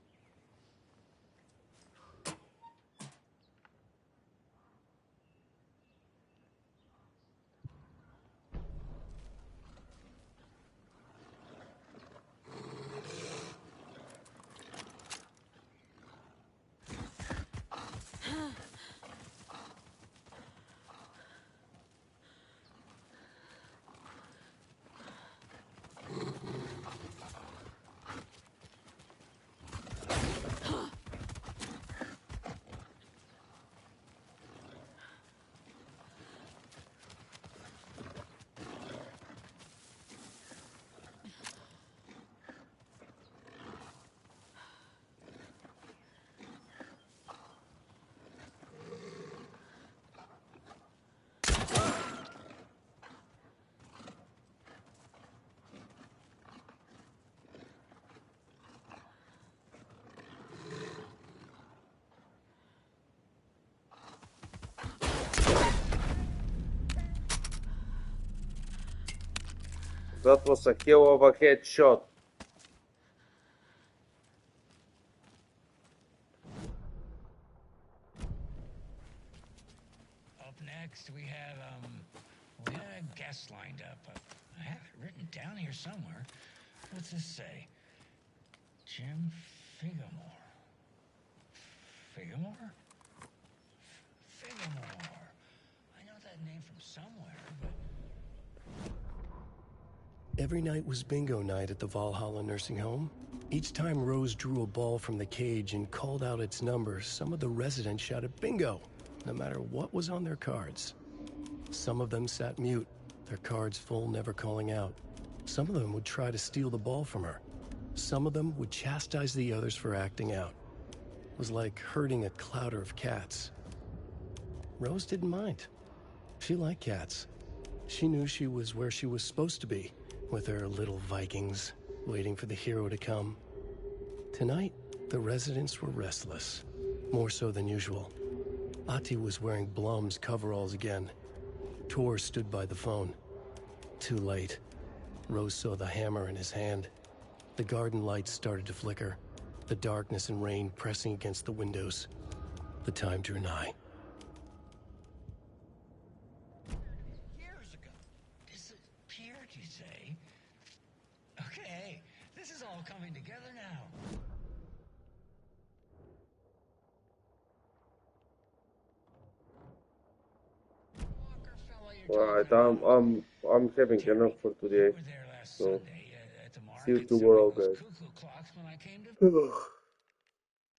That was a hell of a headshot. Up next, we had a guest lined up. I have it written down here somewhere. What's this say? Jim Figgamore. Figgamore? Figgamore. I know that name from somewhere, but... Every night was bingo night at the Valhalla nursing home. Each time Rose drew a ball from the cage and called out its number, some of the residents shouted bingo, no matter what was on their cards. Some of them sat mute, their cards full, never calling out. Some of them would try to steal the ball from her. Some of them would chastise the others for acting out. It was like herding a clouder of cats. Rose didn't mind. She liked cats. She knew she was where she was supposed to be, with her little Vikings, waiting for the hero to come. Tonight, the residents were restless, more so than usual. Ati was wearing Blum's coveralls again. Tor stood by the phone. Too late. Rose saw the hammer in his hand. The garden lights started to flicker, the darkness and rain pressing against the windows. The time drew nigh. Years ago. Disappeared, you say? Okay, this is all coming together now. Right, I'm having enough for today. So see you tomorrow, guys.